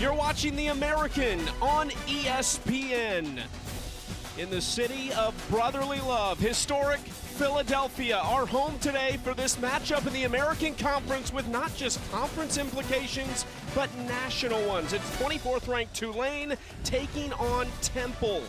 You're watching The American on ESPN. In the city of brotherly love, historic Philadelphia, our home today for this matchup in the American Conference with not just conference implications, but national ones. It's 24th ranked Tulane taking on Temple.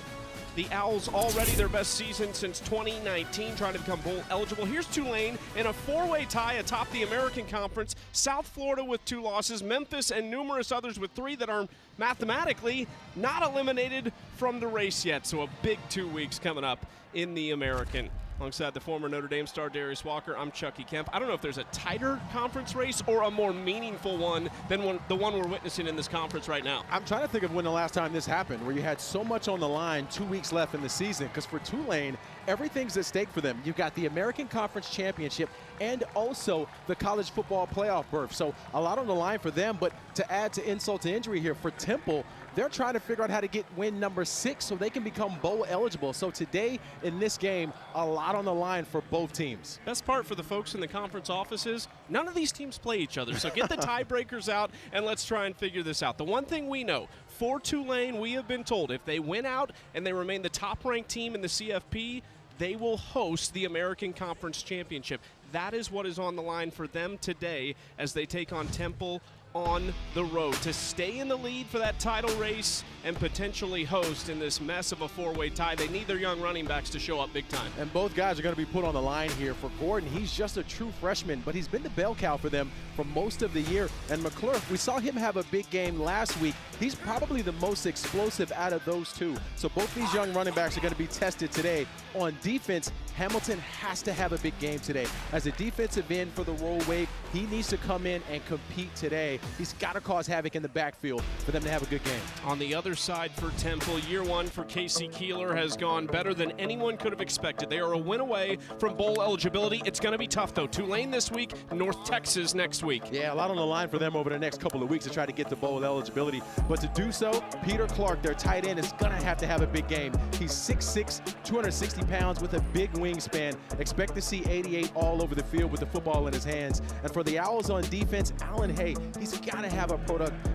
The Owls already their best season since 2019, trying to become bowl eligible. Here's Tulane in a four-way tie atop the American Conference. South Florida with 2 losses, Memphis and numerous others with 3 that are mathematically not eliminated from the race yet. So a big 2 weeks coming up in the American. Alongside the former Notre Dame star Darius Walker, I'm Chucky Kemp. I don't know if there's a tighter conference race or a more meaningful one than the one we're witnessing in this conference right now. I'm trying to think of when the last time this happened, where you had so much on the line 2 weeks left in the season, because for Tulane, everything's at stake for them. You've got the American Conference Championship and also the college football playoff berth. So a lot on the line for them, but to add to insult to injury here, for Temple, they're trying to figure out how to get win number 6 so they can become bowl eligible. So today in this game, a lot on the line for both teams. Best part for the folks in the conference offices, none of these teams play each other. So get the tiebreakers out and let's try and figure this out. The one thing we know, for Tulane, we have been told if they win out and they remain the top-ranked team in the CFP, they will host the American Conference Championship. That is what is on the line for them today as they take on Temple on the road to stay in the lead for that title race and potentially host in this mess of a 4-way tie. They need their young running backs to show up big time. And both guys are going to be put on the line here. For Gordon, he's just a true freshman, but he's been the bell cow for them for most of the year. And McClure, we saw him have a big game last week. He's probably the most explosive out of those two. So both these young running backs are going to be tested today. On defense, Hamilton has to have a big game today. As a defensive end for the Roll Wave, he needs to come in and compete today. He's got to cause havoc in the backfield for them to have a good game. On the other side for Temple, year 1 for Casey Keeler has gone better than anyone could have expected. They are a win away from bowl eligibility. It's going to be tough, though. Tulane this week, North Texas next week. Yeah, a lot on the line for them over the next couple of weeks to try to get the bowl eligibility. But to do so, Peter Clark, their tight end, is going to have a big game. He's 6'6", 260 pounds with a big wingspan. Expect to see 88 all over the field with the football in his hands. And for the Owls on defense, Allen Hay, he's got to have a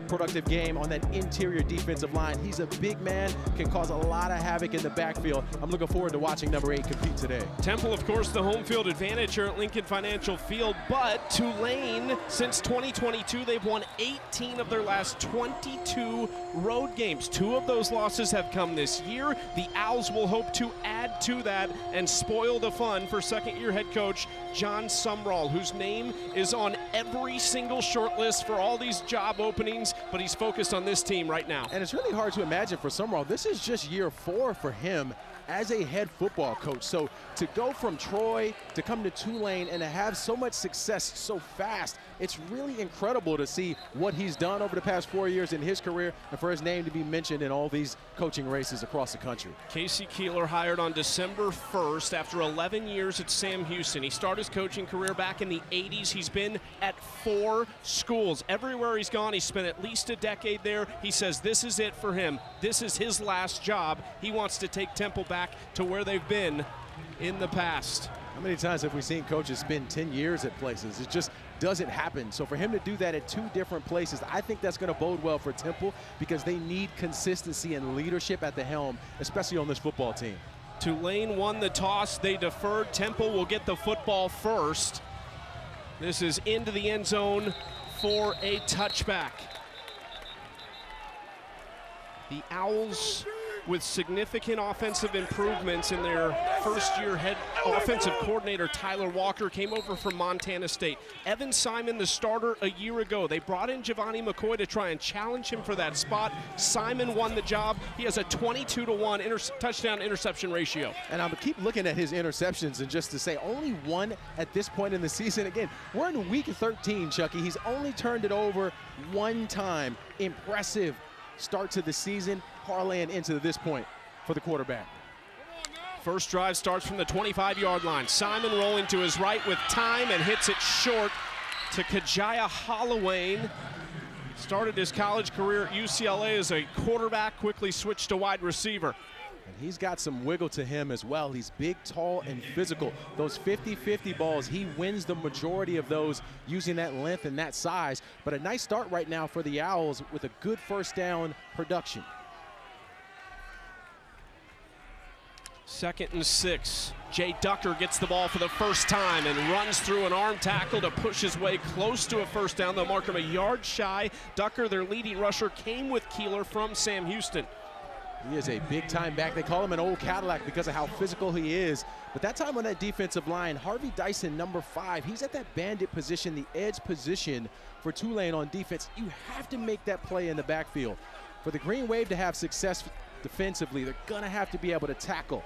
productive game on that interior defensive line. He's a big man, can cause a lot of havoc in the backfield. I'm looking forward to watching number 8 compete today. Temple, of course, the home field advantage here at Lincoln Financial Field, but Tulane, since 2022, they've won 18 of their last 22 road games. 2 of those losses have come this year. The Owls will hope to add to that and spoil the fun for second-year head coach John Sumrall, whose name is on every single short list for all these job openings, but he's focused on this team right now. And it's really hard to imagine for Sumrall. This is just year 4 for him as a head football coach. So to go from Troy to come to Tulane and to have so much success so fast, it's really incredible to see what he's done over the past 4 years in his career and for his name to be mentioned in all these coaching races across the country. Casey Keeler hired on December 1st after 11 years at Sam Houston. He started his coaching career back in the 80s. He's been at 4 schools. Everywhere he's gone, he's spent at least a decade there. He says this is it for him. This is his last job. He wants to take Temple back to where they've been in the past. How many times have we seen coaches spend 10 years at places? It just doesn't happen. So for him to do that at 2 different places, I think that's going to bode well for Temple because they need consistency and leadership at the helm, especially on this football team. Tulane won the toss. They deferred. Temple will get the football first. This is into the end zone for a touchback. The Owls with significant offensive improvements in their first-year head offensive coordinator, Tyler Walker, came over from Montana State. Evan Simon, the starter a year ago. They brought in Giovanni McCoy to try and challenge him for that spot. Simon won the job. He has a 22-to-1 touchdown-interception ratio. And I'm keep looking at his interceptions, and just to say only 1 at this point in the season. Again, we're in week 13, Chucky. He's only turned it over 1 time. Impressive start to the season, parlaying into this point for the quarterback. First drive starts from the 25-yard line. Simon rolling to his right with time and hits it short to Kajaya Holloway. Started his college career at UCLA as a quarterback, quickly switched to wide receiver. And he's got some wiggle to him as well. He's big, tall, and physical. Those 50-50 balls, he wins the majority of those using that length and that size. But a nice start right now for the Owls with a good first down production. 2nd and 6. Jay Ducker gets the ball for the first time and runs through an arm tackle to push his way close to a first down. They'll mark him a yard shy. Ducker, their leading rusher, came with Keeler from Sam Houston. He is a big-time back. They call him an old Cadillac because of how physical he is. But that time on that defensive line, Harvey Dyson, number 5, he's at that bandit position, the edge position for Tulane on defense. You have to make that play in the backfield. For the Green Wave to have success defensively, they're going to have to be able to tackle.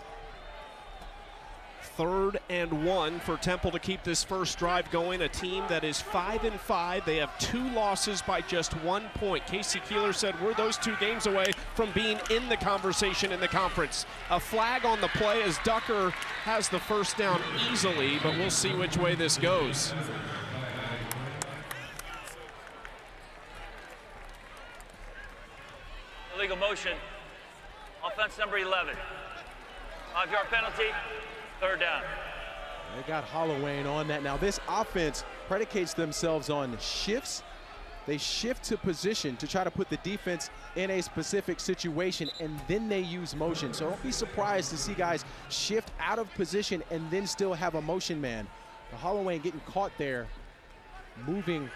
3rd and 1 for Temple to keep this first drive going. A team that is 5-5. They have 2 losses by just 1 point. Casey Keeler said we're those 2 games away from being in the conversation in the conference. A flag on the play as Ducker has the first down easily, but we'll see which way this goes. Illegal motion. Offense number 11. 5-yard penalty. 3rd down. They got Holloway on that. Now this offense predicates themselves on shifts. They shift to position to try to put the defense in a specific situation, and then they use motion. So don't be surprised to see guys shift out of position and then still have a motion man. But Holloway getting caught there, moving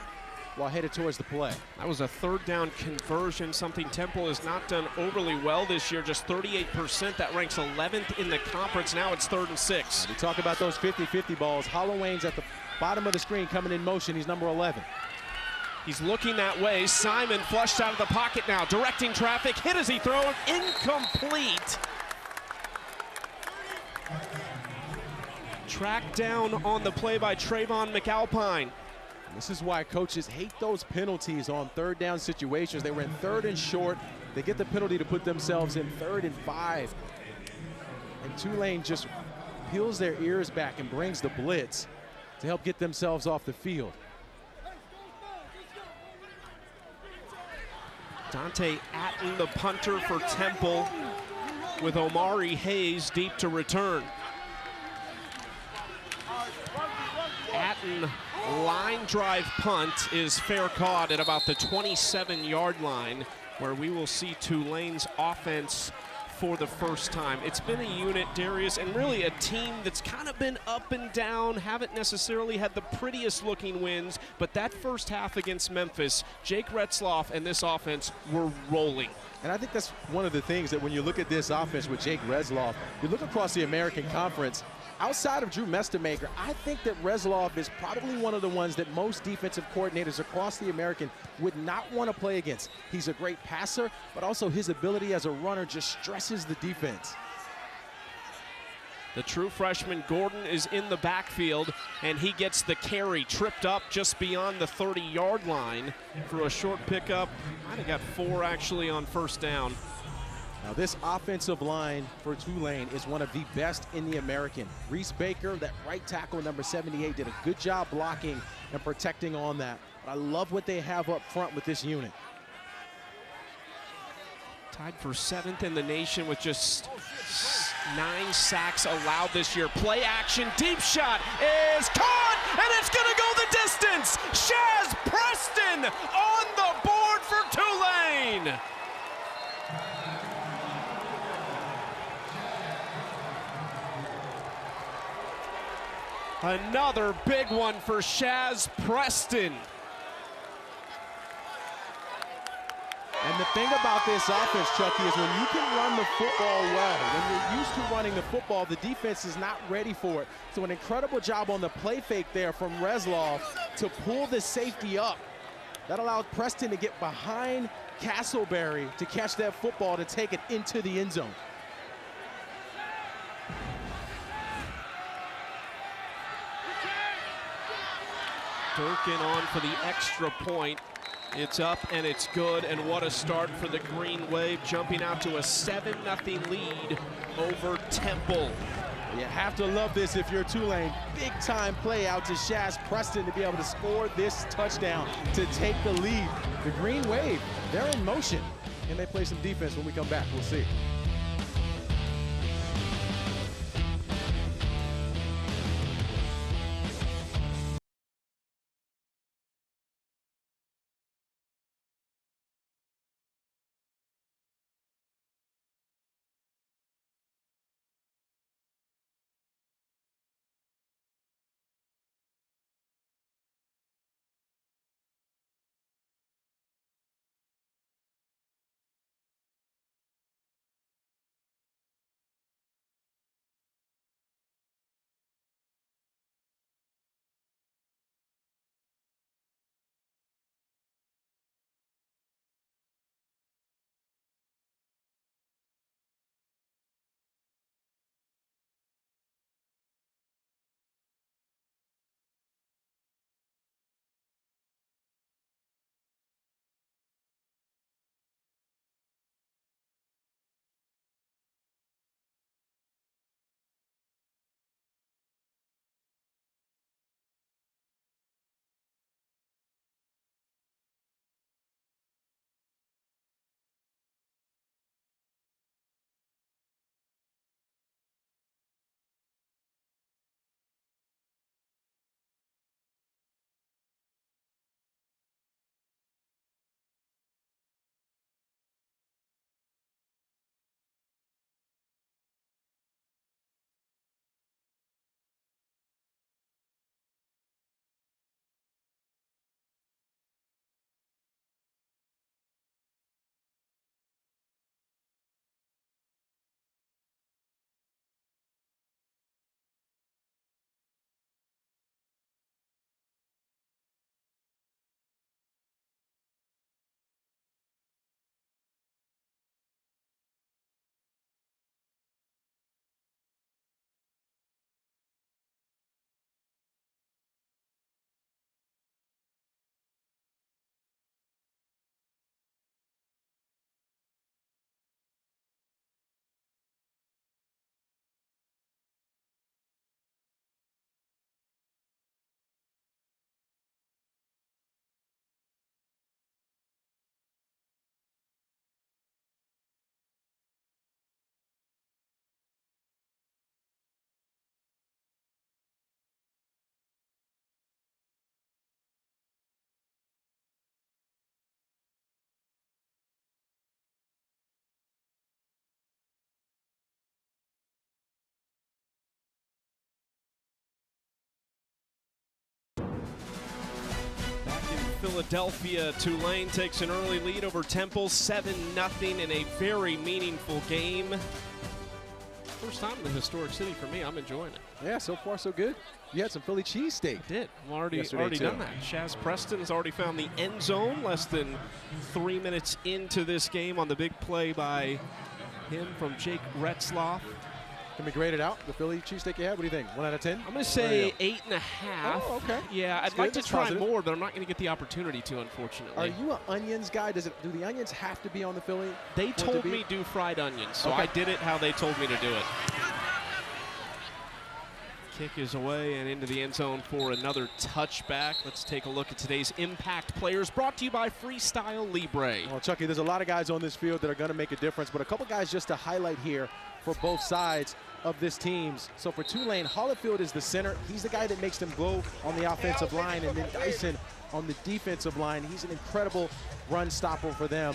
while headed towards the play. That was a 3rd down conversion, something Temple has not done overly well this year, just 38%. That ranks 11th in the conference. Now it's 3rd and 6. We talk about those 50-50 balls. Holloway's at the bottom of the screen coming in motion. He's number 11. He's looking that way. Simon flushed out of the pocket now, directing traffic. Hit as he throws, incomplete. Tracked down on the play by Trayvon McAlpine. This is why coaches hate those penalties on 3rd down situations. They were in 3rd and short. They get the penalty to put themselves in 3rd and 5. And Tulane just peels their ears back and brings the blitz to help get themselves off the field. Dante Atten, the punter for Temple, with Omari Hayes deep to return. Atten line drive punt is fair caught at about the 27-yard line, where we will see Tulane's offense for the first time. It's been a unit, Darius, and really a team that's kind of been up and down, haven't necessarily had the prettiest looking wins, but that first half against Memphis, Jake Retzloff and this offense were rolling. And I think that's one of the things that when you look at this offense with Jake Retzloff, you look across the American Conference, outside of Drew Mestemaker, I think that Retzloff is probably one of the ones that most defensive coordinators across the American would not want to play against. He's a great passer, but also his ability as a runner just stresses the defense. The true freshman Gordon is in the backfield, and he gets the carry, tripped up just beyond the 30-yard line for a short pickup. Might have got 4 actually on first down. Now this offensive line for Tulane is one of the best in the American. Reese Baker, that right tackle, number 78, did a good job blocking and protecting on that. But I love what they have up front with this unit. Tied for 7th in the nation with just 9 sacks allowed this year. Play action, deep shot is caught, and it's gonna go the distance. Shaz Preston on the board for Tulane. Another big one for Shaz Preston. And the thing about this offense, Chucky, is when you can run the football well, when you're used to running the football, the defense is not ready for it. So an incredible job on the play fake there from Retzloff to pull the safety up. That allowed Preston to get behind Castleberry to catch that football to take it into the end zone. Durkin on for the extra point. It's up and it's good, and what a start for the Green Wave, jumping out to a 7-0 lead over Temple. You have to love this if you're Tulane. Big time play out to Shaz Preston to be able to score this touchdown to take the lead. The Green Wave, they're in motion. Can they play some defense when we come back? We'll see. Philadelphia. Tulane takes an early lead over Temple, 7-0 in a very meaningful game. First time in the historic city for me. I'm enjoying it. Yeah, so far so good. You had some Philly cheesesteak. I did. I've already done that. Shaz Preston has already found the end zone less than 3 minutes into this game on the big play by him from Jake Retzloff. Can we grade it out, the Philly cheesesteak you had? What do you think, 1 out of 10? I'm going to say 8.5. Oh, okay. Yeah, That's I'd like good. to try Positive. more, but I'm not going to get the opportunity to, unfortunately. Are you an onions guy? Do the onions have to be on the Philly? They told me do fried onions, so okay. I did it how they told me to do it. Kick is away and into the end zone for another touchback. Let's take a look at today's impact players, brought to you by Freestyle Libre. Well, Chucky, there's a lot of guys on this field that are going to make a difference, but a couple guys just to highlight here for both sides of this teams. So for Tulane, Hollifield is the center. He's the guy that makes them go on the offensive line, and then Dyson on the defensive line. He's an incredible run stopper for them.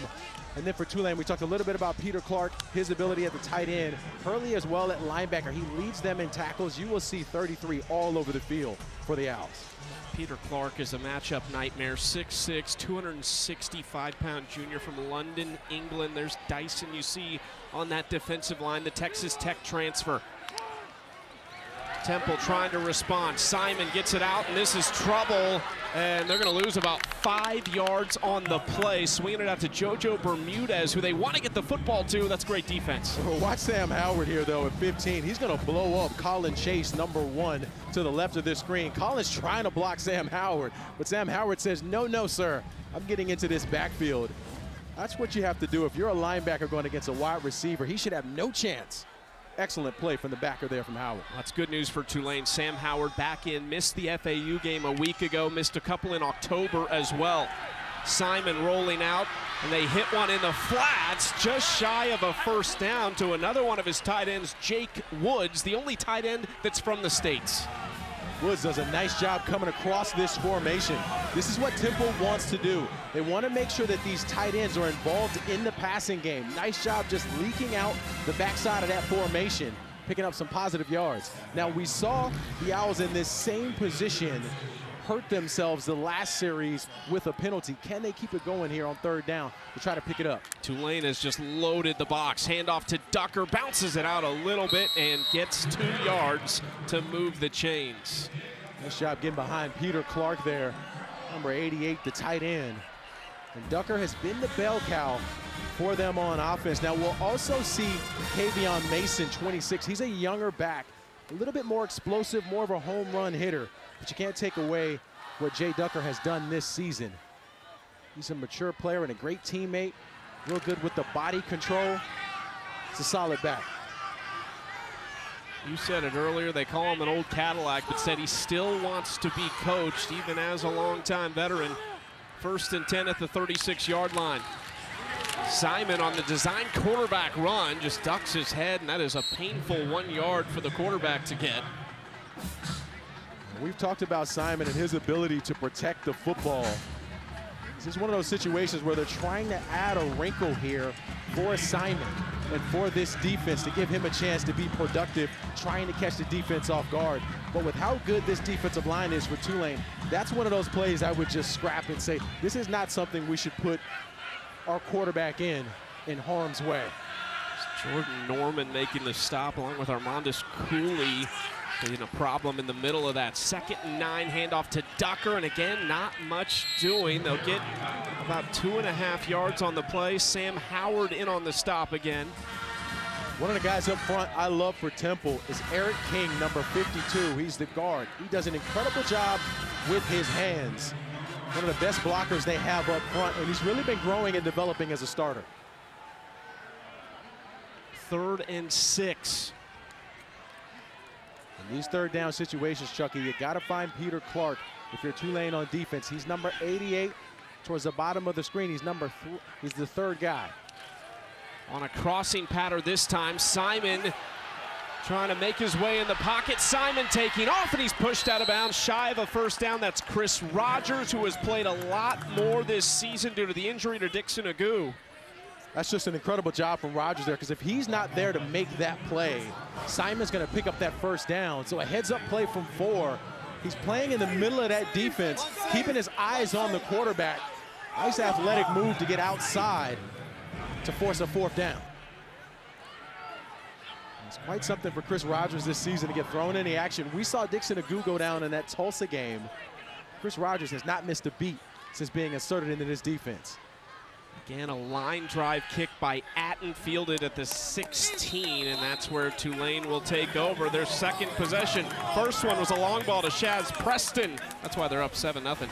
And then for Tulane, we talked a little bit about Peter Clark, his ability at the tight end. Hurley as well at linebacker. He leads them in tackles. You will see 33 all over the field for the Owls. Peter Clark is a matchup nightmare. 6'6", 265-pound junior from London, England. There's Dyson you see on that defensive line, the Texas Tech transfer. Temple trying to respond. Simon gets it out, and this is trouble. And they're going to lose about 5 yards on the play. Swinging it out to JoJo Bermudez, who they want to get the football to. That's great defense. Well, watch Sam Howard here, though, at 15. He's going to blow up Colin Chase, number 1, to the left of this screen. Colin's trying to block Sam Howard, but Sam Howard says, no, no, sir. I'm getting into this backfield. That's what you have to do. If you're a linebacker going against a wide receiver, he should have no chance. Excellent play from the backer there from Howard. That's good news for Tulane. Sam Howard back in, missed the FAU game a week ago, missed a couple in October as well. Simon rolling out, and they hit one in the flats, just shy of a first down to another one of his tight ends, Jake Woods, the only tight end that's from the States. Woods does a nice job coming across this formation. This is what Temple wants to do. They want to make sure that these tight ends are involved in the passing game. Nice job just leaking out the backside of that formation, picking up some positive yards. Now, we saw the Owls in this same position hurt themselves the last series with a penalty. Can they keep it going here on 3rd down to try to pick it up? Tulane has just loaded the box. Handoff to Ducker, bounces it out a little bit and gets 2 yards to move the chains. Nice job getting behind Peter Clark there, number 88, the tight end. And Ducker has been the bell cow for them on offense. Now we'll also see Kavion Mason, 26. He's a younger back, a little bit more explosive, more of a home run hitter. But you can't take away what Jay Ducker has done this season. He's a mature player and a great teammate, real good with the body control. It's a solid back. You said it earlier, they call him an old Cadillac, but said he still wants to be coached, even as a longtime veteran. 1st and 10 at the 36-yard line. Simon on the design quarterback run just ducks his head, and that is a painful 1 yard for the quarterback to get. We've talked about Simon and his ability to protect the football. This is one of those situations where they're trying to add a wrinkle here for Simon and for this defense to give him a chance to be productive, trying to catch the defense off guard. But with how good this defensive line is for Tulane, that's one of those plays I would just scrap and say, this is not something we should put our quarterback in harm's way. Jordan Norman making the stop along with Armandus Cooley. Being a problem in the middle of that 2nd and 9 handoff to Ducker, and again, not much doing. They'll get about 2.5 yards on the play. Sam Howard in on the stop again. One of the guys up front I love for Temple is Eric King, number 52. He's the guard. He does an incredible job with his hands. One of the best blockers they have up front, and he's really been growing and developing as a starter. 3rd and 6. In these 3rd down situations, Chucky, you got to find Peter Clark if you're Tulane on defense. He's number 88 towards the bottom of the screen. He's he's the 3rd guy. On a crossing pattern this time, Simon trying to make his way in the pocket. Simon taking off, and he's pushed out of bounds, shy of a first down. That's Chris Rogers, who has played a lot more this season due to the injury to Dixon Agu. That's just an incredible job from Rogers there, because if he's not there to make that play, Simon's going to pick up that first down. So a heads-up play from 4 He's playing in the middle of that defense, keeping his eyes on the quarterback. Nice athletic move to get outside to force a 4th down. It's quite something for Chris Rogers this season to get thrown in the action. We saw Dixon Agu go down in that Tulsa game. Chris Rogers has not missed a beat since being inserted into this defense. Again, a line drive kick by Atten, fielded at the 16, and that's where Tulane will take over their second possession. First one was a long ball to Shaz Preston. That's why they're up 7-0.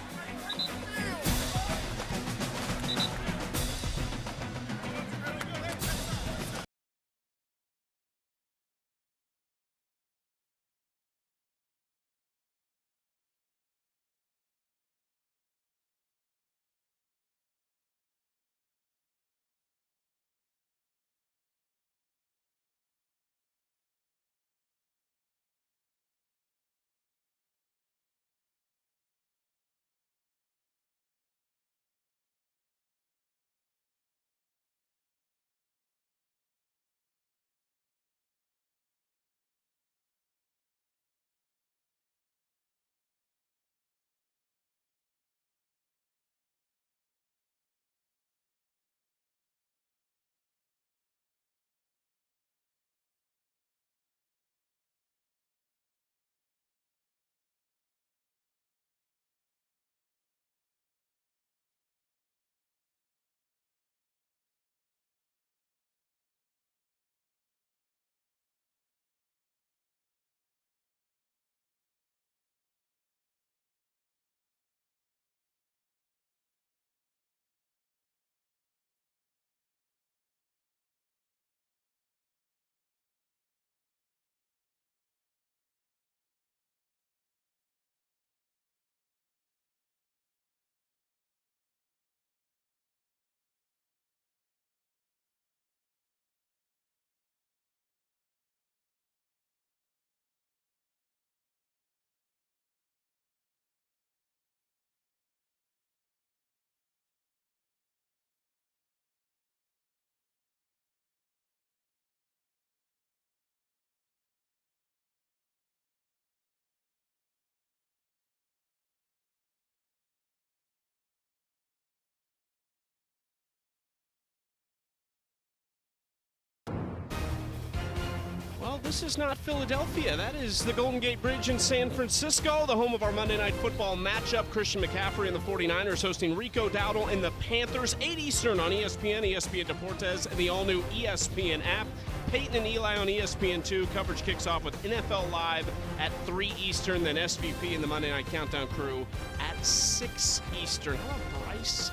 Well, this is not Philadelphia. That is the Golden Gate Bridge in San Francisco, the home of our Monday Night Football matchup. Christian McCaffrey and the 49ers hosting Rico Dowdle and the Panthers, 8 Eastern on ESPN, ESPN Deportes, and the all-new ESPN app. Peyton and Eli on ESPN2. Coverage kicks off with NFL Live at 3 Eastern, then SVP and the Monday Night Countdown crew at 6 Eastern. How about Bryce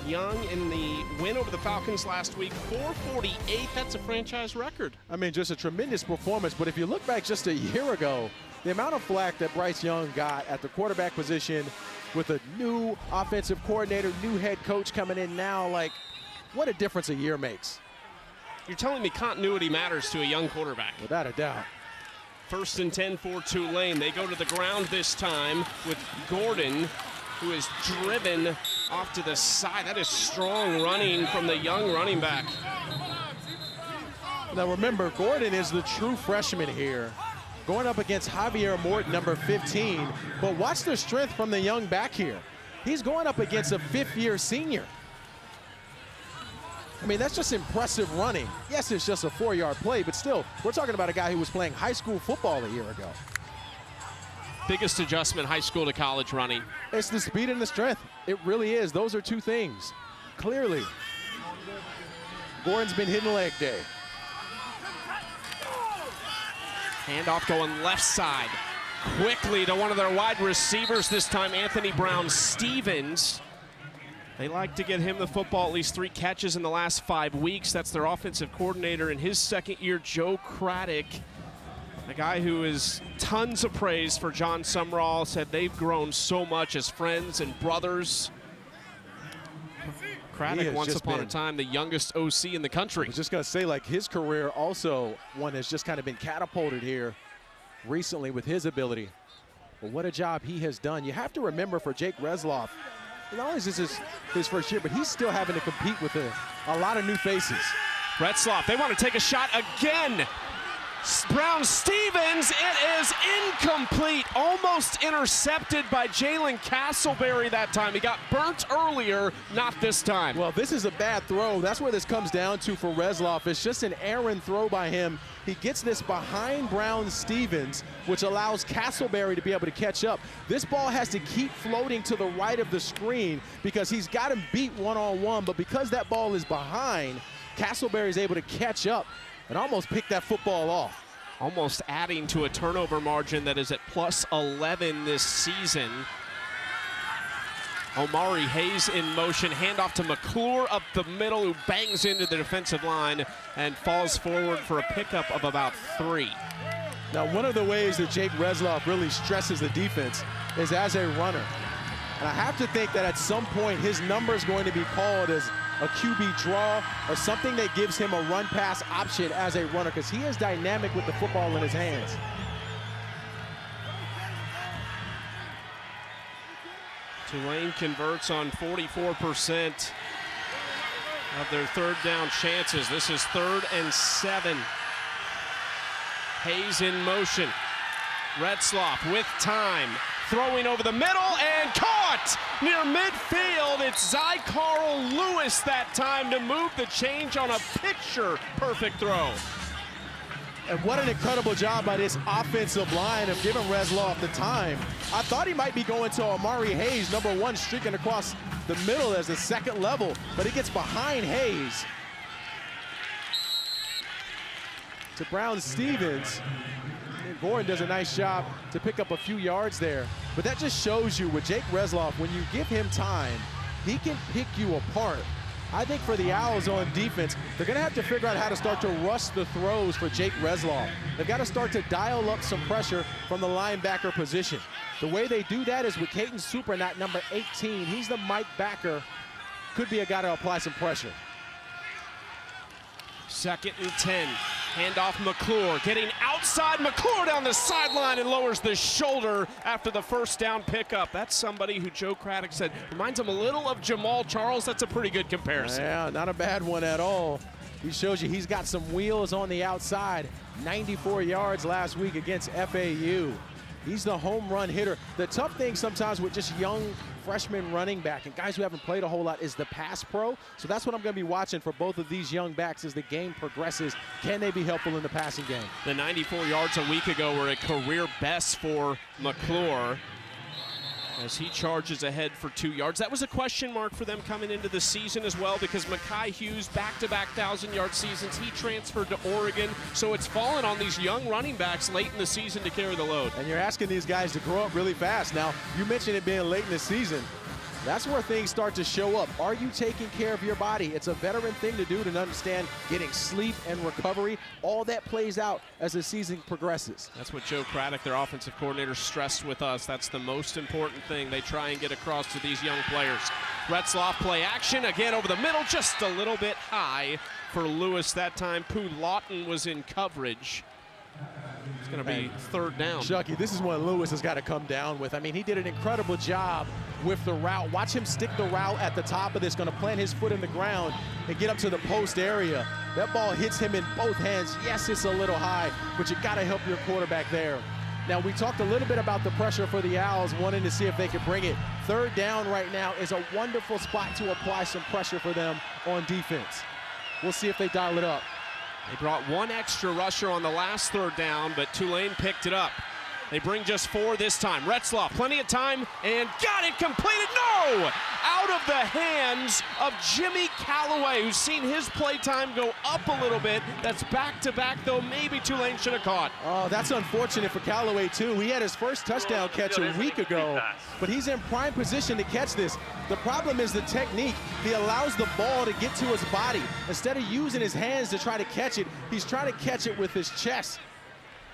Young in the win over the Falcons last week? 448, that's a franchise record. I mean, just a tremendous performance, but if you look back just a year ago, the amount of flack that Bryce Young got at the quarterback position with a new offensive coordinator, new head coach coming in now, like, what a difference a year makes. You're telling me continuity matters to a young quarterback. Without a doubt. 1st and 10 for Tulane. They go to the ground this time with Gordon, who is driven off to the side. That is strong running from the young running back. Now remember, Gordon is the true freshman here, going up against Javier Morton, number 15. But watch the strength from the young back here. He's going up against a 5th-year senior. I mean, that's just impressive running. Yes, it's just a 4-yard play, but still, we're talking about a guy who was playing high school football a year ago. Biggest adjustment, high school to college running. It's the speed and the strength. It really is. Those are two things. Clearly, Gordon's been hitting leg day. Handoff going left side. Quickly to one of their wide receivers, this time Anthony Brown-Stevens. They like to get him the football, at least 3 catches in the last 5 weeks. That's their offensive coordinator in his 2nd year, Joe Craddock. A guy who is tons of praise for John Sumrall, said they've grown so much as friends and brothers. Craddock, once upon a time, the youngest OC in the country. I was just going to say, like, his career also, one has just kind of been catapulted here recently with his ability. But what a job he has done. You have to remember for Jake Resloff, not only is this his first year, but he's still having to compete with a lot of new faces. Retzloff, they want to take a shot again. Brown-Stevens, it is incomplete, almost intercepted by Jalen Castleberry that time. He got burnt earlier, not this time. Well, this is a bad throw. That's where this comes down to for Reslov. It's just an errant throw by him. He gets this behind Brown-Stevens, which allows Castleberry to be able to catch up. This ball has to keep floating to the right of the screen because he's got him beat one-on-one, but because that ball is behind, Castleberry is able to catch up and almost pick that football off. Almost adding to a turnover margin that is at plus 11 this season. Omari Hayes in motion, handoff to McClure up the middle, who bangs into the defensive line and falls forward for a pickup of about 3. Now, one of the ways that Jake Reslov really stresses the defense is as a runner. And I have to think that at some point his number is going to be called as a QB draw or something that gives him a run-pass option as a runner, because he is dynamic with the football in his hands. Tulane converts on 44% of their third down chances. This is 3rd and 7. Hayes in motion. Retzloff with time, throwing over the middle and caught near midfield. It's Carl Lewis that time to move the change on a picture-perfect throw. And what an incredible job by this offensive line of giving Reslov the time. I thought he might be going to Omari Hayes, #1, streaking across the middle as the second level, but he gets behind Hayes. To Brown-Stevens. And Gordon does a nice job to pick up a few yards there. But that just shows you with Jake Reslov, when you give him time, he can pick you apart. I think for the Owls on defense, they're going to have to figure out how to start to rush the throws for Jake Reslov. They've got to start to dial up some pressure from the linebacker position. The way they do that is with Caden Supernat, number 18. He's the Mike backer. Could be a guy to apply some pressure. 2nd and 10. Handoff McClure, getting outside. McClure down the sideline and lowers the shoulder after the first down pickup. That's somebody who Joe Craddock said reminds him a little of Jamal Charles. That's a pretty good comparison. Yeah, not a bad one at all. He shows you he's got some wheels on the outside. 94 yards last week against FAU. He's the home run hitter. The tough thing sometimes with just young freshman running back and guys who haven't played a whole lot is the pass pro. So that's what I'm going to be watching for both of these young backs as the game progresses. Can they be helpful in the passing game? The 94 yards a week ago were a career best for McClure as he charges ahead for 2 yards. That was a question mark for them coming into the season as well, because Mekhi Hughes, back-to-back 1,000-yard seasons, he transferred to Oregon. So it's fallen on these young running backs late in the season to carry the load. And you're asking these guys to grow up really fast. Now, you mentioned it being late in the season. That's where things start to show up. Are you taking care of your body? It's a veteran thing to do, to understand getting sleep and recovery. All that plays out as the season progresses. That's what Joe Craddock, their offensive coordinator, stressed with us. That's the most important thing they try and get across to these young players. Retzloff play action, again over the middle, just a little bit high for Lewis that time. Pooh Lawton was in coverage. It's going to be 3rd down. Chucky, this is one Lewis has got to come down with. I mean, he did an incredible job with the route. Watch him stick the route at the top of this, going to plant his foot in the ground and get up to the post area. That ball hits him in both hands. Yes, it's a little high, but you got to help your quarterback there. Now, we talked a little bit about the pressure for the Owls, wanting to see if they could bring it. 3rd down right now is a wonderful spot to apply some pressure for them on defense. We'll see if they dial it up. They brought one extra rusher on the last 3rd down, but Tulane picked it up. They bring just 4 this time. Retzloff, plenty of time, and got it completed. No! Out of the hands of Jimmy Callaway, who's seen his play time go up a little bit. That's back-to-back, though maybe Tulane should have caught. Oh, that's unfortunate for Callaway, too. He had his first touchdown catch a week ago, but he's in prime position to catch this. The problem is the technique. He allows the ball to get to his body. Instead of using his hands to try to catch it, he's trying to catch it with his chest.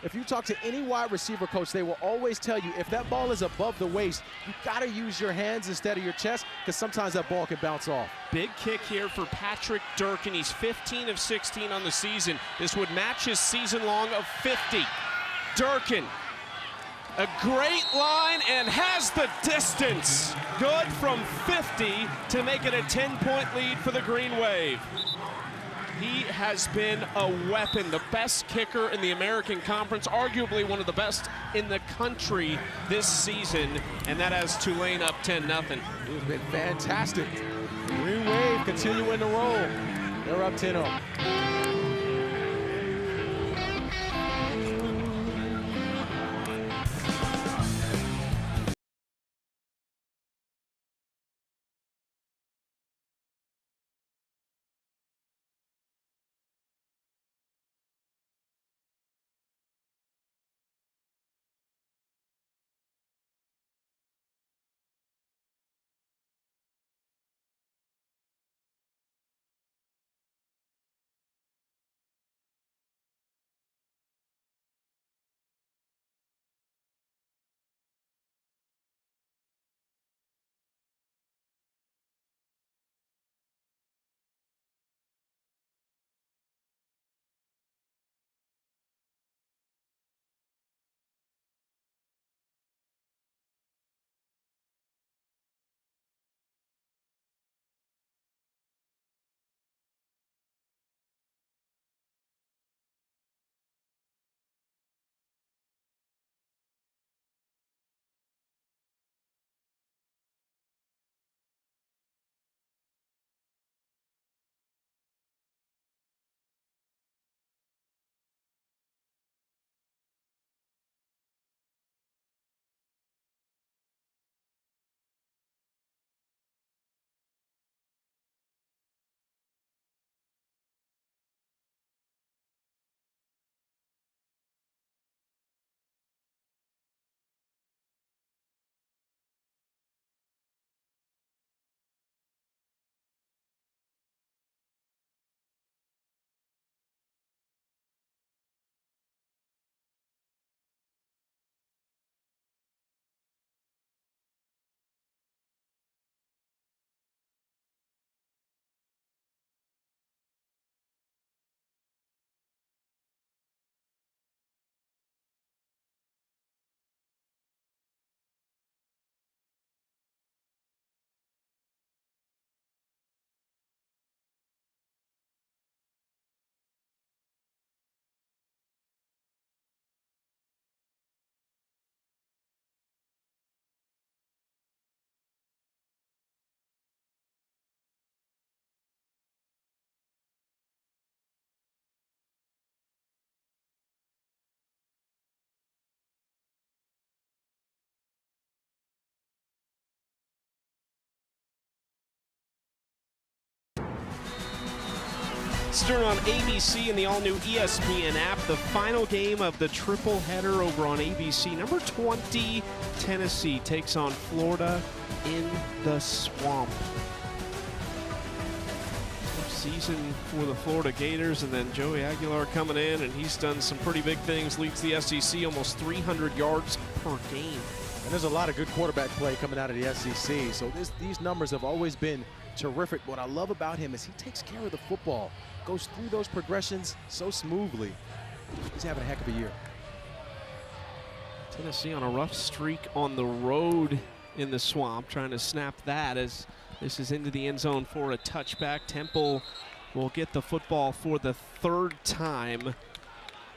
If you talk to any wide receiver coach, they will always tell you if that ball is above the waist, you got to use your hands instead of your chest, because sometimes that ball can bounce off. Big kick here for Patrick Durkin. He's 15 of 16 on the season. This would match his season long of 50. Durkin, a great line, and has the distance. Good from 50 to make it a 10-point lead for the Green Wave. He has been a weapon, the best kicker in the American Conference, arguably one of the best in the country this season, and that has Tulane up 10-0. He's been fantastic. Green Wave continuing to roll. They're up 10-0. Stern on ABC and the all-new ESPN app. The final game of the triple header over on ABC. Number 20, Tennessee takes on Florida in the Swamp. Season for the Florida Gators, and then Joey Aguilar coming in, and he's done some pretty big things. Leads the SEC almost 300 yards per game. And there's a lot of good quarterback play coming out of the SEC. So these numbers have always been terrific. What I love about him is he takes care of the football, goes through those progressions so smoothly. He's having a heck of a year. Tennessee on a rough streak on the road in the Swamp, trying to snap that as this is into the end zone for a touchback. Temple will get the football for the third time.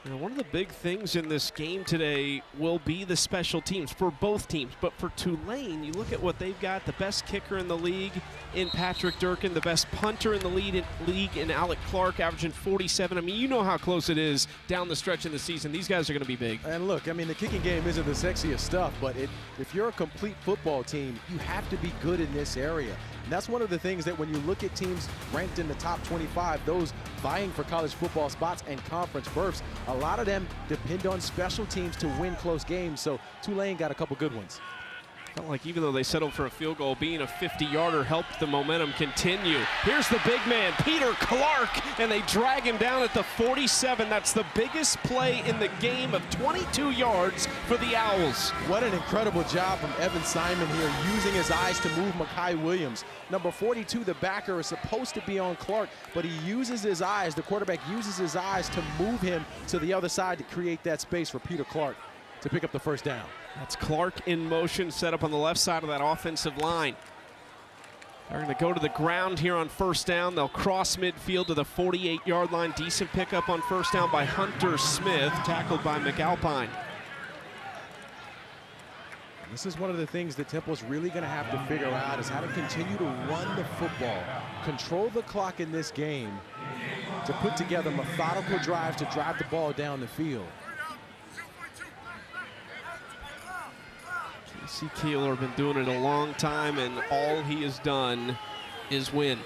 And one of the big things in this game today will be the special teams for both teams. But for Tulane, you look at what they've got, the best kicker in the league in Patrick Durkin, the best punter in the league in Alec Clark, averaging 47. I mean, you know how close it is down the stretch in the season. These guys are going to be big. And look, I mean, the kicking game isn't the sexiest stuff, but if you're a complete football team, you have to be good in this area. And that's one of the things that when you look at teams ranked in the top 25, those vying for college football spots and conference berths, a lot of them depend on special teams to win close games. So Tulane got a couple good ones. Felt like even though they settled for a field goal, being a 50-yarder helped the momentum continue. Here's the big man, Peter Clark, and they drag him down at the 47. That's the biggest play in the game of 22 yards for the Owls. What an incredible job from Evan Simon here, using his eyes to move Mekhi Williams. Number 42, the backer, is supposed to be on Clark, but he uses his eyes, the quarterback uses his eyes to move him to the other side to create that space for Peter Clark to pick up the first down. That's Clark in motion, set up on the left side of that offensive line. They're going to go to the ground here on first down. They'll cross midfield to the 48-yard line. Decent pickup on first down by Hunter Smith, tackled by McAlpine. This is one of the things that Temple's really going to have to figure out is how to continue to run the football, control the clock in this game, to put together methodical drives to drive the ball down the field. J.C. Keeler been doing it a long time, and all he has done is win.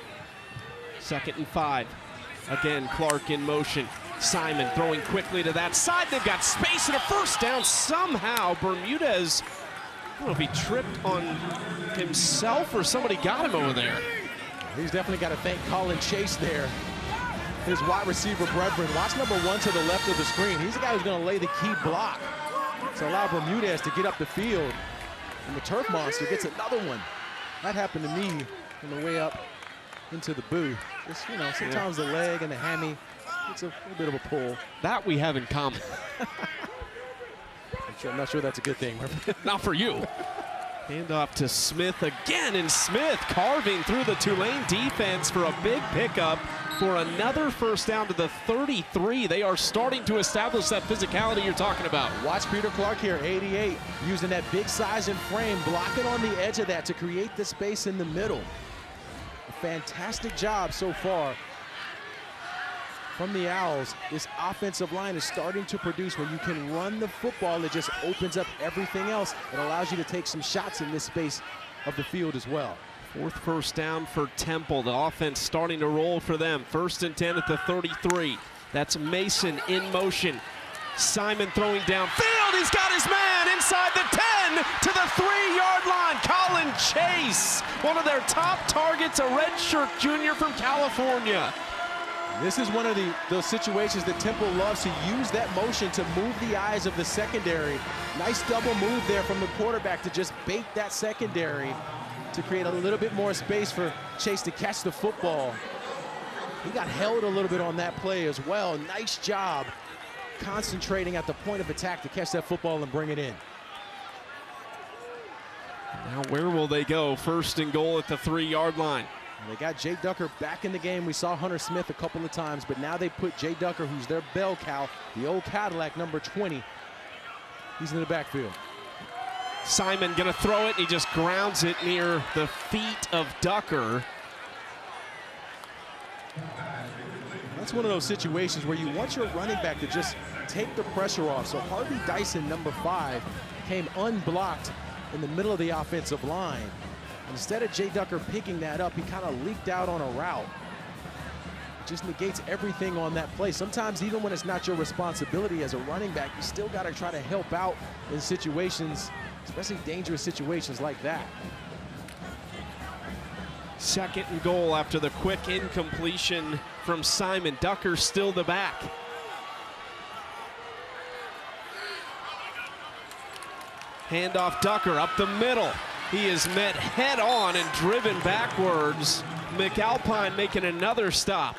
2nd and 5. Again, Clark in motion. Simon throwing quickly to that side. They've got space and a first down. Somehow, Bermudez, I don't know if he tripped on himself or somebody got him over there. He's definitely got to thank Colin Chase there, his wide receiver brethren. Watch number 1 to the left of the screen. He's the guy who's going to lay the key block to allow Bermudez to get up the field. And the turf monster gets another one. That happened to me on the way up into the booth. Just, you know, sometimes the leg and the hammy, it's a little bit of a pull. That we have in common. I'm not sure that's a good thing. Not for you. Hand off to Smith again, and Smith carving through the Tulane defense for a big pickup for another first down to the 33. They are starting to establish that physicality you're talking about. Watch Peter Clark here, 88, using that big size and frame, blocking on the edge of that to create the space in the middle. A fantastic job so far from the Owls. This offensive line is starting to produce. When you can run the football, it just opens up everything else. It allows you to take some shots in this space of the field as well. 4th first down for Temple. The offense starting to roll for them. 1st and 10 at the 33. That's Mason in motion. Simon throwing downfield. He's got his man inside the 10 to the 3-yard line. Colin Chase, one of their top targets, a redshirt junior from California. This is one of those situations that Temple loves to use that motion to move the eyes of the secondary. Nice double move there from the quarterback to just bait that secondary to create a little bit more space for Chase to catch the football. He got held a little bit on that play as well. Nice job concentrating at the point of attack to catch that football and bring it in. Now where will they go? 1st and goal at the 3-yard line. They got Jay Ducker back in the game. We saw Hunter Smith a couple of times, but now they put Jay Ducker, who's their bell cow, the old Cadillac, number 20. He's in the backfield. Simon gonna throw it, and he just grounds it near the feet of Ducker. That's one of those situations where you want your running back to just take the pressure off. So Harvey Dyson, number 5, came unblocked in the middle of the offensive line. Instead of Jay Ducker picking that up, he kind of leaked out on a route. Just negates everything on that play. Sometimes even when it's not your responsibility as a running back, you still got to try to help out in situations, especially dangerous situations like that. 2nd and goal after the quick incompletion from Simon. Ducker still the back. Handoff Ducker up the middle. He is met head on and driven backwards. McAlpine making another stop.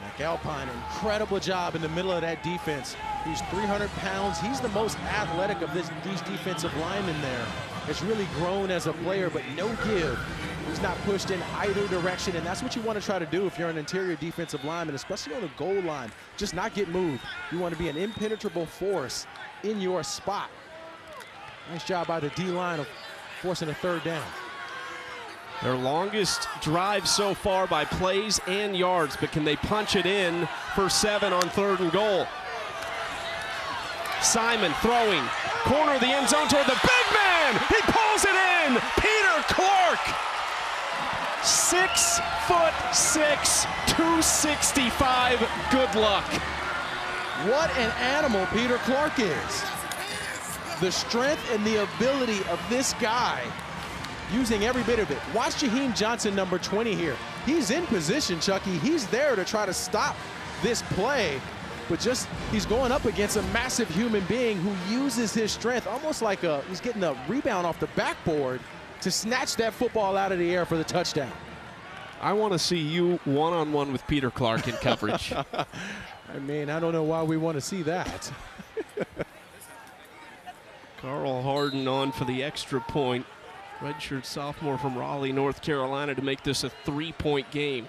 McAlpine, incredible job in the middle of that defense. He's 300 pounds. He's the most athletic of these defensive linemen there. It's really grown as a player, but no give. He's not pushed in either direction, and that's what you want to try to do if you're an interior defensive lineman, especially on the goal line. Just not get moved. You want to be an impenetrable force in your spot. Nice job by the D-line of forcing a 3rd down. Their longest drive so far by plays and yards, but can they punch it in for 7 on 3rd and goal? Simon throwing, corner of the end zone toward the big man. He pulls it in. Peter Clark, 6'6", 265. Good luck. What an animal Peter Clark is. The strength and the ability of this guy, using every bit of it. Watch Jaheim Johnson, number 20 here. He's in position, Chucky. He's there to try to stop this play, but just he's going up against a massive human being who uses his strength almost like he's getting a rebound off the backboard to snatch that football out of the air for the touchdown. I want to see you one-on-one with Peter Clark in coverage. I mean, I don't know why we want to see that. Carl Harden on for the extra point. redshirt sophomore from Raleigh, North Carolina, to make this a 3-point game.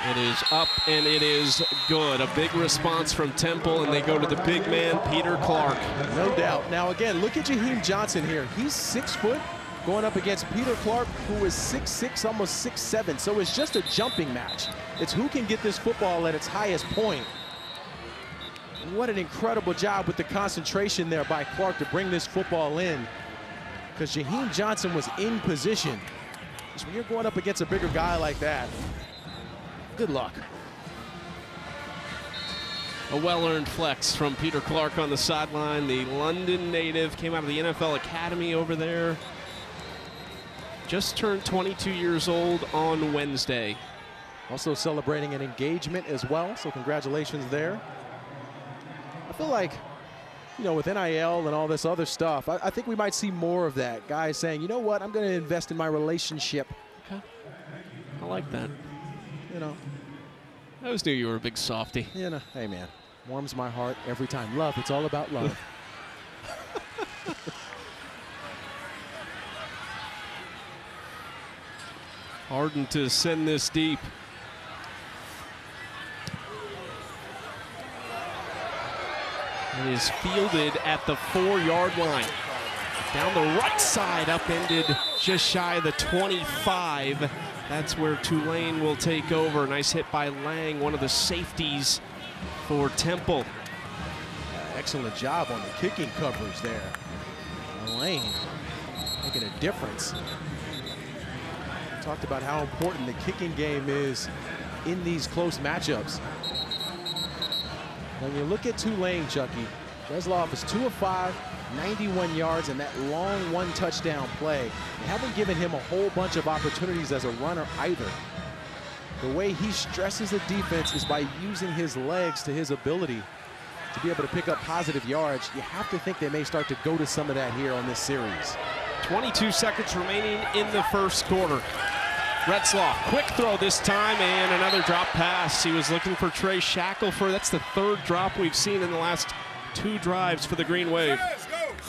It is up and it is good. A big response from Temple, and they go to the big man, Peter Clark. No doubt. Now again, look at Jaheim Johnson here. He's 6 foot going up against Peter Clark, who is 6'6", almost 6'7". So it's just a jumping match. It's who can get this football at its highest point. What an incredible job with the concentration there by Clark to bring this football in, because Jaheim Johnson was in position. So when you're going up against a bigger guy like that, good luck. A well-earned flex from Peter Clark on the sideline. The London native came out of the NFL Academy over there. Just turned 22 years old on Wednesday. Also celebrating an engagement as well, so congratulations there. I feel like, you know, with NIL and all this other stuff, I think we might see more of that. Guys saying, you know what, I'm going to invest in my relationship. Okay. I like that. You know. I always knew you were a big softie. You know, hey man, warms my heart every time. Love, it's all about love. Harden to send this deep. And is fielded at the 4-yard line. Down the right side, upended just shy of the 25. That's where Tulane will take over. Nice hit by Lang, one of the safeties for Temple. Excellent job on the kicking coverage there. Lane making a difference. Talked about how important the kicking game is in these close matchups. When you look at Tulane, Chucky, Bresloff is 2 of 5, 91 yards, and that long 1 touchdown play. They haven't given him a whole bunch of opportunities as a runner either. The way he stresses the defense is by using his legs to his ability to be able to pick up positive yards. You have to think they may start to go to some of that here on this series. 22 seconds remaining in the first quarter. Retzlaff, quick throw this time, and another drop pass. He was looking for Trey Shackelford. That's the 3rd drop we've seen in the last 2 drives for the Green Wave.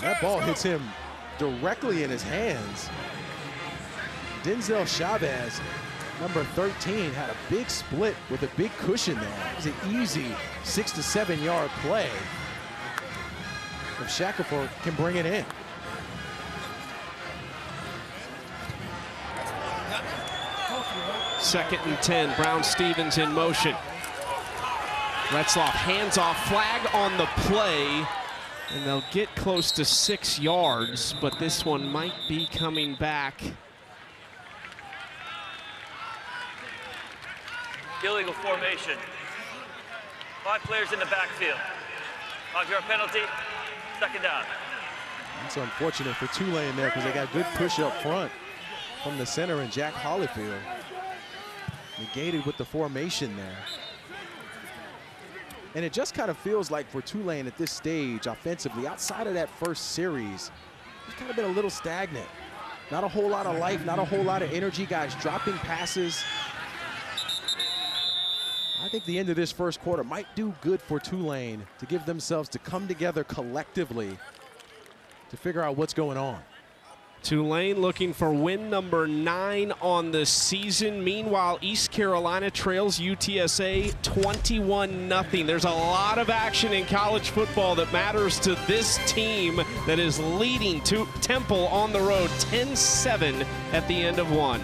That ball hits him directly in his hands. Denzel Chavez, number 13, had a big split with a big cushion there. It was an easy 6 to 7 yard play. If Shackelford can bring it in. Second and 10, Brown-Stevens in motion. Retzlaff hands off, flag on the play, and they'll get close to 6 yards, but this one might be coming back. Illegal formation. 5 players in the backfield. 5-yard penalty, 2nd down. It's unfortunate for Tulane there because they got good push up front from the center and Jack Hollifield. Negated with the formation there. And it just kind of feels like for Tulane at this stage offensively, outside of that first series, it's kind of been a little stagnant. Not a whole lot of life, not a whole lot of energy, guys dropping passes. I think the end of this first quarter might do good for Tulane to give themselves to come together collectively to figure out what's going on. Tulane looking for win number 9 on the season. Meanwhile, East Carolina trails UTSA 21-0. There's a lot of action in college football that matters to this team that is leading to Temple on the road 10-7 at the end of 1.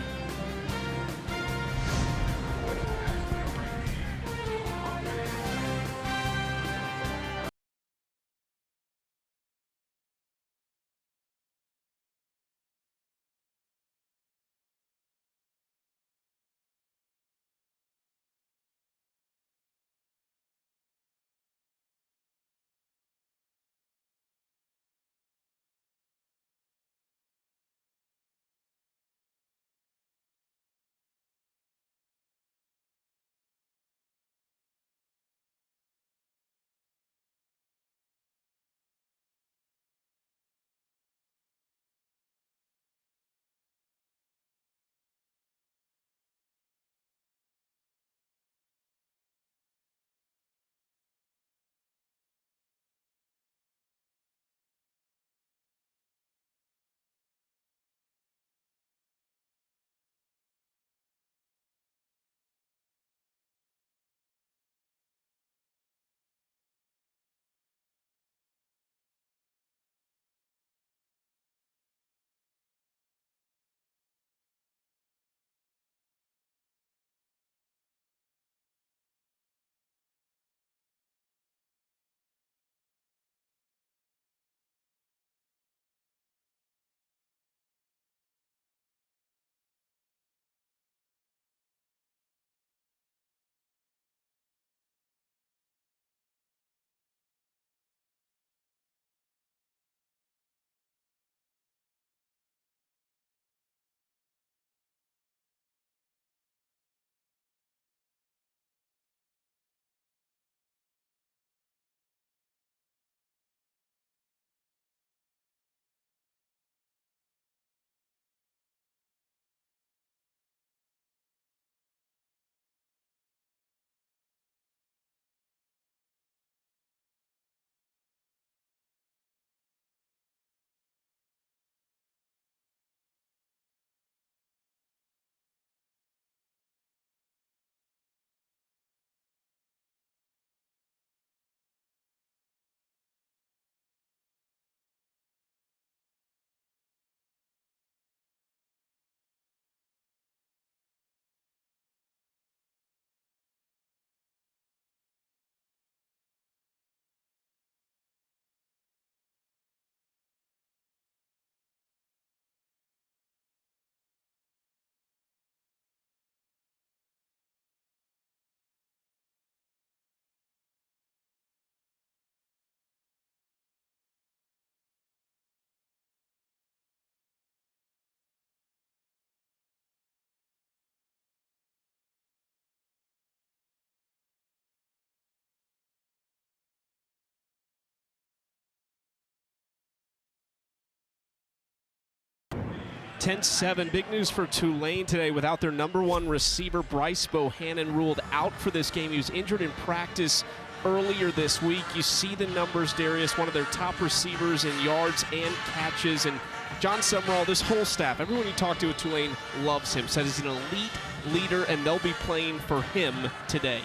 10-7, big news for Tulane today without their #1 receiver, Bryce Bohannon, ruled out for this game. He was injured in practice earlier this week. You see the numbers, Darius, one of their top receivers in yards and catches. And John Summerall, this whole staff, everyone you talk to at Tulane loves him, says he's an elite leader, and they'll be playing for him today.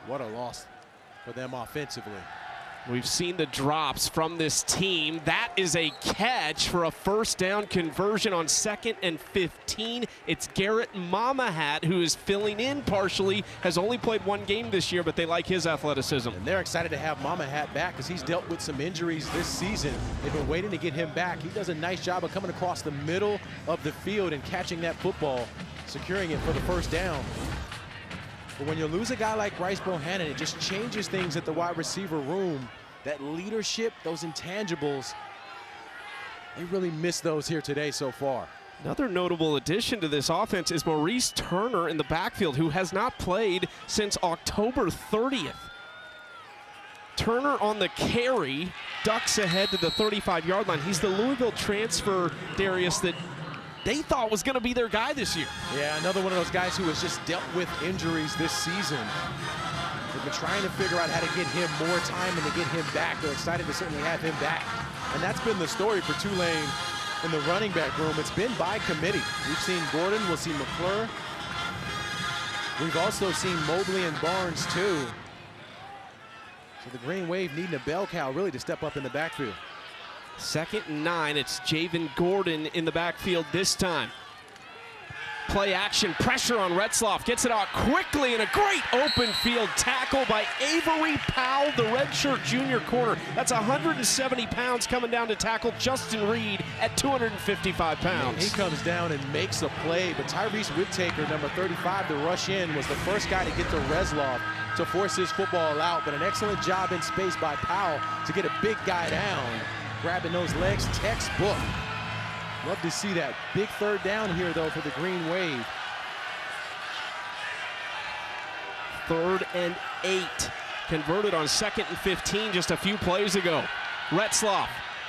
What a loss for them offensively. We've seen the drops from this team. That is a catch for a first down conversion on 2nd and 15. It's Garrett Mamahat who is filling in partially, has only played 1 game this year, but they like his athleticism. And they're excited to have Mamahat back because he's dealt with some injuries this season. They've been waiting to get him back. He does a nice job of coming across the middle of the field and catching that football, securing it for the first down. But when you lose a guy like Bryce Bohannon, it just changes things at the wide receiver room. That leadership, those intangibles, they really miss those here today so far. Another notable addition to this offense is Maurice Turner in the backfield, who has not played since October 30th. Turner on the carry, ducks ahead to the 35-yard line. He's the Louisville transfer, Darius, that they thought was going to be their guy this year. Yeah, another one of those guys who has just dealt with injuries this season. They've been trying to figure out how to get him more time and to get him back. They're excited to certainly have him back. And that's been the story for Tulane in the running back room. It's been by committee. We've seen Gordon, we'll see McClure. We've also seen Mobley and Barnes too. So the Green Wave needing a bell cow really to step up in the backfield. 2nd and 9, it's Javen Gordon in the backfield this time. Play action, pressure on Retzloff, gets it out quickly, and a great open field tackle by Avery Powell, the redshirt junior corner. That's 170 pounds coming down to tackle Justin Reed at 255 pounds. And he comes down and makes a play, but Tyrese Whittaker, number 35, to rush in, was the first guy to get to Retzloff to force his football out, but an excellent job in space by Powell to get a big guy down, grabbing those legs, textbook. Love to see that. Big third down here, though, for the Green Wave. 3rd and 8. Converted on 2nd and 15 just a few plays ago. Retzloff,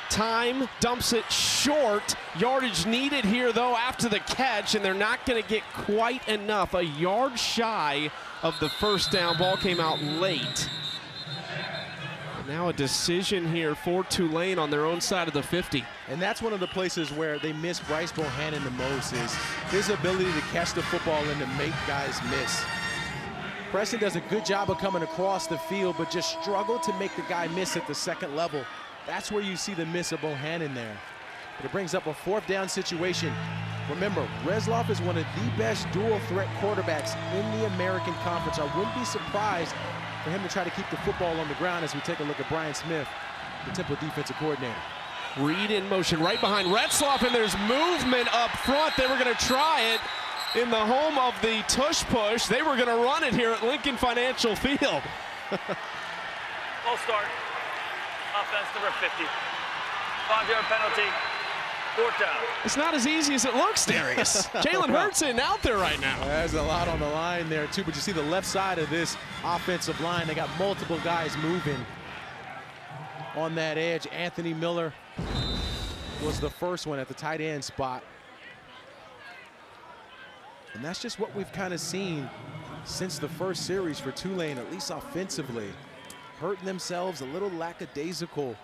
time, dumps it short. Yardage needed here, though, after the catch, and they're not going to get quite enough. A yard shy of the first down. Ball came out late. Now a decision here for Tulane on their own side of the 50. And that's one of the places where they miss Bryce Bohannon the most, is his ability to catch the football and to make guys miss. Preston does a good job of coming across the field, but just struggled to make the guy miss at the 2nd level. That's where you see the miss of Bohannon there. But it brings up a 4th down situation. Remember, Retzloff is one of the best dual threat quarterbacks in the American Conference. I wouldn't be surprised for him to try to keep the football on the ground as we take a look at Brian Smith, the Temple defensive coordinator. Reed in motion right behind Retzloff, and there's movement up front. They were going to try it in the home of the tush push. They were going to run it here at Lincoln Financial Field. Full start. Offense number 50. 5-yard penalty. 4th down. It's not as easy as it looks, Darius. Jalen Hurts out there right now. There's a lot on the line there, too, but you see the left side of this offensive line. They got multiple guys moving on that edge. Anthony Miller was the first one at the tight end spot. And that's just what we've kind of seen since the first series for Tulane, at least offensively. Hurting themselves, a little lackadaisical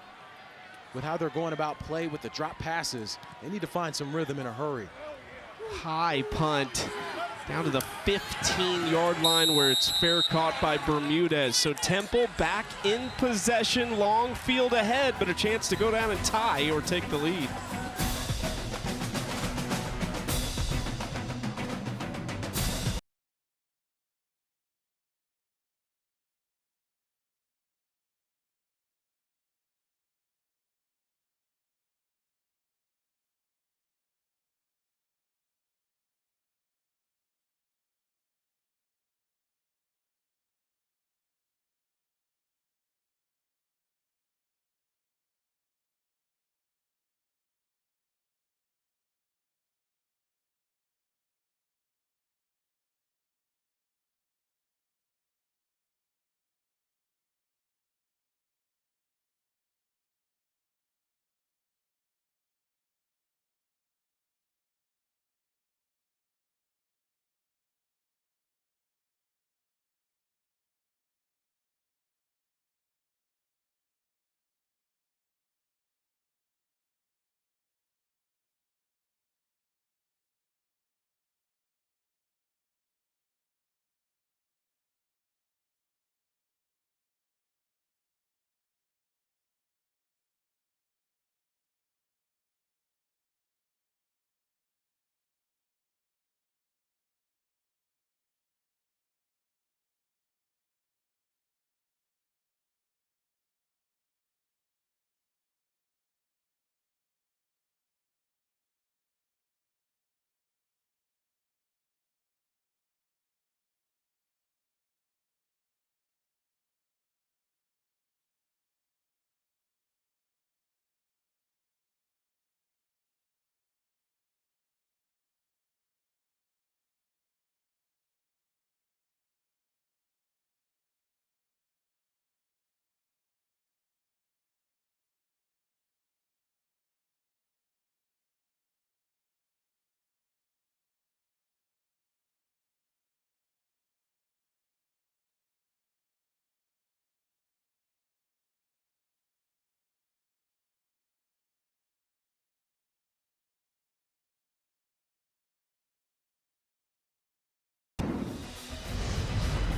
with how they're going about play with the drop passes. They need to find some rhythm in a hurry. High punt down to the 15-yard line where it's fair caught by Bermudez. So Temple back in possession, long field ahead, but a chance to go down and tie or take the lead.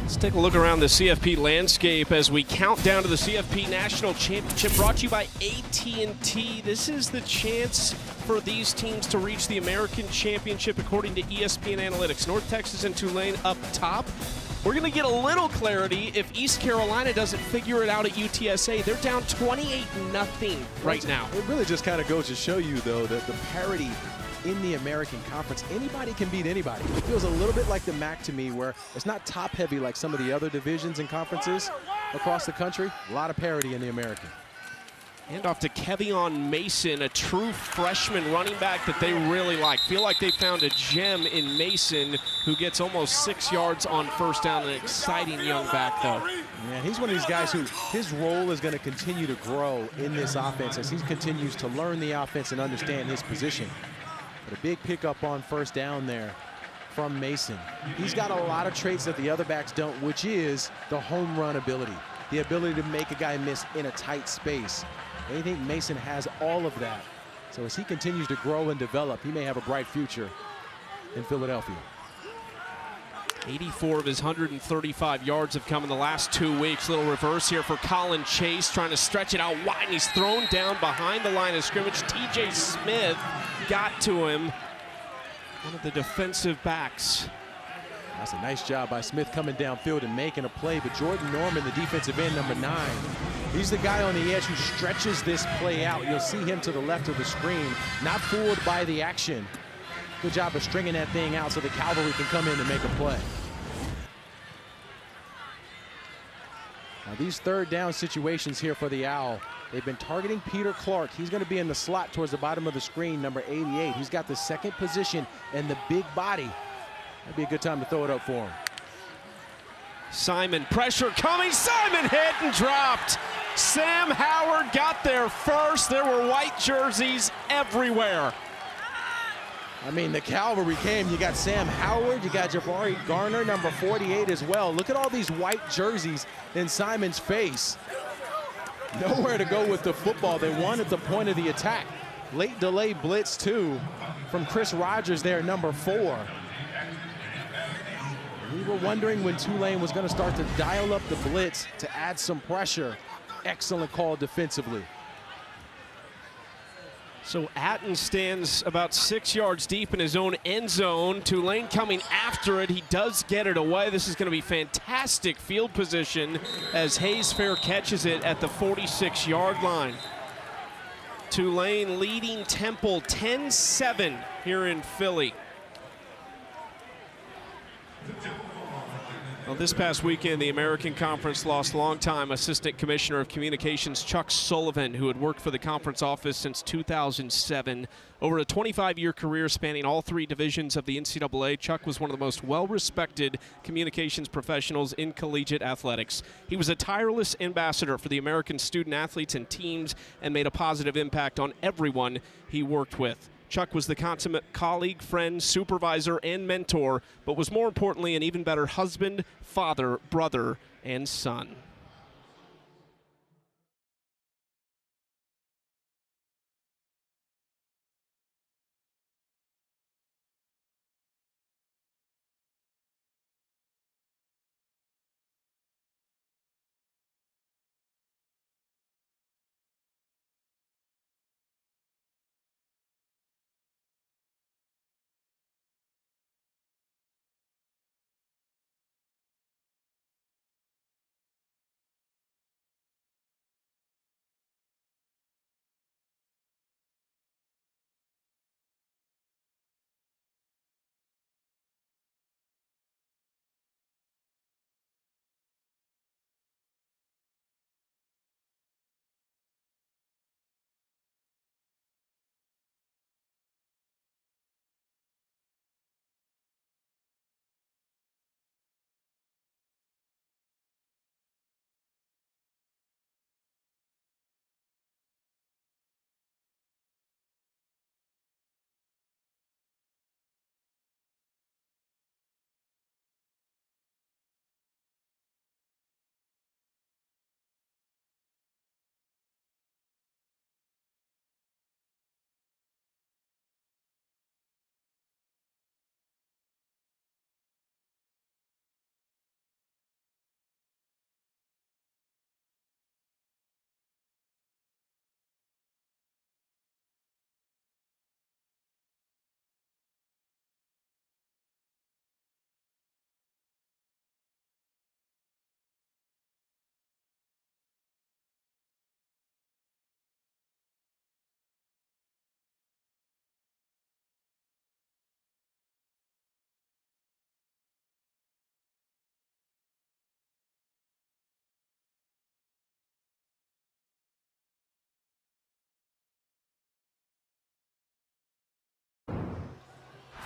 Let's take a look around the CFP landscape as we count down to the CFP National Championship, brought to you by AT&T. This is the chance for these teams to reach the American Championship according to ESPN Analytics. North Texas and Tulane up top. We're going to get a little clarity if East Carolina doesn't figure it out at UTSA. They're down 28-0 right now. It really just kind of goes to show you, though, that the parity in the American Conference, anybody can beat anybody. It feels a little bit like the MAC to me, where it's not top-heavy like some of the other divisions and conferences across the country. A lot of parity in the American. Hand off to Kevion Mason, a true freshman running back that they really like. Feel like they found a gem in Mason, who gets almost 6 yards on first down. An exciting young back, though. Yeah, he's one of these guys who his role is going to continue to grow in this offense as he continues to learn the offense and understand his position. But a big pickup on first down there from Mason. He's got a lot of traits that the other backs don't, which is the home run ability, the ability to make a guy miss in a tight space. I think Mason has all of that. So as he continues to grow and develop, he may have a bright future in Philadelphia. 84 of his 135 yards have come in the last 2 weeks. Little reverse here for Colin Chase, trying to stretch it out wide, and he's thrown down behind the line of scrimmage. TJ Smith got to him, one of the defensive backs. That's a nice job by Smith coming downfield and making a play, but Jordan Norman, the defensive end, number 9, he's the guy on the edge who stretches this play out. You'll see him to the left of the screen, not fooled by the action. Good job of stringing that thing out so the cavalry can come in and make a play. Now these third down situations here for the Owl, they've been targeting Peter Clark. He's going to be in the slot towards the bottom of the screen, number 88. He's got the second position and the big body. That'd be a good time to throw it up for him. Simon, pressure coming. Simon hit and dropped. Sam Howard got there first. There were white jerseys everywhere. I mean, the cavalry came. You got Sam Howard, you got Jabari Garner, number 48 as well. Look at all these white jerseys in Simon's face. Nowhere to go with the football. They won at the point of the attack. Late delay blitz, too, from Chris Rogers there, number 4. We were wondering when Tulane was going to start to dial up the blitz to add some pressure. Excellent call defensively. So Atten stands about 6 yards deep in his own end zone. Tulane coming after it. He does get it away. This is going to be fantastic field position as Hayes Fair catches it at the 46-yard line. Tulane leading Temple 10-7 here in Philly. Well, this past weekend, the American Conference lost longtime Assistant Commissioner of Communications Chuck Sullivan, who had worked for the conference office since 2007. Over a 25-year career spanning all 3 divisions of the NCAA, Chuck was one of the most well-respected communications professionals in collegiate athletics. He was a tireless ambassador for the American student athletes and teams and made a positive impact on everyone he worked with. Chuck was the consummate colleague, friend, supervisor, and mentor, but was more importantly an even better husband, father, brother, and son.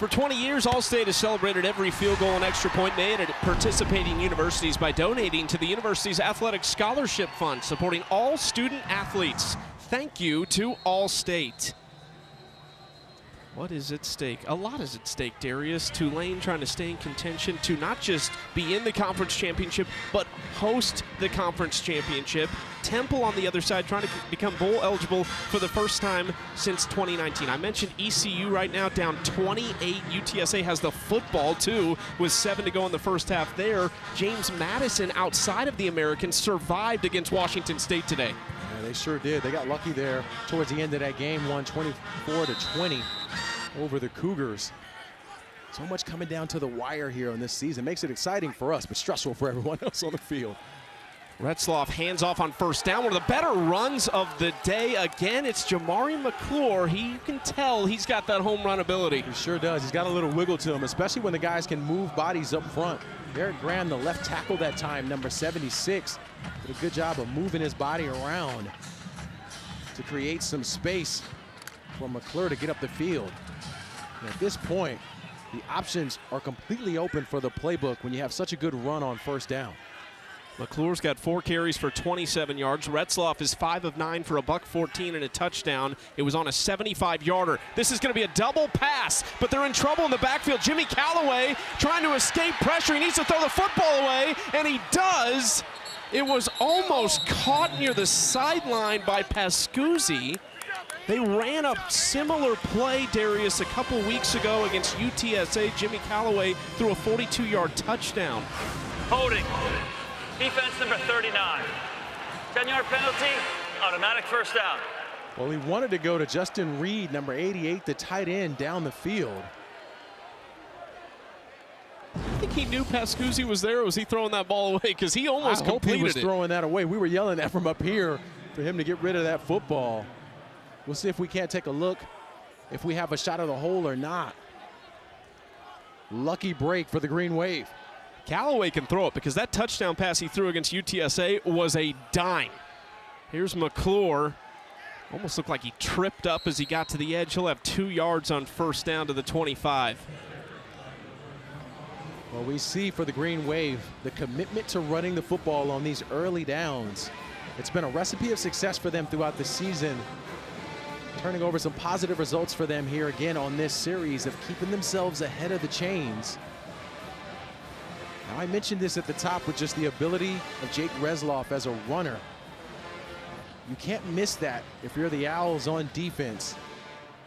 For 20 years, Allstate has celebrated every field goal and extra point made at participating universities by donating to the university's athletic scholarship fund, supporting all student athletes. Thank you to Allstate. What is at stake? A lot is at stake, Darius. Tulane trying to stay in contention to not just be in the conference championship, but host the conference championship. Temple on the other side trying to become bowl eligible for the first time since 2019. I mentioned ECU right now down 28. UTSA has the football too with 7 to go in the first half there. James Madison outside of the American survived against Washington State today. Yeah, they sure did. They got lucky there towards the end of that game, won 24-20 over the Cougars. So much coming down to the wire here on this season. Makes it exciting for us, but stressful for everyone else on the field. Retzloff hands off on first down. One of the better runs of the day. Again, it's Jamari McClure. You can tell he's got that home run ability. He sure does. He's got a little wiggle to him, especially when the guys can move bodies up front. Derek Graham, the left tackle that time, number 76, did a good job of moving his body around to create some space for McClure to get up the field. And at this point, the options are completely open for the playbook when you have such a good run on first down. McClure's got 4 carries for 27 yards. Retzloff is 5 of 9 for $114 and a touchdown. It was on a 75-yarder. This is going to be a double pass, but they're in trouble in the backfield. Jimmy Callaway trying to escape pressure. He needs to throw the football away, and he does. It was almost caught near the sideline by Pascuzzi. They ran a similar play, Darius, a couple weeks ago against UTSA. Jimmy Callaway threw a 42-yard touchdown. Holding. Defense number 39. 10-yard penalty, automatic first down. Well, he wanted to go to Justin Reed, number 88, the tight end, down the field. I think he knew Pascuzzi was there, or was he throwing that ball away? Because he almost completed it. He was throwing that away. We were yelling at from up here for him to get rid of that football. We'll see if we can't take a look, if we have a shot of the hole or not. Lucky break for the Green Wave. Callaway can throw it because that touchdown pass he threw against UTSA was a dime. Here's McClure. Almost looked like he tripped up as he got to the edge. He'll have 2 yards on first down to the 25. Well, we see for the Green Wave the commitment to running the football on these early downs. It's been a recipe of success for them throughout the season, turning over some positive results for them here again on this series of keeping themselves ahead of the chains. Now, I mentioned this at the top with just the ability of Jake Retzloff as a runner. You can't miss that if you're the Owls on defense,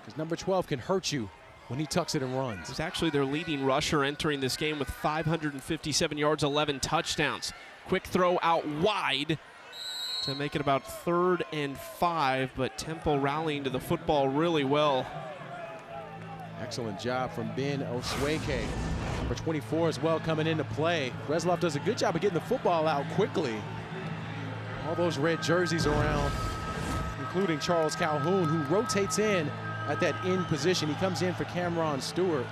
because number 12 can hurt you when he tucks it and runs. He's actually their leading rusher entering this game with 557 yards, 11 touchdowns. Quick throw out wide to make it about 3rd and 5, but Temple rallying to the football really well. Excellent job from Ben Osweke. Number 24 as well coming into play. Retzloff does a good job of getting the football out quickly. All those red jerseys around, including Charles Calhoun, who rotates in at that end position. He comes in for Cameron Stewart.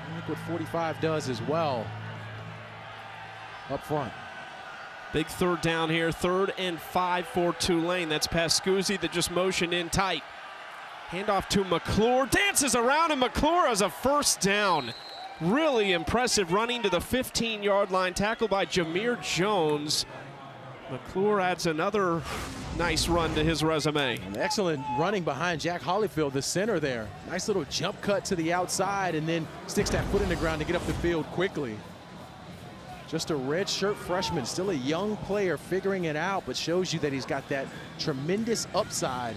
I think what 45 does as well up front. Big 3rd down here, 3rd and 5 for Tulane. That's Pascuzzi that just motioned in tight. Handoff to McClure, dances around, and McClure has a first down. Really impressive running to the 15-yard line, tackled by Jameer Jones. McClure adds another nice run to his resume. And excellent running behind Jack Holyfield, the center there. Nice little jump cut to the outside and then sticks that foot in the ground to get up the field quickly. Just a redshirt freshman, still a young player figuring it out, but shows you that he's got that tremendous upside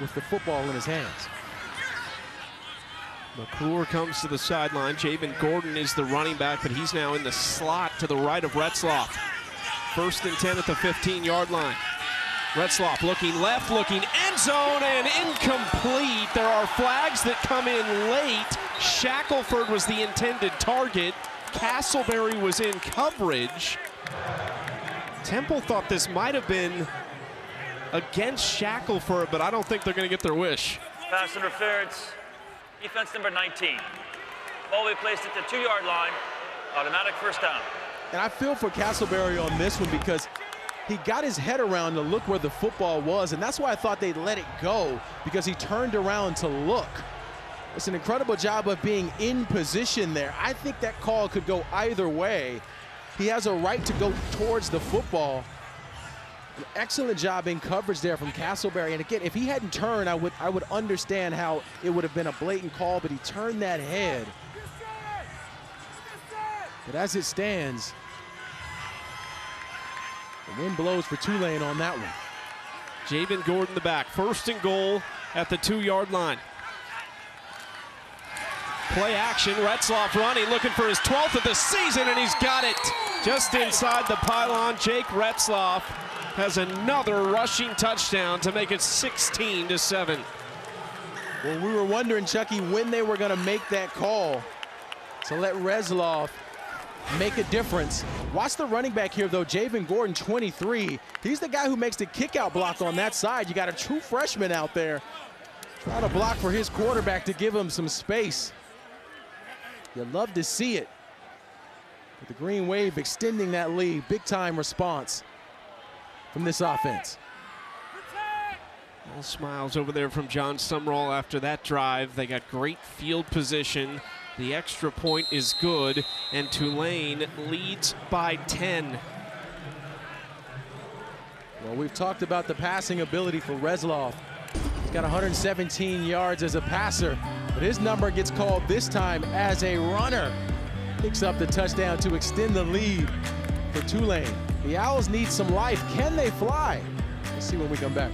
with the football in his hands. McClure comes to the sideline. Javen Gordon is the running back, but he's now in the slot to the right of Retzloff. 1st and 10 at the 15-yard line. Retzloff looking left, looking end zone, and incomplete. There are flags that come in late. Shackelford was the intended target. Castleberry was in coverage. Temple thought this might have been against Shackelford, but I don't think they're going to get their wish. Pass interference. Defense number 19. Ball will be placed at the 2-yard line. Automatic first down. And I feel for Castleberry on this one because he got his head around to look where the football was, and that's why I thought they'd let it go, because he turned around to look. It's an incredible job of being in position there. I think that call could go either way. He has a right to go towards the football. An excellent job in coverage there from Castleberry. And again, if he hadn't turned, I would understand how it would have been a blatant call, but he turned that head. But as it stands, the wind blows for Tulane on that one. Javen Gordon the back, 1st and goal at the 2-yard line. Play action, Retzloff running, looking for his 12th of the season, and he's got it just inside the pylon. Jake Retzloff has another rushing touchdown to make it 16-7. Well, we were wondering, Chucky, when they were going to make that call to let Retzloff make a difference. Watch the running back here, though, Javen Gordon, 23. He's the guy who makes the kick-out block on that side. You got a true freshman out there trying to block for his quarterback to give him some space. You love to see it. With the Green Wave extending that lead, big-time response from this offense. All smiles over there from John Sumrall after that drive. They got great field position. The extra point is good, and Tulane leads by 10. Well, we've talked about the passing ability for Retzloff. He's got 117 yards as a passer, but his number gets called this time as a runner. Picks up the touchdown to extend the lead for Tulane. The Owls need some life. Can they fly? Let's see when we come back.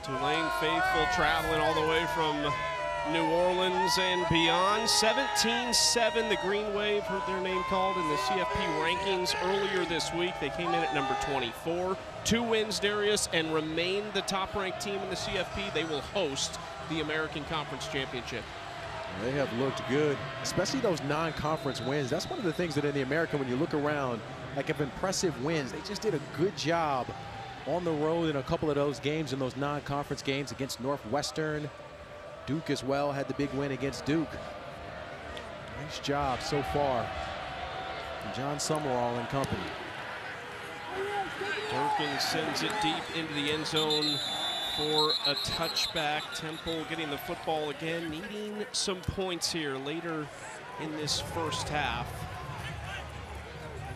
Tulane faithful traveling all the way from New Orleans and beyond. 17-7, the Green Wave heard their name called in the CFP rankings earlier this week. They came in at number 24. 2 wins, Darius, and remain the top-ranked team in the CFP. They will host the American Conference Championship. They have looked good, especially those non-conference wins. That's one of the things that in the American, when you look around, like of impressive wins, they just did a good job on the road in a couple of those games, in those non-conference games against Northwestern. Duke as well had the big win against Duke. Nice job so far from John Summerall and company. Durkin sends it deep into the end zone for a touchback. Temple getting the football again, needing some points here later in this first half.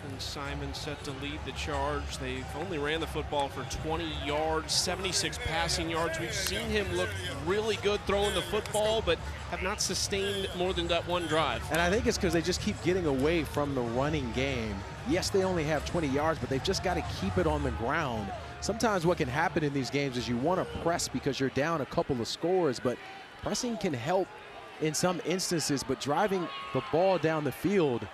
And Simon set to lead the charge. They've only ran the football for 20 yards, 76 passing yards. We've seen him look really good throwing the football, but have not sustained more than that one drive. And I think it's because they just keep getting away from the running game. Yes, they only have 20 yards, but they've just got to keep it on the ground. Sometimes what can happen in these games is you want to press because you're down a couple of scores, but pressing can help in some instances, but driving the ball down the field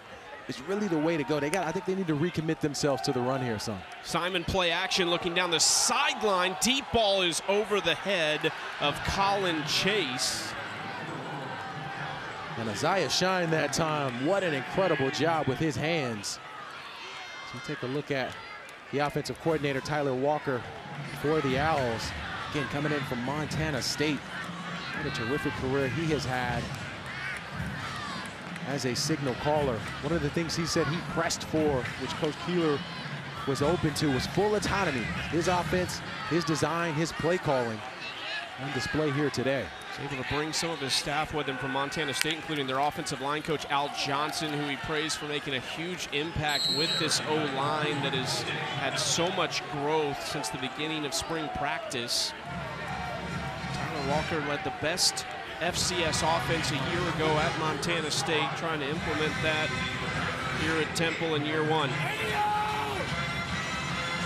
is really the way to go. I think they need to recommit themselves to the run here, son. Simon play action looking down the sideline. Deep ball is over the head of Colin Chase. And Isaiah Shine that time, what an incredible job with his hands. So take a look at the offensive coordinator, Tyler Walker, for the Owls. Again, coming in from Montana State. What a terrific career he has had as a signal caller. One of the things he said he pressed for, which Coach Keeler was open to, was full autonomy. His offense, his design, his play calling on display here today. He's able to bring some of his staff with him from Montana State, including their offensive line coach, Al Johnson, who he praised for making a huge impact with this O-line that has had so much growth since the beginning of spring practice. Tyler Walker led the best FCS offense a year ago at Montana State, trying to implement that here at Temple in year one.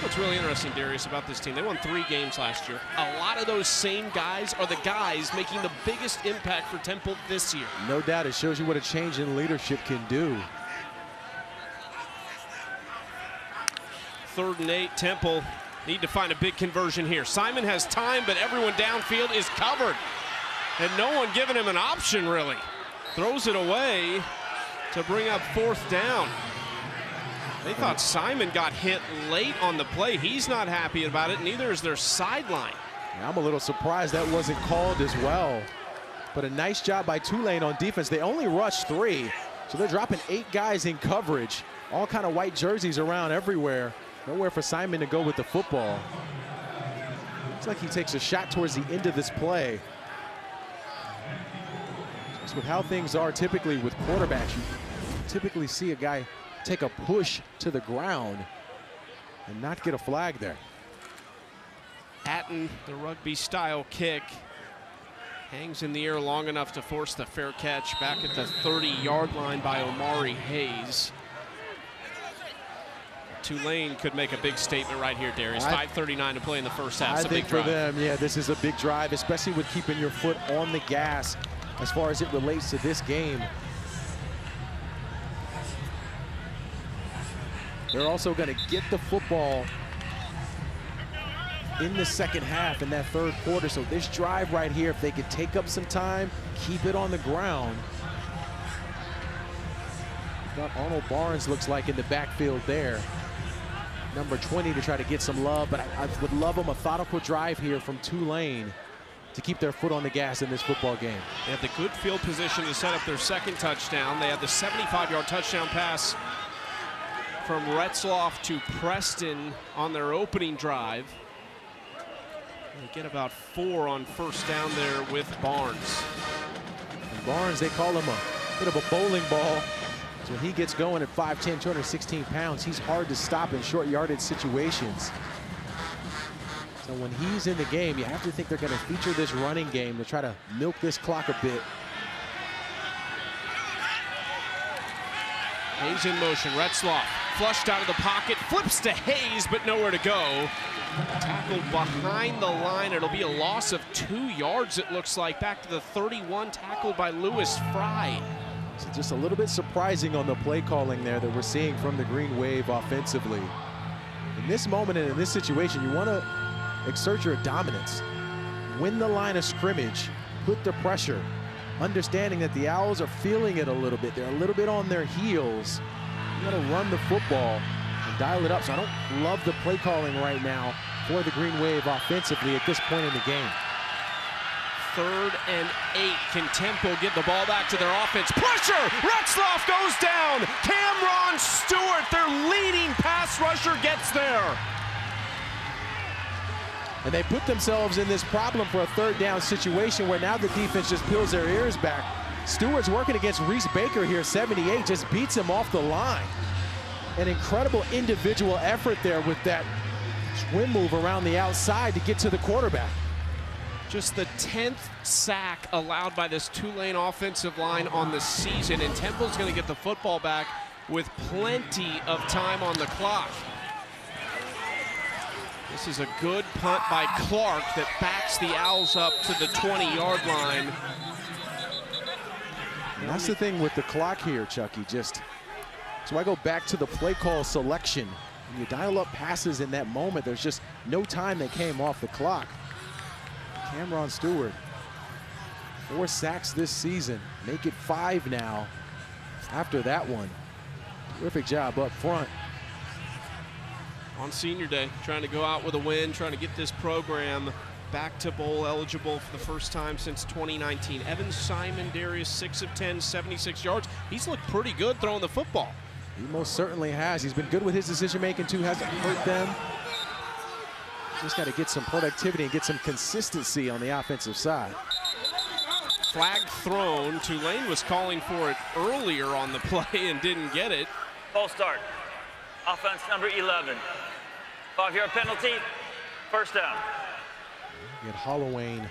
What's really interesting, Darius, about this team, they won 3 games last year. A lot of those same guys are the guys making the biggest impact for Temple this year. No doubt, it shows you what a change in leadership can do. 3rd and 8, Temple need to find a big conversion here. Simon has time, but everyone downfield is covered. And no one giving him an option, really. Throws it away to bring up 4th down. They thought Simon got hit late on the play. He's not happy about it, neither is their sideline. Yeah, I'm a little surprised that wasn't called as well. But a nice job by Tulane on defense. They only rushed 3, so they're dropping 8 guys in coverage. All kind of white jerseys around everywhere. Nowhere for Simon to go with the football. Looks like he takes a shot towards the end of this play. Just with how things are typically with quarterbacks, you typically see a guy take a push to the ground and not get a flag there. Hatton, the rugby style kick, hangs in the air long enough to force the fair catch back at the 30-yard line by Omari Hayes. Tulane could make a big statement right here, Darius. 5:39 to play in the first half. It's a big drive. I think for them, yeah, this is a big drive, especially with keeping your foot on the gas as far as it relates to this game. They're also going to get the football in the second half in that 3rd quarter. So this drive right here, if they could take up some time, keep it on the ground. Got Arnold Barnes looks like in the backfield there. Number 20 to try to get some love, but I would love a methodical drive here from Tulane to keep their foot on the gas in this football game. They have the good field position to set up their 2nd touchdown. They have the 75-yard touchdown pass from Retzloff to Preston on their opening drive. They get about 4 on 1st down there with Barnes. And Barnes, they call him a bit of a bowling ball. So when he gets going at 5'10", 216 pounds, he's hard to stop in short yardage situations. So when he's in the game, you have to think they're going to feature this running game to try to milk this clock a bit. Hayes in motion, Retzloff flushed out of the pocket, flips to Hayes, but nowhere to go. Tackled behind the line. It'll be a loss of 2 yards, it looks like. Back to the 31, tackled by Lewis Fry. So just a little bit surprising on the play calling there that we're seeing from the Green Wave offensively. In this moment and in this situation, you want to exert your dominance. Win the line of scrimmage, put the pressure, understanding that the Owls are feeling it a little bit. They're a little bit on their heels. You got to run the football and dial it up. So I don't love the play calling right now for the Green Wave offensively at this point in the game. 3rd and 8. Can Temple get the ball back to their offense? Pressure! Retzloff goes down! Cameron Stewart, their leading pass rusher, gets there. And they put themselves in this problem for a 3rd down situation where now the defense just peels their ears back. Stewart's working against Reese Baker here, 78, just beats him off the line. An incredible individual effort there with that swim move around the outside to get to the quarterback. Just the 10th sack allowed by this Tulane offensive line on the season, and Temple's going to get the football back with plenty of time on the clock. This is a good punt by Clark that backs the Owls up to the 20-yard line. And that's the thing with the clock here, Chucky. So I go back to the play call selection. When you dial up passes in that moment, there's just no time that came off the clock. Cameron Stewart, 4 sacks this season, make it 5 now after that one. Terrific job up front. On senior day, trying to go out with a win, trying to get this program back to bowl eligible for the first time since 2019. Evan Simon Darius, 6 of 10, 76 yards. He's looked pretty good throwing the football. He most certainly has. He's been good with his decision making too, hasn't hurt them. Just got to get some productivity and get some consistency on the offensive side. Flag thrown. Tulane was calling for it earlier on the play and didn't get it. Full start. Offense number 11. 5-yard penalty. 1st down. Get Holloway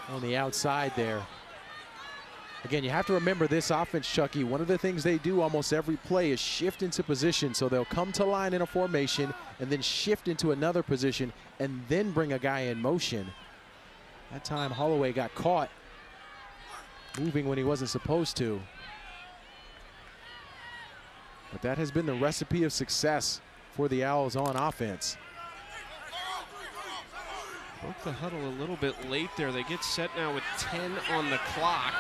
on the outside there. Again, you have to remember this offense, Chucky. One of the things they do almost every play is shift into position. So they'll come to line in a formation and then shift into another position and then bring a guy in motion. That time Holloway got caught moving when he wasn't supposed to. But that has been the recipe of success for the Owls on offense. Broke the huddle a little bit late there. They get set now with 10 on the clock.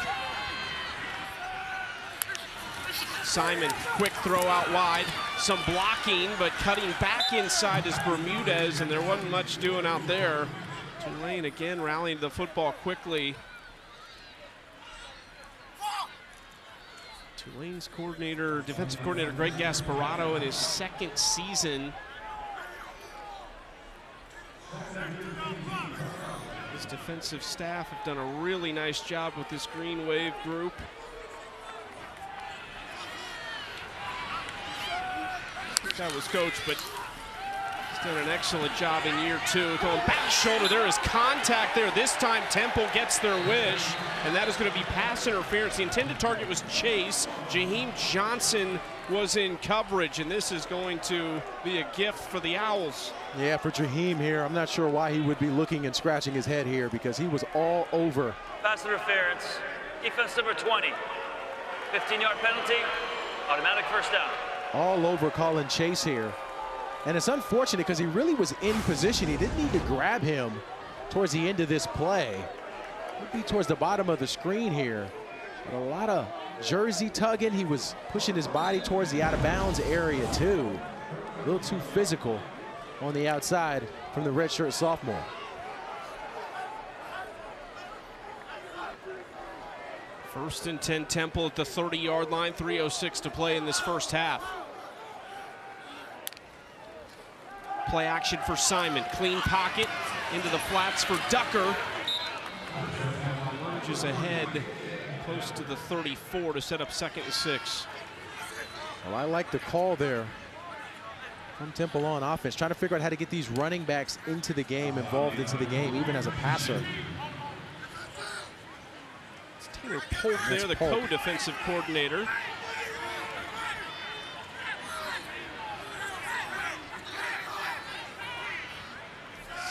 Simon, quick throw out wide. Some blocking, but cutting back inside is Bermudez, and there wasn't much doing out there. Tulane again rallying to the football quickly. Tulane's coordinator, defensive coordinator Greg Gasparotto in his 2nd season. His defensive staff have done a really nice job with this Green Wave group. That was coach, but he's done an excellent job in year 2. Going back shoulder, there is contact there. This time Temple gets their wish, and that is going to be pass interference. The intended target was Chase. Jaheim Johnson was in coverage, and this is going to be a gift for the Owls. Yeah, for Jaheim here, I'm not sure why he would be looking and scratching his head here because he was all over. Pass interference. Defense number 20. 15-yard penalty. Automatic 1st down. All over Colin Chase here. And it's unfortunate because he really was in position. He didn't need to grab him towards the end of this play. Would be towards the bottom of the screen here. But a lot of jersey tugging. He was pushing his body towards the out of bounds area too. A little too physical on the outside from the redshirt sophomore. First and 10 Temple at the 30-yard line, 3:06 to play in this first half. Play action for Simon, clean pocket into the flats for Ducker. Lunges ahead close to the 34 to set up 2nd and 6. Well, I like the call there from Temple on offense, trying to figure out how to get these running backs into the game, involved into the game, even as a passer. Taylor Polk there, the co-defensive coordinator.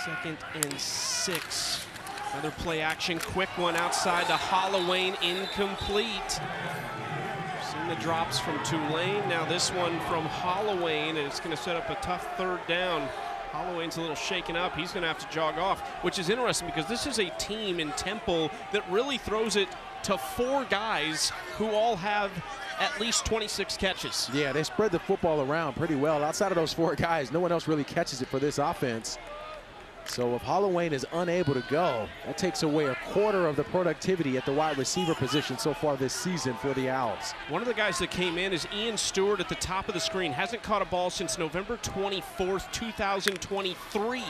Second and 6. Another play action, quick one outside to Holloway, incomplete. Seen the drops from Tulane, now this one from Holloway, and it's going to set up a tough 3rd down. Holloway's a little shaken up. He's going to have to jog off, which is interesting because this is a team in Temple that really throws it to 4 guys who all have at least 26 catches. Yeah, they spread the football around pretty well. Outside of those 4 guys, no one else really catches it for this offense. So if Halloween is unable to go, that takes away a quarter of the productivity at the wide receiver position so far this season for the Owls. One of the guys that came in is Ian Stewart at the top of the screen. Hasn't caught a ball since November 24th, 2023.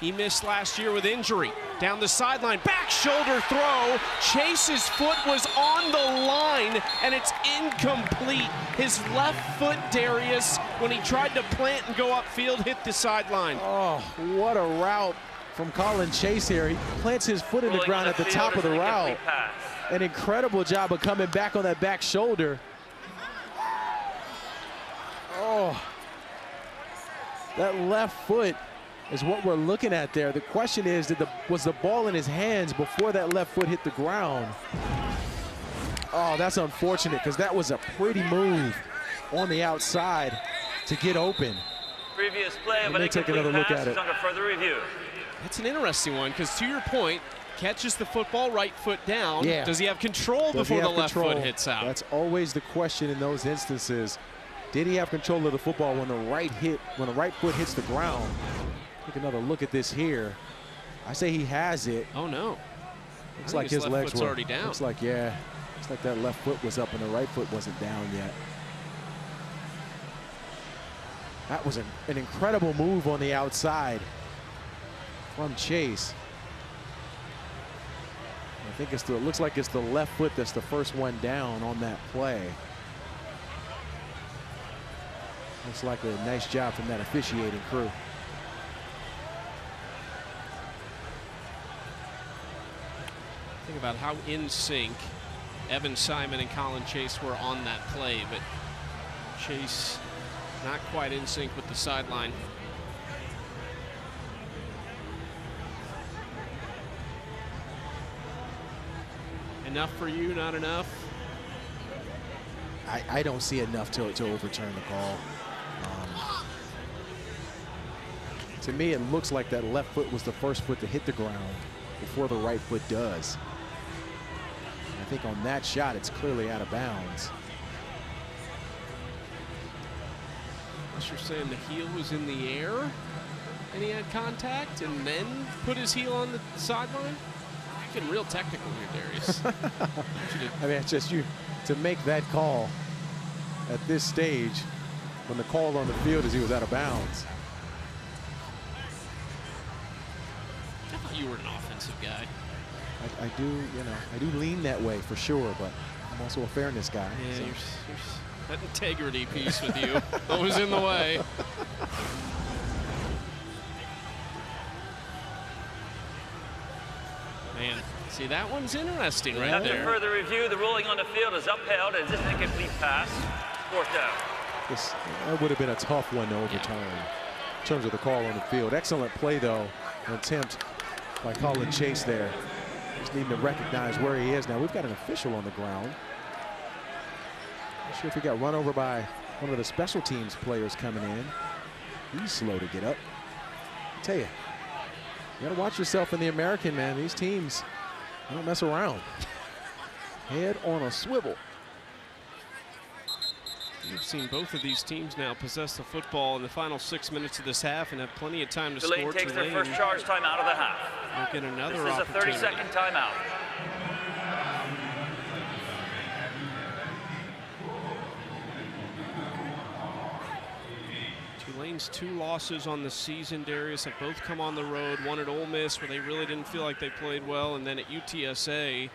He missed last year with injury. Down the sideline, back shoulder throw. Chase's foot was on the line, and it's incomplete. His left foot, Darius, when he tried to plant and go upfield, hit the sideline. Oh, what a route from Colin Chase here. He plants his foot in the ground at the top of the route. An incredible job of coming back on that back shoulder. Oh, that left foot is what we're looking at there. The question is, was the ball in his hands before that left foot hit the ground? Oh, that's unfortunate, because that was a pretty move on the outside to get open. Previous play of Let me take another look at it. Under further review. That's an interesting one, because to your point, catches the football, right foot down. Yeah. Does he have control before the left foot hits out? That's always the question in those instances. Did he have control of the football when the right foot hits the ground? Take another look at this here. I say he has it. Oh no. Looks like his legs were already down. Looks like, yeah. Looks like that left foot was up and the right foot wasn't down yet. That was an incredible move on the outside from Chase. I think it looks like it's the left foot that's the first one down on that play. Looks like a nice job from that officiating crew. Think about how in sync Evan Simon and Colin Chase were on that play, but Chase not quite in sync with the sideline. Enough for you, not enough? I don't see enough to overturn the call. To me, it looks like that left foot was the first foot to hit the ground before the right foot does. I think on that shot, it's clearly out of bounds. Unless you're saying the heel was in the air and he had contact and then put his heel on the sideline? You're getting real technical here, Darius. I mean, it's just to make that call at this stage when the call on the field is he was out of bounds. I thought you were an offensive guy. I do lean that way for sure, but I'm also a fairness guy. Yeah, So. you're that integrity piece with you always in the way. Man, see, that one's interesting right After there. further review, the ruling on the field is upheld as an incomplete pass. Fourth down. That would have been a tough one to overturn in terms of the call on the field. Excellent play, though, an attempt by Colin Chase there. Just needing to recognize where he is. Now, we've got an official on the ground. Not sure if he got run over by one of the special teams players coming in. He's slow to get up. I tell you, you got to watch yourself in the American, man. These teams, they don't mess around. Head on a swivel. You've seen both of these teams now possess the football in the final 6 minutes of this half and have plenty of time to Tulane score. takes their first charge time out of the half. We'll get another This is a opportunity. 30-second timeout. Tulane's 2 losses on the season, Darius, have both come on the road. One at Ole Miss, where they really didn't feel like they played well, and then at UTSA.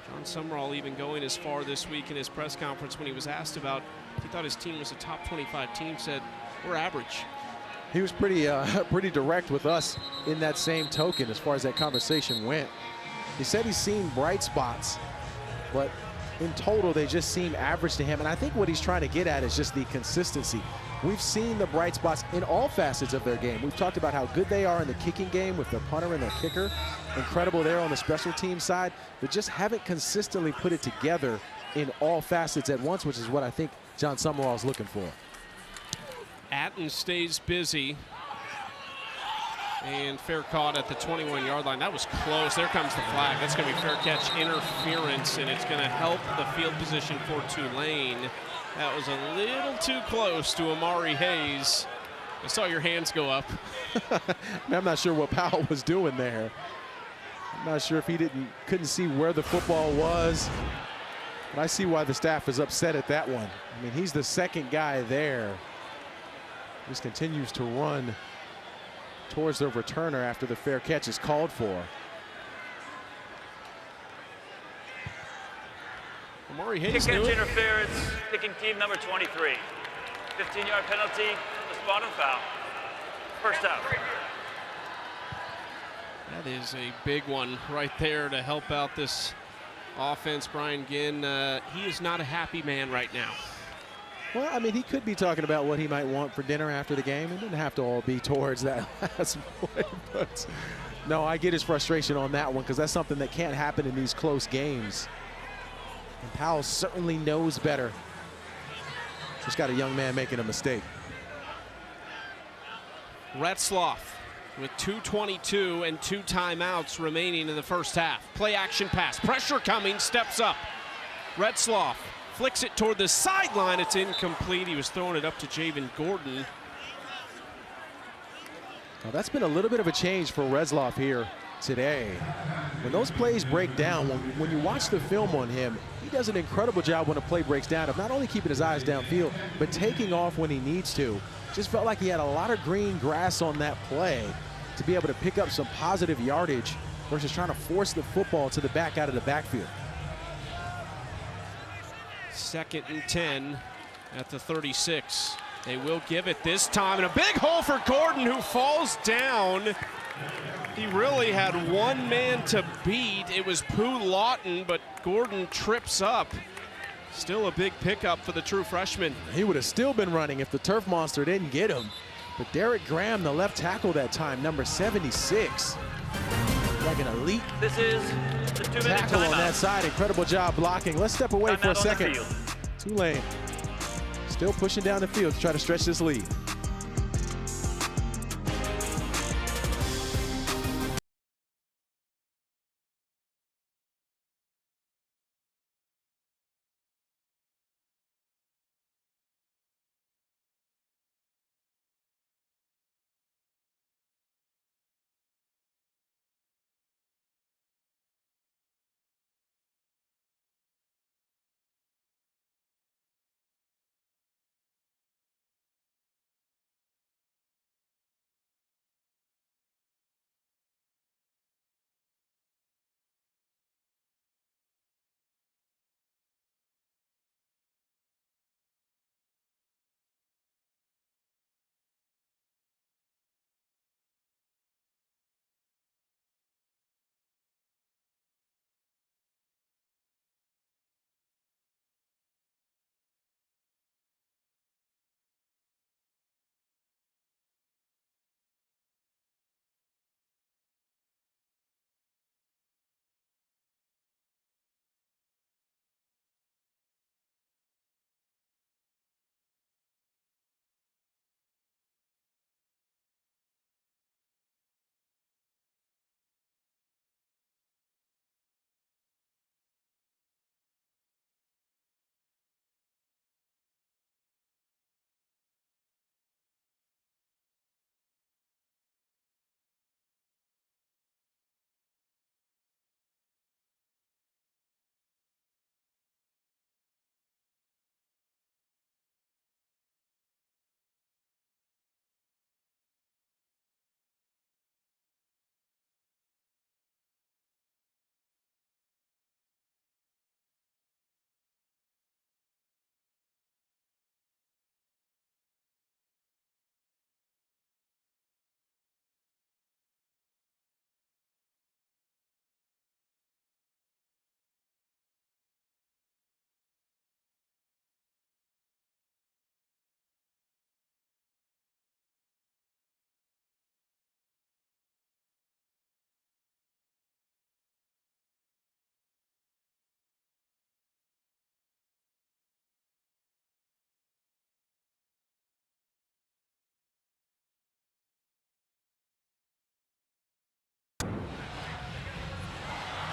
John Summerall even going as far this week in his press conference when he was asked about if he thought his team was a top 25 team, said, we're average. He was pretty direct with us in that same token as far as that conversation went. He said he's seen bright spots, but in total, they just seem average to him. And I think what he's trying to get at is just the consistency. We've seen the bright spots in all facets of their game. We've talked about how good they are in the kicking game with their punter and their kicker. Incredible there on the special team side, but just haven't consistently put it together in all facets at once, which is what I think John Summerall is looking for. Atten stays busy. And fair caught at the 21-yard line. That was close. There comes the flag. That's going to be fair catch interference, and it's going to help the field position for Tulane. That was a little too close to Amari Hayes. I saw your hands go up. I'm not sure what Powell was doing there. I'm not sure if he couldn't see where the football was. But I see why the staff is upset at that one. I mean, he's the second guy there. Just continues to run towards the returner after the fair catch is called for. Amari Kick Hayes catch interference, kicking team number 23. 15-yard penalty, the spot and foul. First out. That is a big one right there to help out this offense. Brian Ginn, he is not a happy man right now. Well, I mean, he could be talking about what he might want for dinner after the game. It didn't have to all be towards that last play. But no, I get his frustration on that one because that's something that can't happen in these close games. And Powell certainly knows better. Just got a young man making a mistake. Retzloff with 2:22 and 2 timeouts remaining in the first half. Play action pass, pressure coming, steps up. Retzloff flicks it toward the sideline. It's incomplete. He was throwing it up to Javen Gordon. Now that's been a little bit of a change for Retzloff here today. When those plays break down, when you watch the film on him, he does an incredible job when a play breaks down of not only keeping his eyes downfield, but taking off when he needs to. Just felt like he had a lot of green grass on that play to be able to pick up some positive yardage versus trying to force the football to the back out of the backfield. 2nd and 10 at the 36. They will give it this time, and a big hole for Gordon, who falls down. He really had one man to beat. It was Pooh Lawton, but Gordon trips up. Still a big pickup for the true freshman. He would have still been running if the turf monster didn't get him. But Derek Graham, the left tackle that time, number 76. Like an elite This is the 2-minute tackle on timeout. that side. Incredible job blocking. Let's step away for a Timeout on the second. field. Tulane still pushing down the field to try to stretch this lead.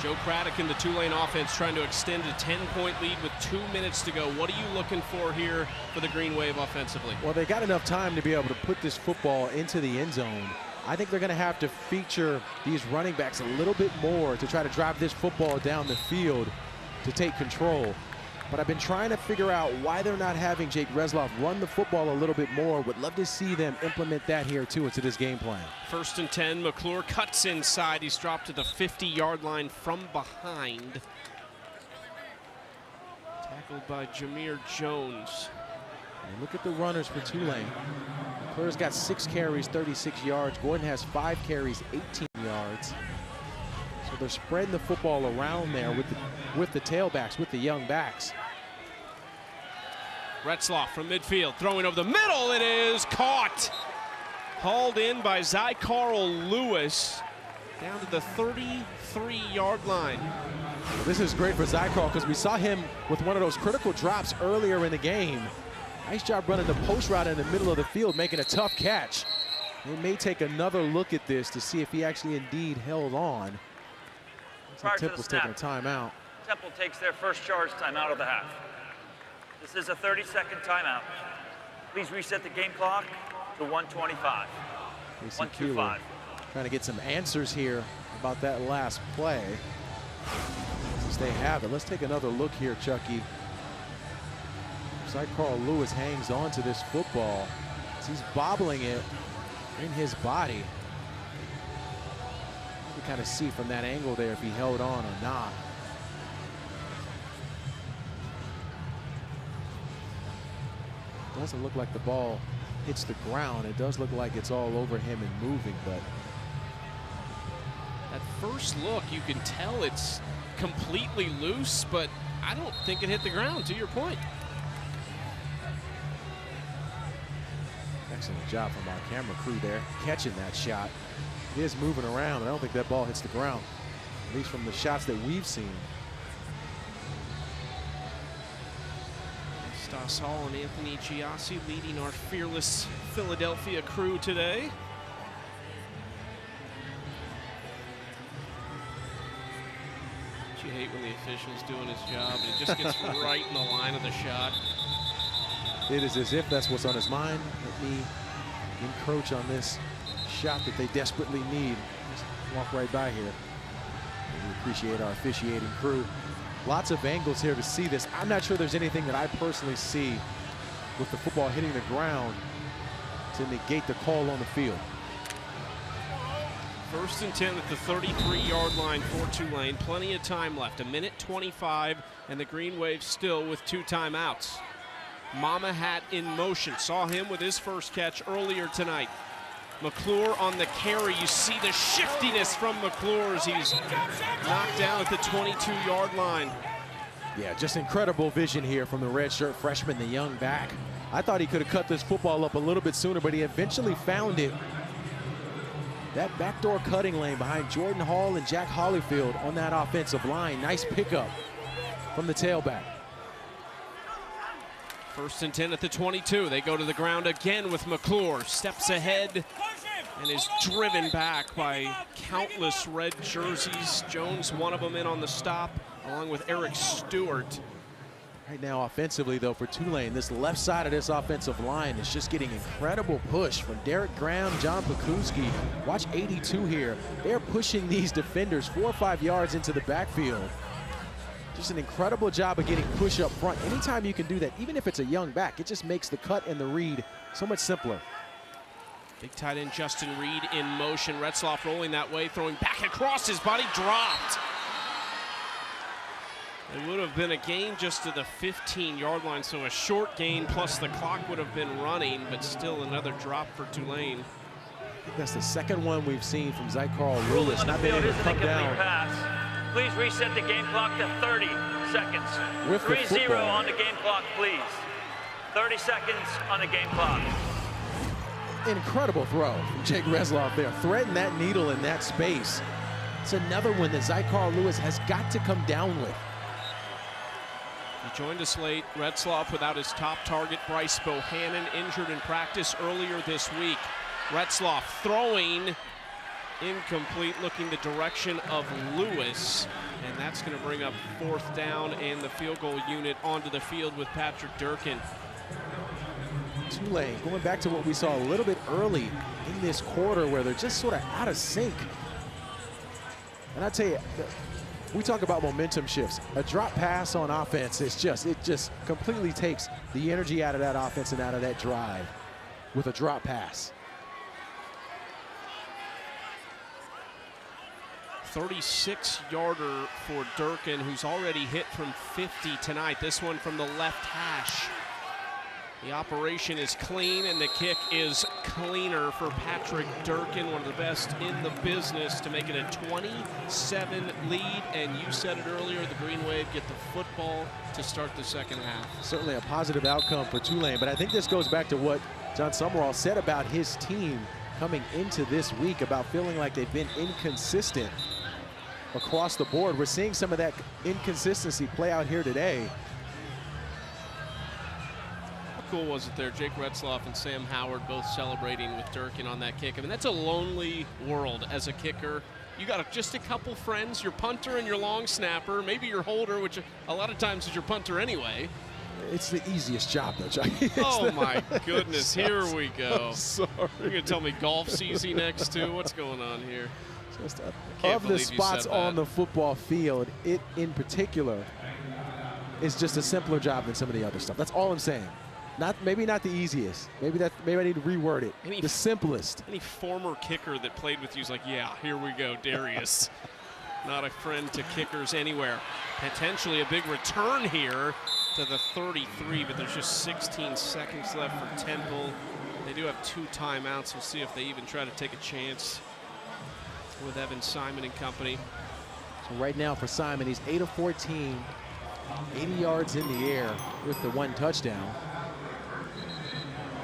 Joe Craddock and the Tulane offense trying to extend a 10-point lead with 2 minutes to go. What are you looking for here for the Green Wave offensively? Well, they got enough time to be able to put this football into the end zone. I think they're going to have to feature these running backs a little bit more to try to drive this football down the field to take control. But I've been trying to figure out why they're not having Jake Resloff run the football a little bit more. Would love to see them implement that here, too, into this game plan. 1st and 10, McClure cuts inside. He's dropped to the 50-yard line from behind. Tackled by Jameer Jones. And look at the runners for Tulane. McClure's got 6 carries, 36 yards. Gordon has 5 carries, 18 yards. So they're spreading the football around there with the tailbacks, with the young backs. Retzloff from midfield, throwing over the middle. It is caught. Hauled in by Zycarl Lewis down to the 33-yard line. Well, this is great for Zycarl because we saw him with one of those critical drops earlier in the game. Nice job running the post route in the middle of the field, making a tough catch. They may take another look at this to see if he actually indeed held on. Temple's taking a timeout. Temple takes their first charge timeout of the half. This is a 30-second timeout. Please reset the game clock to 1:25. 1:25. Trying to get some answers here about that last play. Since they have it, let's take another look here, Chucky. Zycarl Lewis hangs on to this football as he's bobbling it in his body. You kind of see from that angle there if he held on or not. Doesn't look like the ball hits the ground. It does look like it's all over him and moving, but that first look, you can tell it's completely loose, but I don't think it hit the ground, to your point. Excellent job from our camera crew there, catching that shot. It is moving around, and I don't think that ball hits the ground, at least from the shots that we've seen. Stas Hall and Anthony Giassi leading our fearless Philadelphia crew today. You hate when the official's doing his job and he just gets right in the line of the shot. It is as if that's what's on his mind. Let me encroach on this shot that they desperately need. Just walk right by here. We appreciate our officiating crew. Lots of angles here to see this. I'm not sure there's anything that I personally see with the football hitting the ground to negate the call on the field. 1st and 10 at the 33-yard line for Tulane. Plenty of time left, 1:25, and the Green Wave still with 2 timeouts. Mama Hat in motion. Saw him with his first catch earlier tonight. McClure on the carry. You see the shiftiness from McClure as he's knocked down at the 22-yard line. Yeah, just incredible vision here from the redshirt freshman, the young back. I thought he could have cut this football up a little bit sooner, but he eventually found it. That backdoor cutting lane behind Jordan Hall and Jack Hollyfield on that offensive line. Nice pickup from the tailback. 1st and 10 at the 22. They go to the ground again with McClure. Steps ahead and is driven back by countless red jerseys. Jones, one of them, in on the stop, along with Eric Stewart. Right now, offensively, though, for Tulane, this left side of this offensive line is just getting incredible push from Derek Graham, John Pakuski. Watch 82 here. They're pushing these defenders 4 or 5 yards into the backfield. Just an incredible job of getting push up front. Anytime you can do that, even if it's a young back, it just makes the cut and the read so much simpler. Big tight end Justin Reed in motion. Retzloff rolling that way, throwing back across his body, dropped. It would have been a gain just to the 15-yard line, so a short gain plus the clock would have been running, but still another drop for Tulane. I think that's the second one we've seen from Zycarl Lewis, not being able to come down. Pass. Please reset the game clock to 30 seconds. With 3-0 on the game clock, please. 30 seconds on the game clock. Incredible throw from Jake Resloff there, threading that needle in that space. It's another one that Zycarl Lewis has got to come down with. He joined us late. Retzloff without his top target, Bryce Bohannon, injured in practice earlier this week. Retzloff throwing, Incomplete, looking the direction of Lewis. And that's going to bring up 4th down and the field goal unit onto the field with Patrick Durkin. Tulane, going back to what we saw a little bit early in this quarter where they're just sort of out of sync. And I tell you, we talk about momentum shifts. A drop pass on offense is it just completely takes the energy out of that offense and out of that drive with a drop pass. 36-yarder for Durkin, who's already hit from 50 tonight. This one from the left hash. The operation is clean, and the kick is cleaner for Patrick Durkin, one of the best in the business, to make it a 27 lead. And you said it earlier, the Green Wave get the football to start the second half. Certainly a positive outcome for Tulane, but I think this goes back to what John Summerall said about his team coming into this week, about feeling like they've been inconsistent across the board. We're seeing some of that inconsistency play out here today. How cool was it there? Jake Retzloff and Sam Howard both celebrating with Durkin on that kick. I mean, that's a lonely world as a kicker. You got just a couple friends, your punter and your long snapper, maybe your holder, which a lot of times is your punter anyway. It's the easiest job, though, Chuck. Oh, my goodness. Here we go. I'm sorry. You're going to tell me golf's easy next to? What's going on here? Just of the spots on the football field, it in particular is just a simpler job than some of the other stuff. That's all I'm saying. Maybe not the easiest. Maybe I need to reword it. The simplest. Any former kicker that played with you is like, yeah, here we go, Darius. Not a friend to kickers anywhere. Potentially a big return here to the 33, but there's just 16 seconds left for Temple. They do have 2 timeouts. We'll see if they even try to take a chance with Evan Simon and company. So right now for Simon, he's 8 of 14, 80 yards in the air with the 1 touchdown.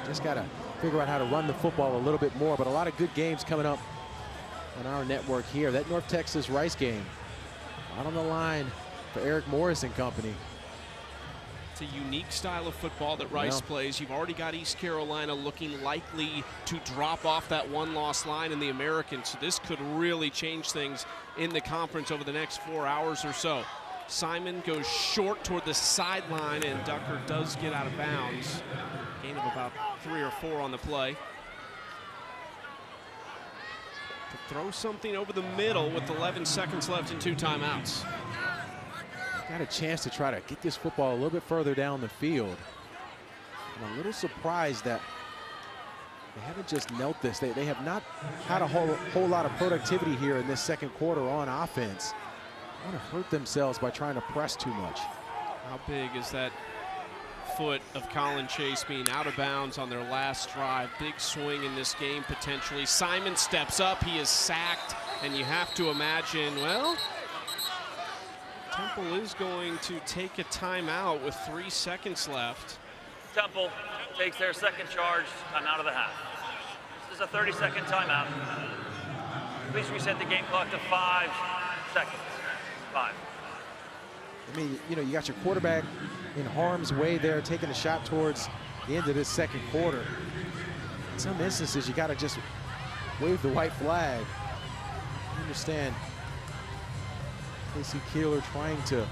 Just got to figure out how to run the football a little bit more, but a lot of good games coming up on our network here. That North Texas Rice game out on the line for Eric Morris and company. It's a unique style of football that Rice plays. You've already got East Carolina looking likely to drop off that 1-loss line in the American, so this could really change things in the conference over the next 4 hours or so. Simon goes short toward the sideline, and Ducker does get out of bounds. Gain of about 3 or 4 on the play. To throw something over the middle with 11 seconds left and 2 timeouts. Got a chance to try to get this football a little bit further down the field. I'm a little surprised that they haven't just knelt this. They have not had a whole lot of productivity here in this second quarter on offense. They want to hurt themselves by trying to press too much. How big is that foot of Colin Chase being out of bounds on their last drive? Big swing in this game potentially. Simon steps up, he is sacked, and you have to imagine, well, Temple is going to take a timeout with 3 seconds left. Temple takes their second charge, timeout of the half. This is a 30-second timeout. Please reset the game clock to 5 seconds. 5. I mean, you know, you got your quarterback in harm's way there, taking a shot towards the end of this second quarter. In some instances, you got to just wave the white flag. I understand Casey Keeler trying to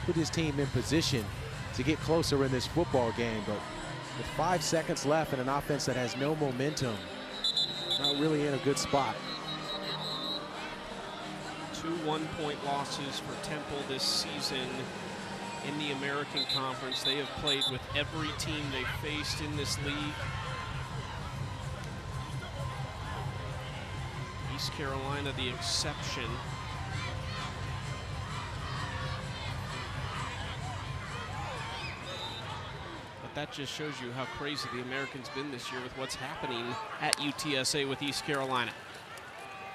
put his team in position to get closer in this football game, but with 5 seconds left and an offense that has no momentum, not really in a good spot. 2 one-point losses for Temple this season in the American Conference. They have played with every team they faced in this league. East Carolina the exception. But that just shows you how crazy the American's been this year with what's happening at UTSA with East Carolina.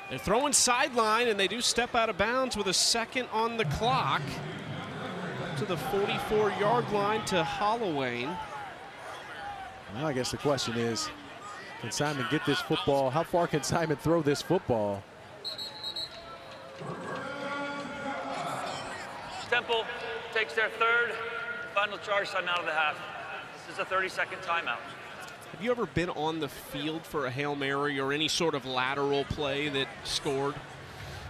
They're throwing sideline, and they do step out of bounds with a second on the clock. Up to the 44-yard line to Holloway. Well, I guess the question is, can Simon get this football? How far can Simon throw this football? Temple takes their third final charge timeout of the half. This is a 30-second timeout. Have you ever been on the field for a Hail Mary or any sort of lateral play that scored?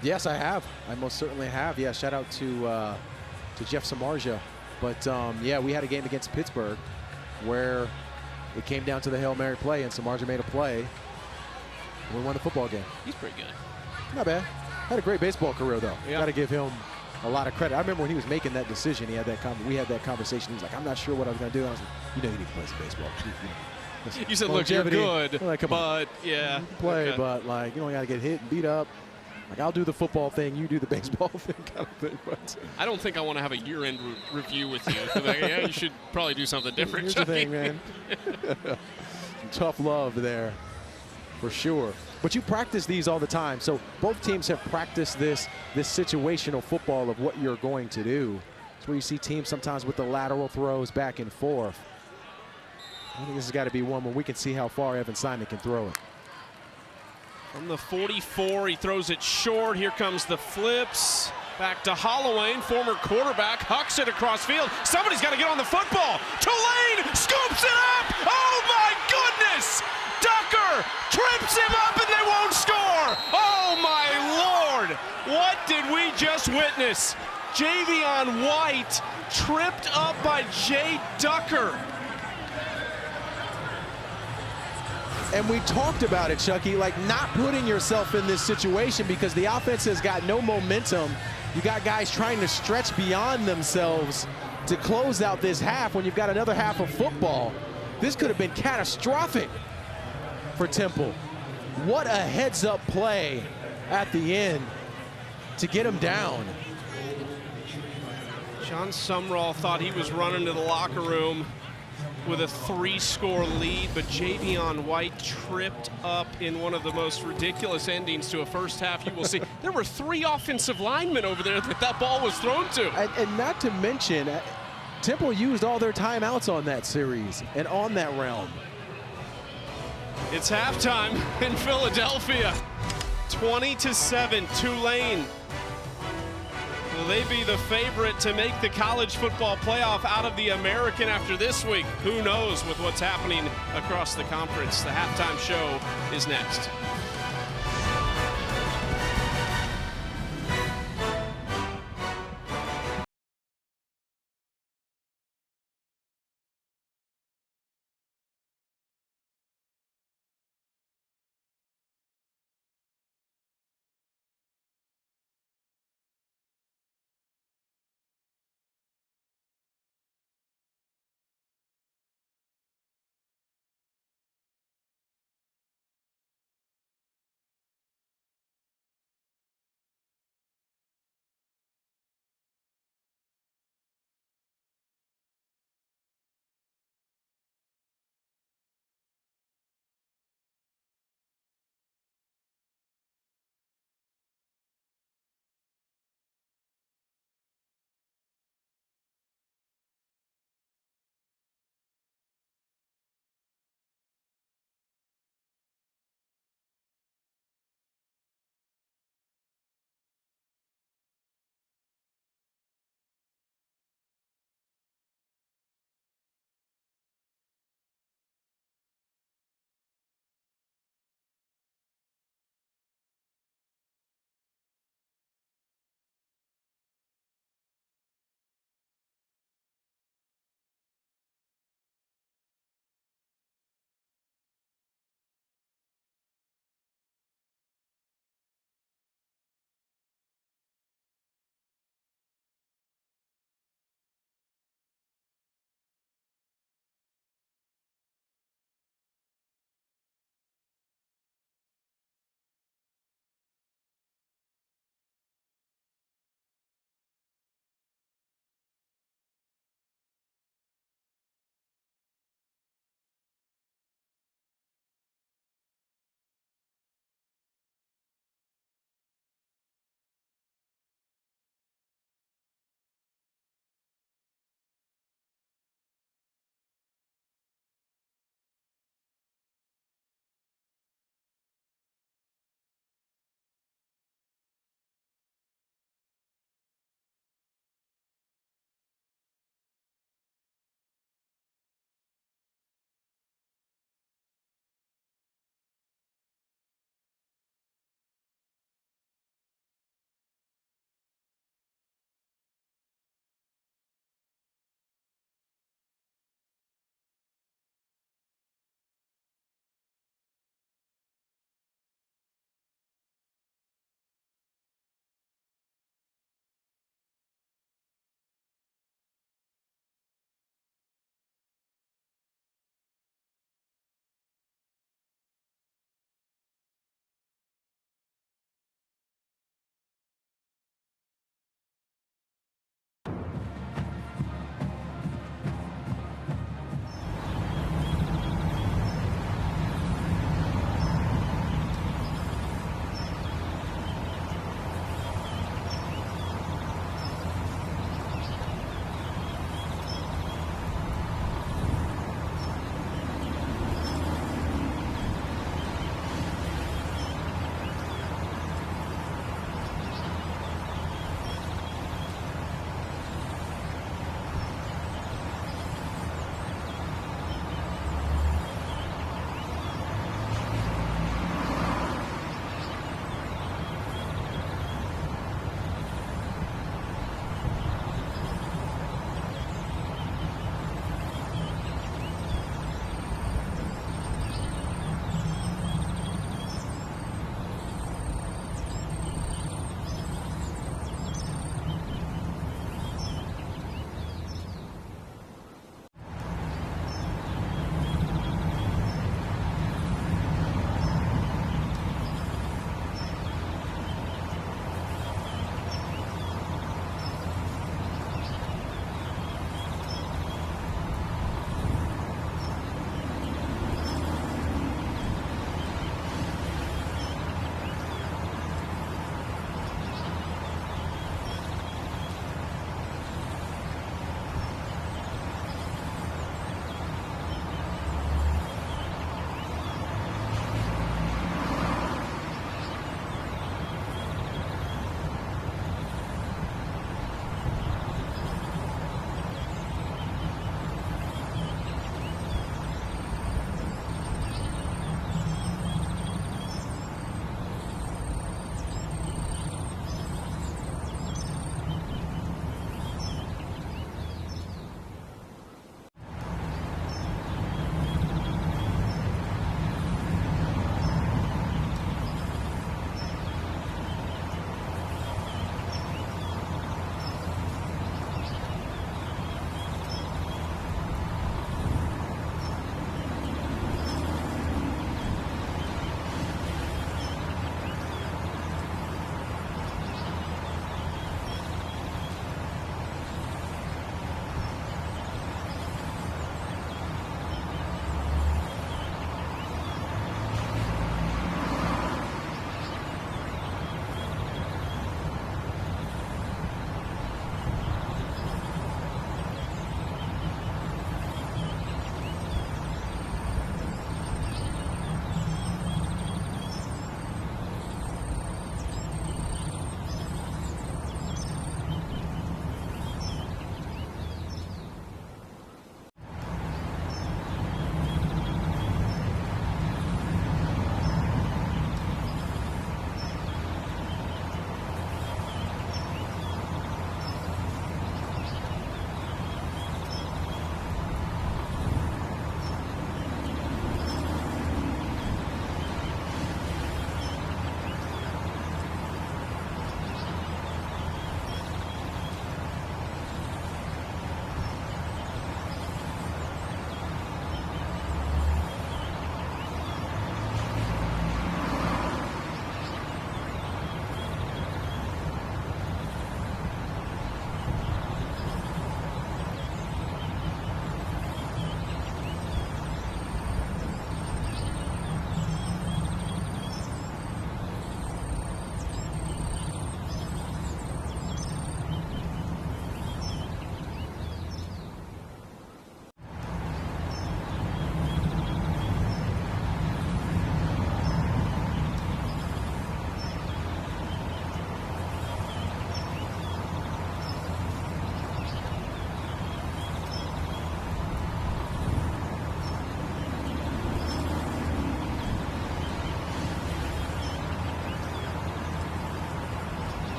Yes, I have. I most certainly have. Yeah, shout out to Jeff Samardzija. But yeah, we had a game against Pittsburgh where it came down to the Hail Mary play, and Samardzija made a play, and we won the football game. He's pretty good. Not bad. Had a great baseball career, though. Yeah. Got to give him a lot of credit. I remember when he was making that decision, we had that conversation. He was like, I'm not sure what I was going to do. And I was like, you need to play some baseball. You said, look, you're good, like, but yeah. You can play, okay. but like, you don't got to get hit and beat up. Like, I'll do the football thing, you do the baseball thing kind of thing. But I don't think I want to have a year-end review with you. Yeah, you should probably do something different. Here's the thing, man. Some tough love there, for sure. But you practice these all the time. So both teams have practiced this situational football of what you're going to do. It's where you see teams sometimes with the lateral throws back and forth. I think this has got to be one where we can see how far Evan Simon can throw it. From the 44, he throws it short. Here comes the flips. Back to Holloway, former quarterback, hucks it across field. Somebody's got to get on the football. Tulane scoops it up. Oh, my goodness. Ducker trips him up, and they won't score. Oh, my Lord. What did we just witness? Javion White tripped up by Jay Ducker. And we talked about it, Chucky, like not putting yourself in this situation because the offense has got no momentum. You got guys trying to stretch beyond themselves to close out this half when you've got another half of football. This could have been catastrophic for Temple. What a heads-up play at the end to get him down. John Sumrall thought he was running to the locker room with a 3-score lead, but Javion White tripped up in one of the most ridiculous endings to a first half you will see. There were 3 offensive linemen over there that ball was thrown to. And not to mention, Temple used all their timeouts on that series and on that realm. It's halftime in Philadelphia. 20-7, Tulane. Will they be the favorite to make the college football playoff out of the American after this week? Who knows with what's happening across the conference. The halftime show is next.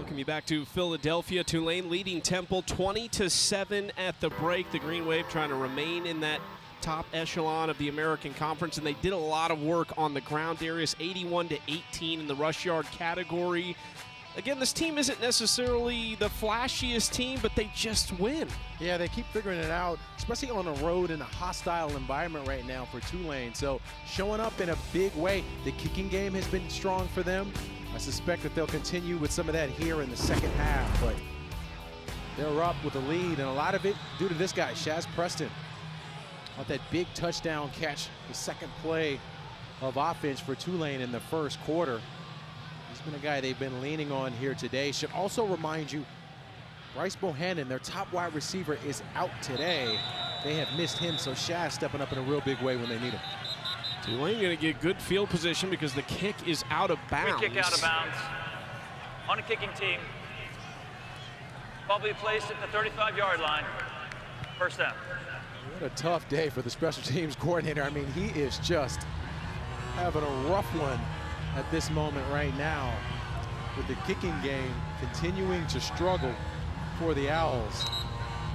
Welcome you back to Philadelphia. Tulane leading Temple 20-7 at the break. The Green Wave trying to remain in that top echelon of the American Conference, and they did a lot of work on the ground. Darius, 81-18 in the rush yard category. Again, this team isn't necessarily the flashiest team, but they just win. Yeah, they keep figuring it out, especially on the road in a hostile environment right now for Tulane. So showing up in a big way. The kicking game has been strong for them. I suspect that they'll continue with some of that here in the second half, but they're up with a lead, and a lot of it due to this guy, Shaz Preston. Off that big touchdown catch, the second play of offense for Tulane in the first quarter. He's been a guy they've been leaning on here today. Should also remind you, Bryce Bohannon, their top wide receiver, is out today. They have missed him, so Shaz stepping up in a real big way when they need him. Tulane going to get good field position because the kick is out of bounds. Free kick out of bounds on a kicking team. Ball will be placed at the 35-yard line. First down. What a tough day for the special teams coordinator. I mean, he is just having a rough one at this moment right now, with the kicking game continuing to struggle for the Owls.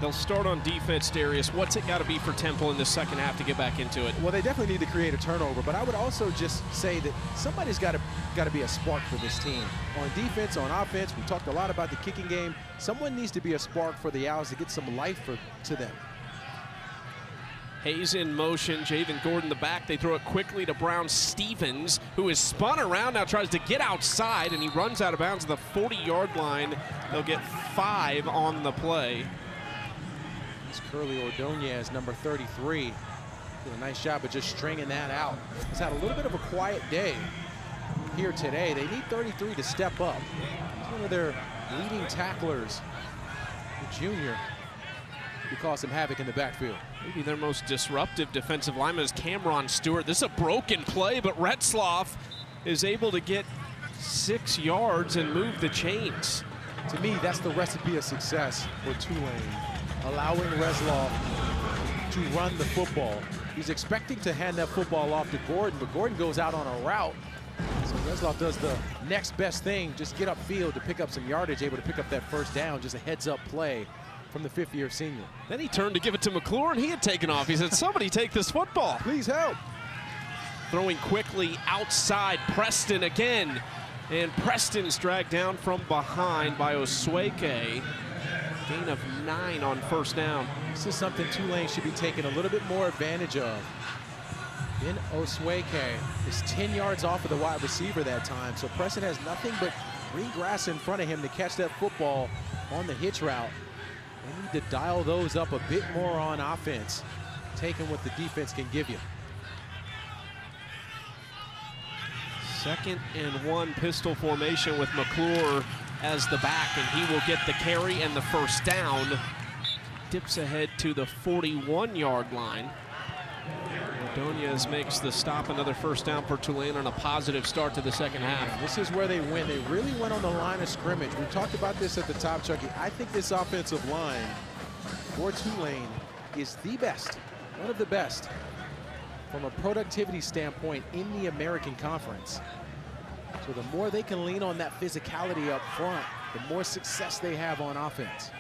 They'll start on defense, Darius. What's it got to be for Temple in the second half to get back into it? Well, they definitely need to create a turnover, but I would also just say that somebody's got to be a spark for this team. On defense, on offense, we talked a lot about the kicking game. Someone needs to be a spark for the Owls to get some life to them. Hayes in motion, Javen Gordon the back. They throw it quickly to Brown Stevens, who is spun around now, tries to get outside, and he runs out of bounds at the 40-yard line. They'll get 5 on the play. It's Curly Ordonez, number 33. Did a nice job of just stringing that out. He's had a little bit of a quiet day here today. They need 33 to step up. He's one of their leading tacklers, the junior, who caused some havoc in the backfield. Maybe their most disruptive defensive lineman is Cameron Stewart. This is a broken play, but Retzloff is able to get 6 yards and move the chains. To me, that's the recipe of success for Tulane, allowing Retzloff to run the football. He's expecting to hand that football off to Gordon, but Gordon goes out on a route. So Retzloff does the next best thing, just get upfield to pick up some yardage, able to pick up that first down, just a heads-up play from the fifth-year senior. Then he turned to give it to McClure, and he had taken off. He said, somebody take this football. Please help. Throwing quickly outside, Preston again. And Preston's dragged down from behind by Osweke. Gain of 9 on first down. This is something Tulane should be taking a little bit more advantage of. In Osweke is 10 yards off of the wide receiver that time, so Preston has nothing but green grass in front of him to catch that football on the hitch route. They need to dial those up a bit more on offense, taking what the defense can give you. 2nd and 1 pistol formation with McClure as the back, and he will get the carry and the first down. Dips ahead to the 41-yard line. Ordonez makes the stop, another first down for Tulane on a positive start to the second half. This is where they win. They really went on the line of scrimmage. We talked about this at the top, Chucky. I think this offensive line for Tulane is the best, one of the best, from a productivity standpoint in the American Conference. So the more they can lean on that physicality up front, the more success they have on offense.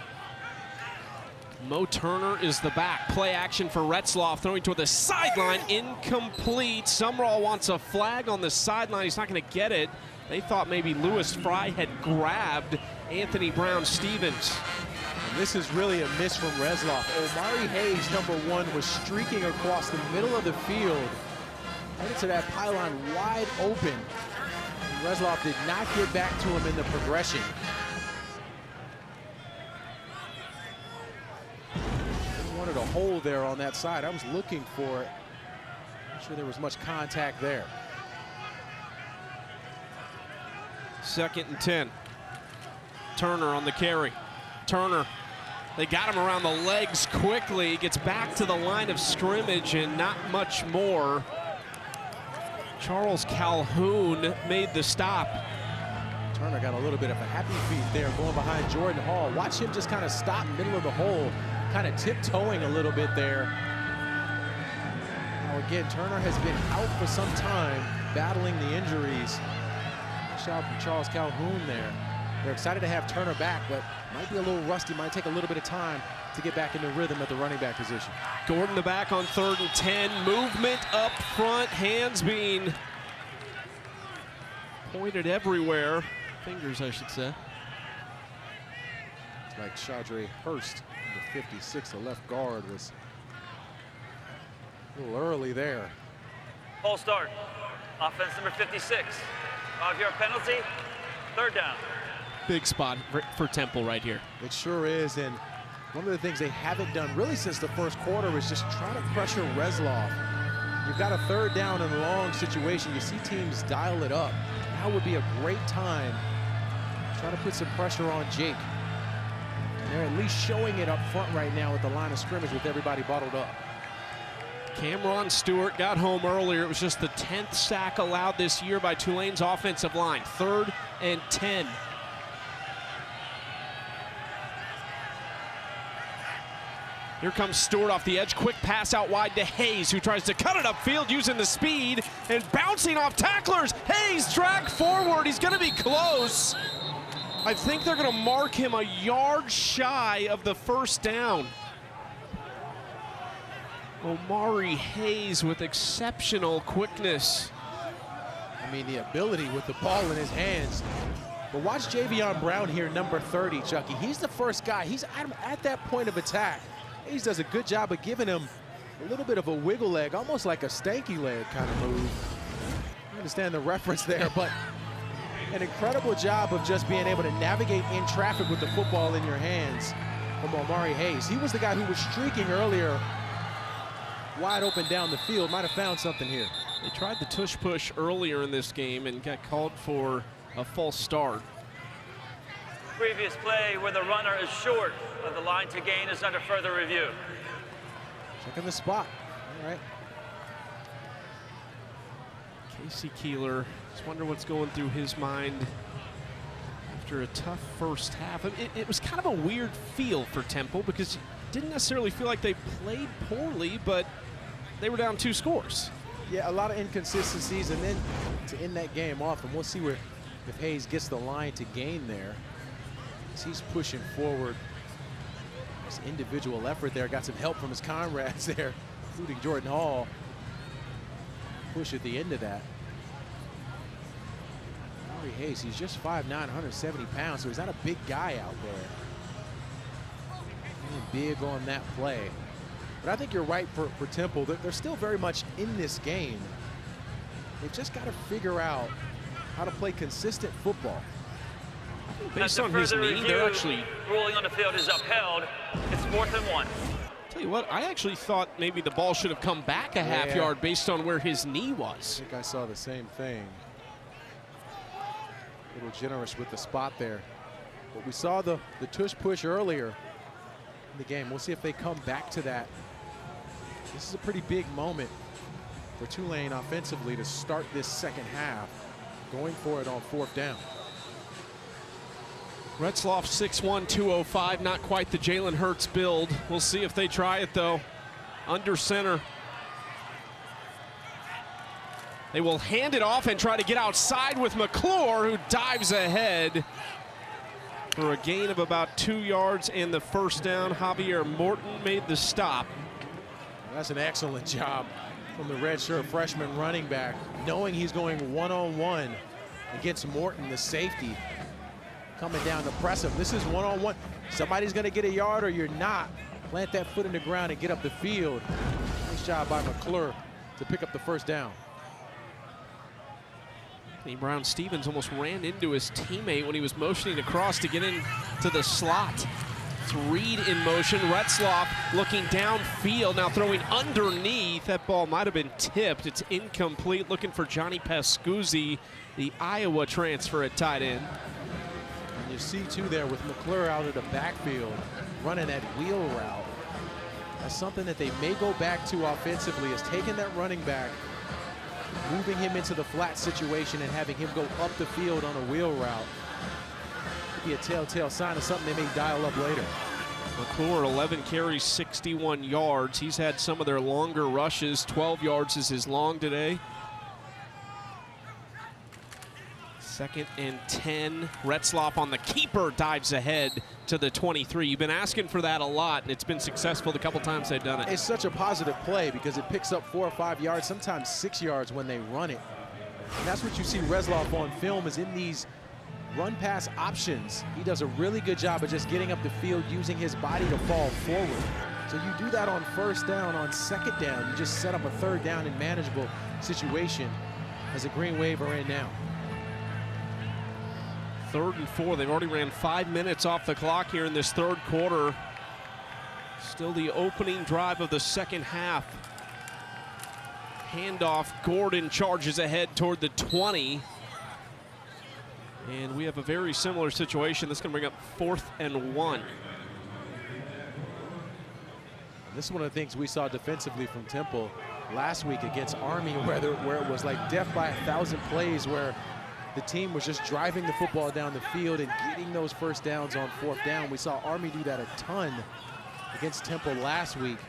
Mo Turner is the back. Play action for Retzloff, throwing toward the sideline, incomplete. Sumrall wants a flag on the sideline. He's not going to get it. They thought maybe Lewis Fry had grabbed Anthony Brown Stevens. And this is really a miss from Retzloff. Omari Hayes, number 1, was streaking across the middle of the field, headed to that pylon wide open. And Retzloff did not get back to him in the progression. Wanted a hole there on that side. I was looking for it. Not sure there was much contact there. 2nd and 10. Turner on the carry. Turner, they got him around the legs quickly. Gets back to the line of scrimmage and not much more. Charles Calhoun made the stop. Turner got a little bit of a happy feet there going behind Jordan Hall. Watch him just kind of stop middle of the hole, kind of tiptoeing a little bit there. Now again, Turner has been out for some time, battling the injuries. Shout out from Charles Calhoun there. They're excited to have Turner back, but might be a little rusty, might take a little bit of time to get back into rhythm at the running back position. Gordon the back on 3rd and 10. Movement up front, hands being pointed everywhere. Fingers, I should say. It's like Shadre Hurst, the 56, the left guard, was a little early there. False start. Offense number 56. 5-yard penalty. 3rd down. Big spot for Temple right here. It sure is, and one of the things they haven't done really since the first quarter is just try to pressure Reslov. You've got a 3rd down and long situation. You see teams dial it up. Now would be a great time to try to put some pressure on Jake. And they're at least showing it up front right now at the line of scrimmage with everybody bottled up. Cameron Stewart got home earlier. It was just the 10th sack allowed this year by Tulane's offensive line. 3rd and 10. Here comes Stewart off the edge. Quick pass out wide to Hayes, who tries to cut it upfield using the speed and bouncing off tacklers. Hayes dragged forward. He's going to be close. I think they're going to mark him a yard shy of the 1st down. Omari Hayes with exceptional quickness. I mean, the ability with the ball in his hands. But watch Javion Brown here, number 30, Chucky. He's the first guy. He's at that point of attack. Hayes does a good job of giving him a little bit of a wiggle leg, almost like a stanky leg kind of move. I understand the reference there, but an incredible job of just being able to navigate in traffic with the football in your hands from Omari Hayes. He was the guy who was streaking earlier, wide open down the field. Might have found something here. They tried the tush push earlier in this game and got called for a false start. Previous play where the runner is short of the line to gain is under further review. Checking the spot. All right. Casey Keeler, just wonder what's going through his mind after a tough first half. It was kind of a weird feel for Temple because you didn't necessarily feel like they played poorly, but they were down 2 scores. Yeah, a lot of inconsistencies, and then to end that game off, and we'll see where if Hayes gets the line to gain there. He's pushing forward. His individual effort there, got some help from his comrades there, including Jordan Hall. Push at the end of that. Omari Hayes, he's just 5'9", 170 pounds, so he's not a big guy out there. Being big on that play. But I think you're right for Temple. They're still very much in this game. They've just got to figure out how to play consistent football. Based on his knee, they're actually ruling on the field is upheld. It's 4th and 1. Tell you what, I actually thought maybe the ball should have come back a half yard based on where his knee was. I think I saw the same thing. A little generous with the spot there. But we saw the tush push earlier in the game. We'll see if they come back to that. This is a pretty big moment for Tulane offensively to start this 2nd half, going for it on 4th down. Retzloff 6'1", 205, not quite the Jalen Hurts build. We'll see if they try it though. Under center. They will hand it off and try to get outside with McClure, who dives ahead for a gain of about 2 yards and the 1st down. Javier Morton made the stop. That's an excellent job from the redshirt freshman running back, knowing he's going one-on-one against Morton, the safety, coming down to press him. This is one-on-one. Somebody's going to get a yard or you're not. Plant that foot in the ground and get up the field. Nice job by McClure to pick up the 1st down. Brown Stevens almost ran into his teammate when he was motioning across to get into the slot. It's Reed in motion. Retzloff looking downfield, now throwing underneath. That ball might have been tipped. It's incomplete. Looking for Johnny Pascuzzi, the Iowa transfer at tight end. And you see too there with McClure out of the backfield, running that wheel route. That's something that they may go back to offensively, is taking that running back, moving him into the flat situation and having him go up the field on a wheel route. Could be a telltale sign of something they may dial up later. McClure, 11 carries, 61 yards. He's had some of their longer rushes. 12 yards is his long today. 2nd and 10. Retzloff on the keeper dives ahead to the 23. You've been asking for that a lot, and it's been successful the couple times they've done it. It's such a positive play because it picks up 4 or 5 yards, sometimes 6 yards when they run it. And that's what you see Retzloff on film, is in these run pass options. He does a really good job of just getting up the field, using his body to fall forward. So you do that on 1st down, on 2nd down. You just set up a 3rd down and manageable situation as the Green Wave are in now. 3rd and 4. They've already ran 5 minutes off the clock here in this 3rd quarter. Still the opening drive of the 2nd half. Handoff, Gordon charges ahead toward the 20. And we have a very similar situation. This is going to bring up 4th and 1. This is one of the things we saw defensively from Temple last week against Army, where it was like death by 1,000 plays, where the team was just driving the football down the field and getting those 1st downs on 4th down. We saw Army do that a ton against Temple last week.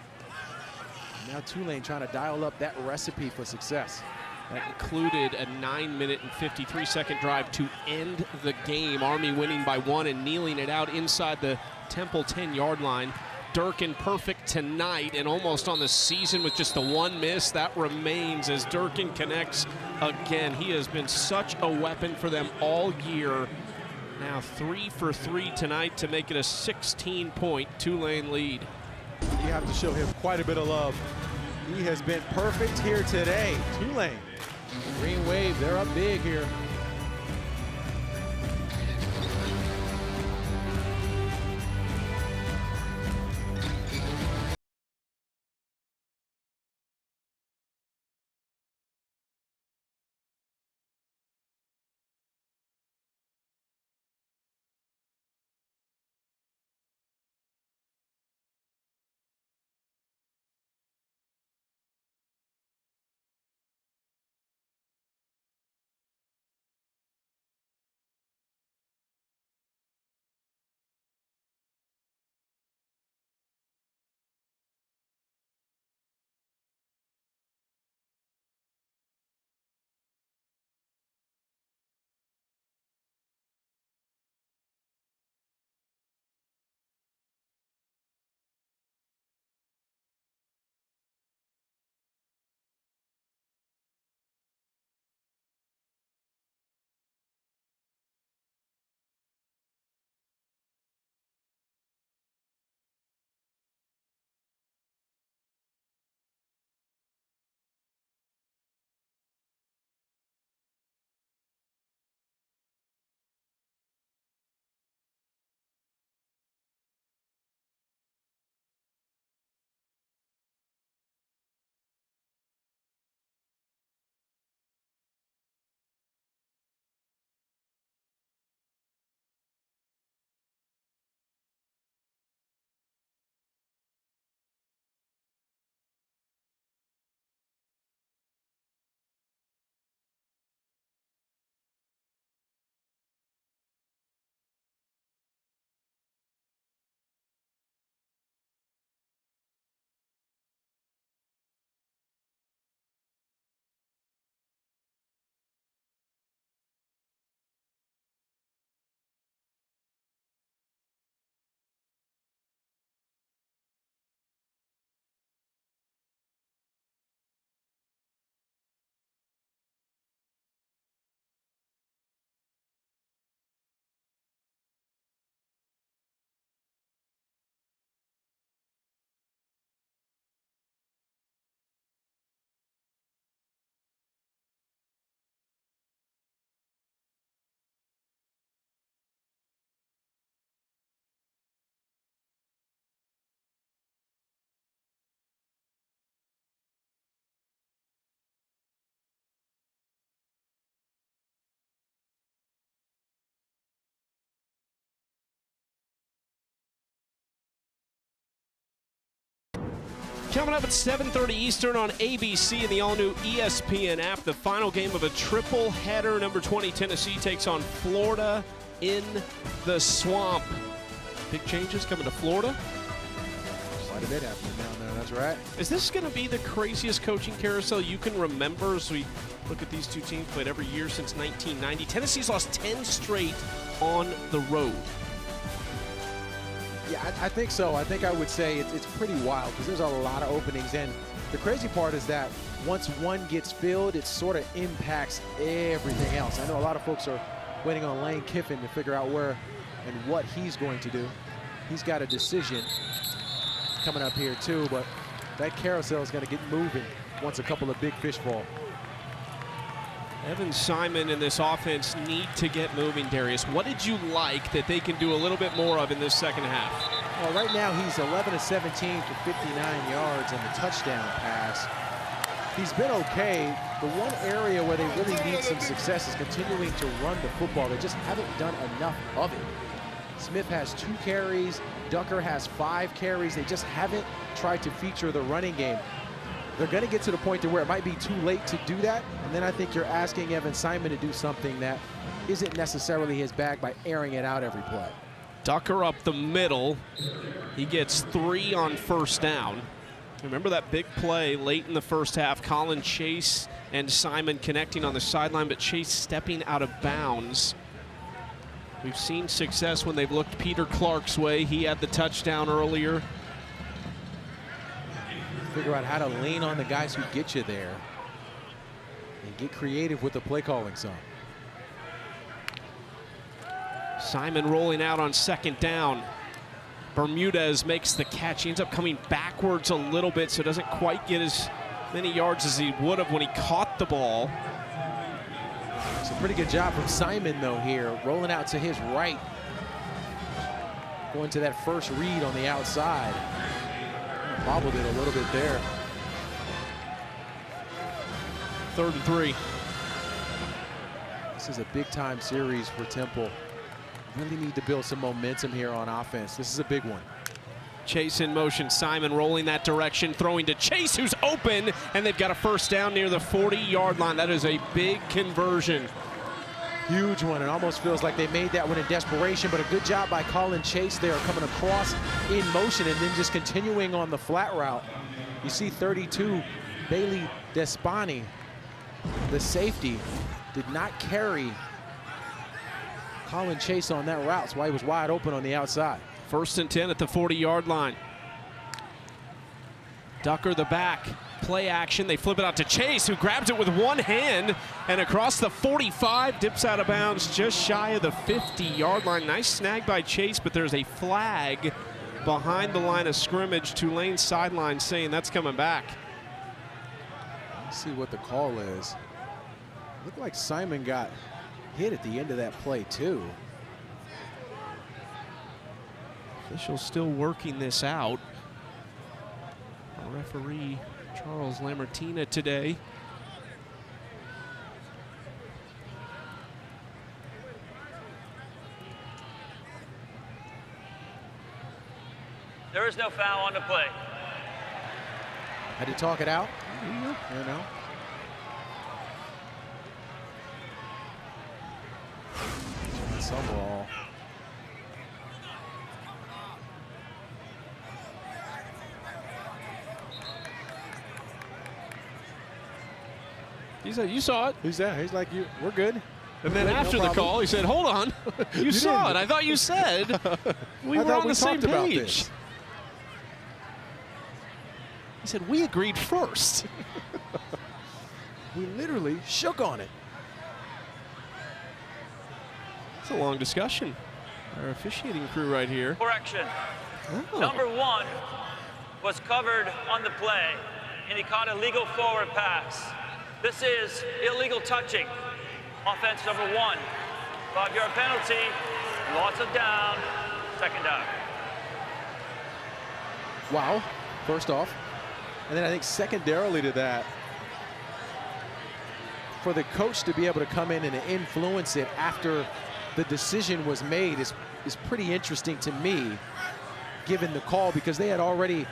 Now Tulane trying to dial up that recipe for success. That included a 9-minute and 53-second drive to end the game. Army winning by 1 and kneeling it out inside the Temple 10-yard line. Durkin perfect tonight and almost on the season with just the 1 miss. That remains as Durkin connects again. He has been such a weapon for them all year. Now 3 for 3 tonight to make it a 16-point Tulane lead. You have to show him quite a bit of love. He has been perfect here today. Tulane, Green Wave, they're up big here. Coming up at 7:30 Eastern on ABC and the all-new ESPN app, the final game of a triple header. Number 20 Tennessee takes on Florida in the Swamp. Big changes coming to Florida. Quite a bit happening down there, that's right. Is this going to be the craziest coaching carousel you can remember? As we Look at these two teams, played every year since 1990. Tennessee's lost 10 straight on the road. Yeah, I think so. I think I would say it's pretty wild because there's a lot of openings. And the crazy part is that once one gets filled, it sort of impacts everything else. I know a lot of folks are waiting on Lane Kiffin to figure out where and what he's going to do. He's got a decision coming up here too, but that carousel is going to get moving once a couple of big fish fall. Evan Simon and this offense need to get moving, Darius. What did you like that they can do a little bit more of in this second half? Well, right now he's 11 of 17 for 59 yards and the touchdown pass. He's been okay. The one area where they really need some success is continuing to run the football. They just haven't done enough of it. Smith has 2 carries. Ducker has 5 carries. They just haven't tried to feature the running game. They're going to get to the point to where it might be too late to do that. And then I think you're asking Evan Simon to do something that isn't necessarily his bag by airing it out every play. Ducker up the middle. He gets 3 on first down. Remember that big play late in the first half, Colin Chase and Simon connecting on the sideline, but Chase stepping out of bounds. We've seen success when they've looked Peter Clark's way. He had the touchdown earlier. Figure out how to lean on the guys who get you there and get creative with the play calling some. Simon rolling out on second down. Bermudez makes the catch. He ends up coming backwards a little bit, so doesn't quite get as many yards as he would have when he caught the ball. It's a pretty good job from Simon, though, here. Rolling out to his right. Going to that first read on the outside. Bobbled it a little bit there. 3rd and 3. This is a big-time series for Temple. Really need to build some momentum here on offense. This is a big one. Chase in motion. Simon rolling that direction, throwing to Chase, who's open, and they've got a first down near the 40-yard line. That is a big conversion. Huge one. It almost feels like they made that one in desperation, but a good job by Colin Chase there, coming across in motion and then just continuing on the flat route. You see 32, Bailey Despani, the safety, did not carry Colin Chase on that route. That's why he was wide open on the outside. 1st and 10 at the 40-yard line. Ducker the back. Play action. They flip it out to Chase, who grabs it with one hand and across the 45, dips out of bounds just shy of the 50-yard line. Nice snag by Chase, but there's a flag behind the line of scrimmage. Tulane sideline saying that's coming back. Let's see what the call is. Looked like Simon got hit at the end of that play too. Officials still working this out. Our referee Charles Lamartina today. There is no foul on the play. Had to talk it out, you know. Summerall. He said, "You saw it." Who's that? He's like, we're good. And then after the call, he said, "Hold on, you saw it. I thought you said we were on the same page." He said, "We agreed first." We literally shook on it. It's a long discussion. Our officiating crew right here. Correction. Oh. Number 1 was covered on the play, and he caught a legal forward pass. This is illegal touching. Offense number 1. 5-yard penalty. Loss of down. 2nd down. Wow, first off. And then I think secondarily to that, for the coach to be able to come in and influence it after the decision was made is pretty interesting to me, given the call, because they had already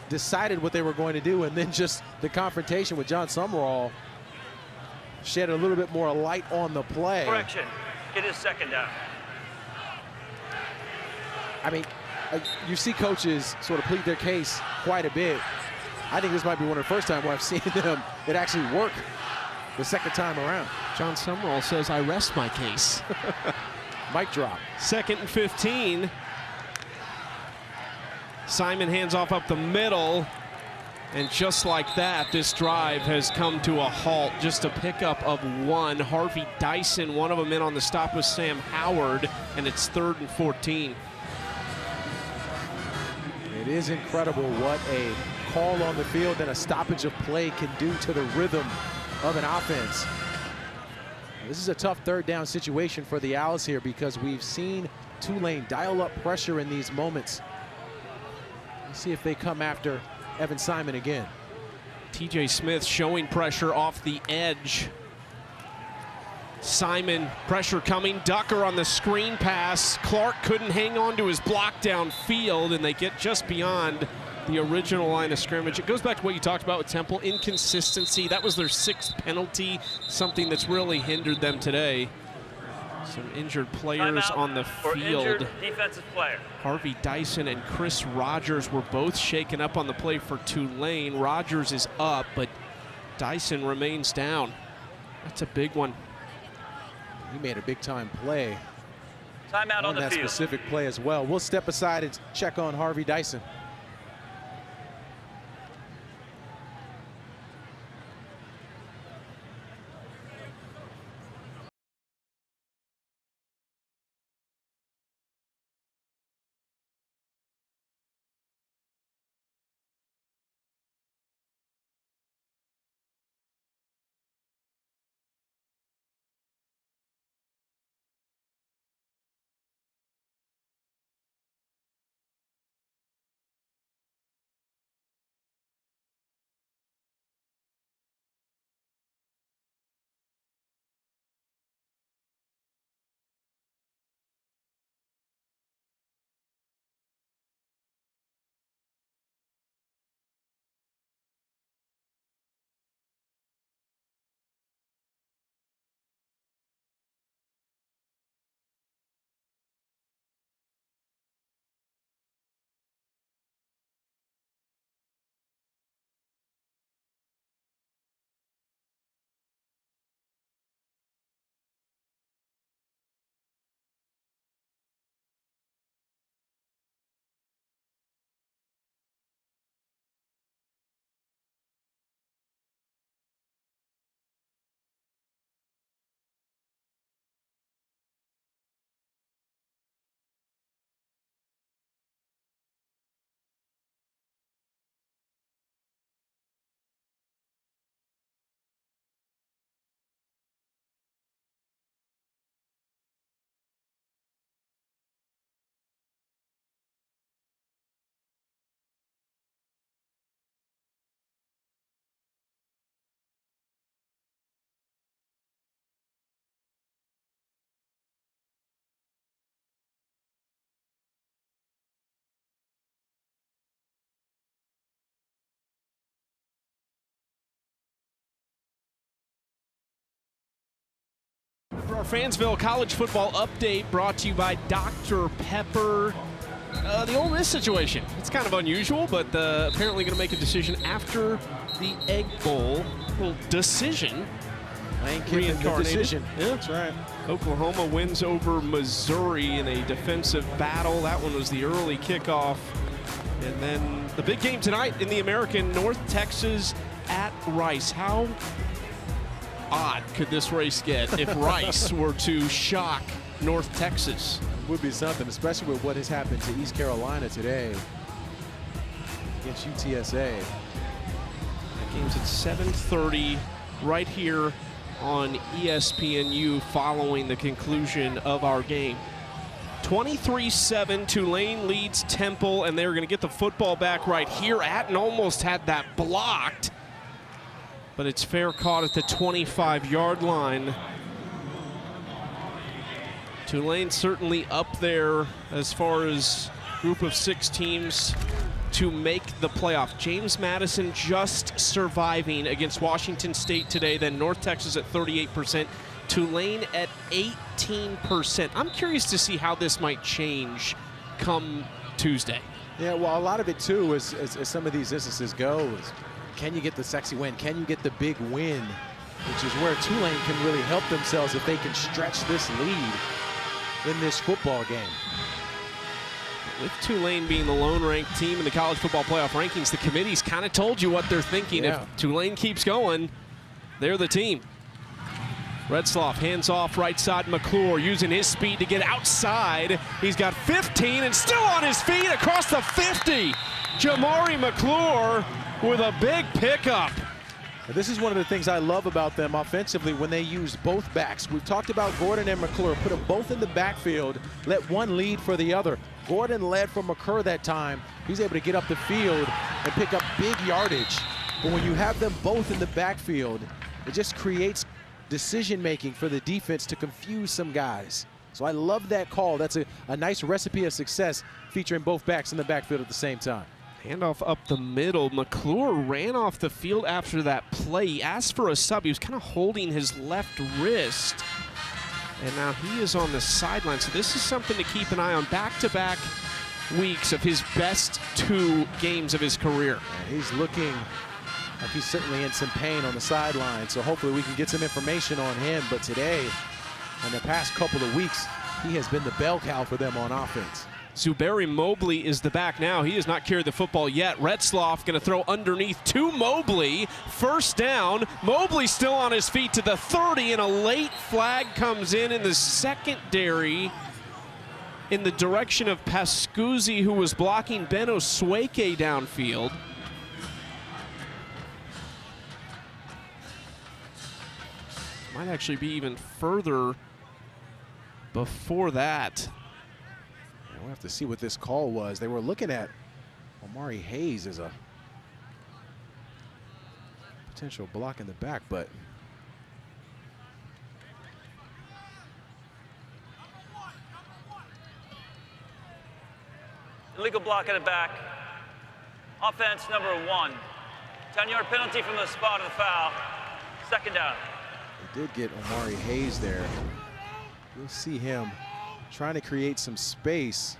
decided what they were going to do, and then just the confrontation with John Summerall shed a little bit more light on the play. Correction. It is 2nd down. I mean, you see coaches sort of plead their case quite a bit. I think this might be one of the first times where I've seen them it actually work the second time around. John Summerall says, I rest my case. Mic drop. 2nd and 15. Simon hands off up the middle. And just like that, this drive has come to a halt. Just a pickup of one. Harvey Dyson, one of them in on the stop with Sam Howard, and it's 3rd and 14. It is incredible what a call on the field and a stoppage of play can do to the rhythm of an offense. This is a tough 3rd down situation for the Owls here because we've seen Tulane dial up pressure in these moments. Let's see if they come after Evan Simon again. TJ Smith showing pressure off the edge. Simon, pressure coming. Ducker on the screen pass. Clark couldn't hang on to his block downfield, and they get just beyond the original line of scrimmage. It goes back to what you talked about with Temple, inconsistency. That was their 6th penalty, something that's really hindered them today. Some injured players on the field. Defensive player. Harvey Dyson and Chris Rogers were both shaken up on the play for Tulane. Rogers is up, but Dyson remains down. That's a big one. He made a big-time play. Timeout on the that field. Specific play as well. We'll step aside and check on Harvey Dyson. For our Fansville College football update brought to you by Dr. Pepper. The Ole Miss situation, it's kind of unusual, but apparently going to make a decision after the Egg Bowl. Little decision. Decision. Yeah, that's right. Oklahoma wins over Missouri in a defensive battle. That one was the early kickoff. And then the big game tonight in the American, North Texas at Rice. How odd could this race get if Rice were to shock North Texas? It would be something, especially with what has happened to East Carolina today against UTSA. That game's at 7:30 right here on ESPNU following the conclusion of our game. 23-7, Tulane leads Temple, and they're going to get the football back right here. Atten almost had that blocked, but it's fair caught at the 25-yard line. Tulane certainly up there as far as group of 6 teams to make the playoff. James Madison just surviving against Washington State today, then North Texas at 38%, Tulane at 18%. I'm curious to see how this might change come Tuesday. Yeah, well, a lot of it too is, as some of these instances go, is can you get the sexy win? Can you get the big win which is where Tulane can really help themselves if they can stretch this lead in this football game. With Tulane being the lone ranked team in the college football playoff rankings, the committee's kind of told you what they're thinking. Yeah. If Tulane keeps going, they're the team. Retzloff hands off right side. McClure using his speed to get outside. He's got 15 and still on his feet across the 50. Jamari McClure with a big pickup. This is one of the things I love about them offensively when they use both backs. We've talked about Gordon and McClure. Put them both in the backfield, let one lead for the other. Gordon led for McClure that time. He's able to get up the field and pick up big yardage. But when you have them both in the backfield, it just creates decision-making for the defense to confuse some guys. So I love that call. That's a nice recipe of success featuring both backs in the backfield at the same time. Handoff up the middle. McClure ran off the field after that play. He asked for a sub. He was kind of holding his left wrist. And now he is on the sideline. So this is something to keep an eye on. Back-to-back weeks of his best 2 games of his career. And he's looking like he's certainly in some pain on the sideline. So hopefully we can get some information on him. But today, in the past couple of weeks, he has been the bell cow for them on offense. Zuberi Mobley is the back now. He has not carried the football yet. Retzloff going to throw underneath to Mobley. First down. Mobley still on his feet to the 30, and a late flag comes in the secondary in the direction of Pascuzzi, who was blocking Ben Osweke downfield. Might actually be even further before that. We'll have to see what this call was. They were looking at Omari Hayes as a potential block in the back, but Illegal block at the back. Offense number 1. 10-yard penalty from the spot of the foul. Second down. they did get Omari Hayes there. You'll see him trying to create some space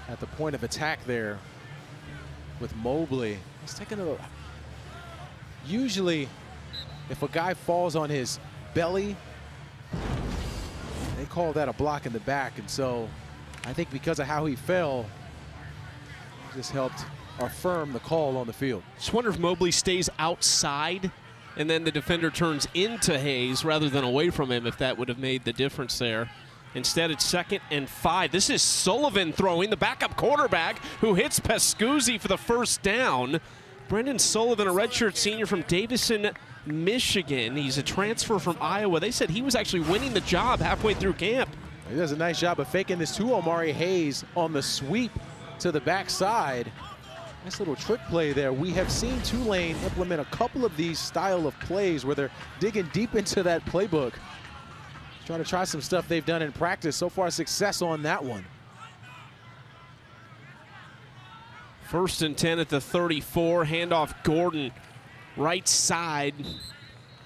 at the point of attack there with Mobley. He's taking a little. Usually, if a guy falls on his belly, they call that a block in the back. And so I think because of how he fell, just helped affirm the call on the field. Just wonder if Mobley stays outside and then the defender turns into Hayes rather than away from him, if that would have made the difference there. Instead, it's 2nd and 5. This is Sullivan throwing, the backup quarterback, who hits Pascuzzi for the first down. Brendan Sullivan, a redshirt senior from Davison, Michigan. He's a transfer from Iowa. They said he was actually winning the job halfway through camp. He does a nice job of faking this to Omari Hayes on the sweep to the backside. Nice little trick play there. We have seen Tulane implement a couple of these style of plays where they're digging deep into that playbook. Trying to try some stuff they've done in practice. So far, success on that one. 1st and 10 at the 34. Handoff Gordon. Right side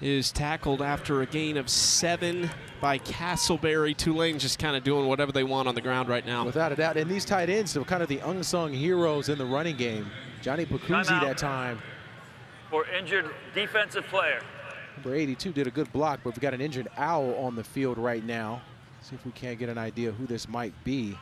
is tackled after a gain of 7 by Castleberry. Tulane just kind of doing whatever they want on the ground right now. Without a doubt. And these tight ends are kind of the unsung heroes in the running game. Johnny Pacuzzi that time. For injured defensive player. Number 82 did a good block, but we've got an injured Owl on the field right now. See if we can't get an idea who this might be.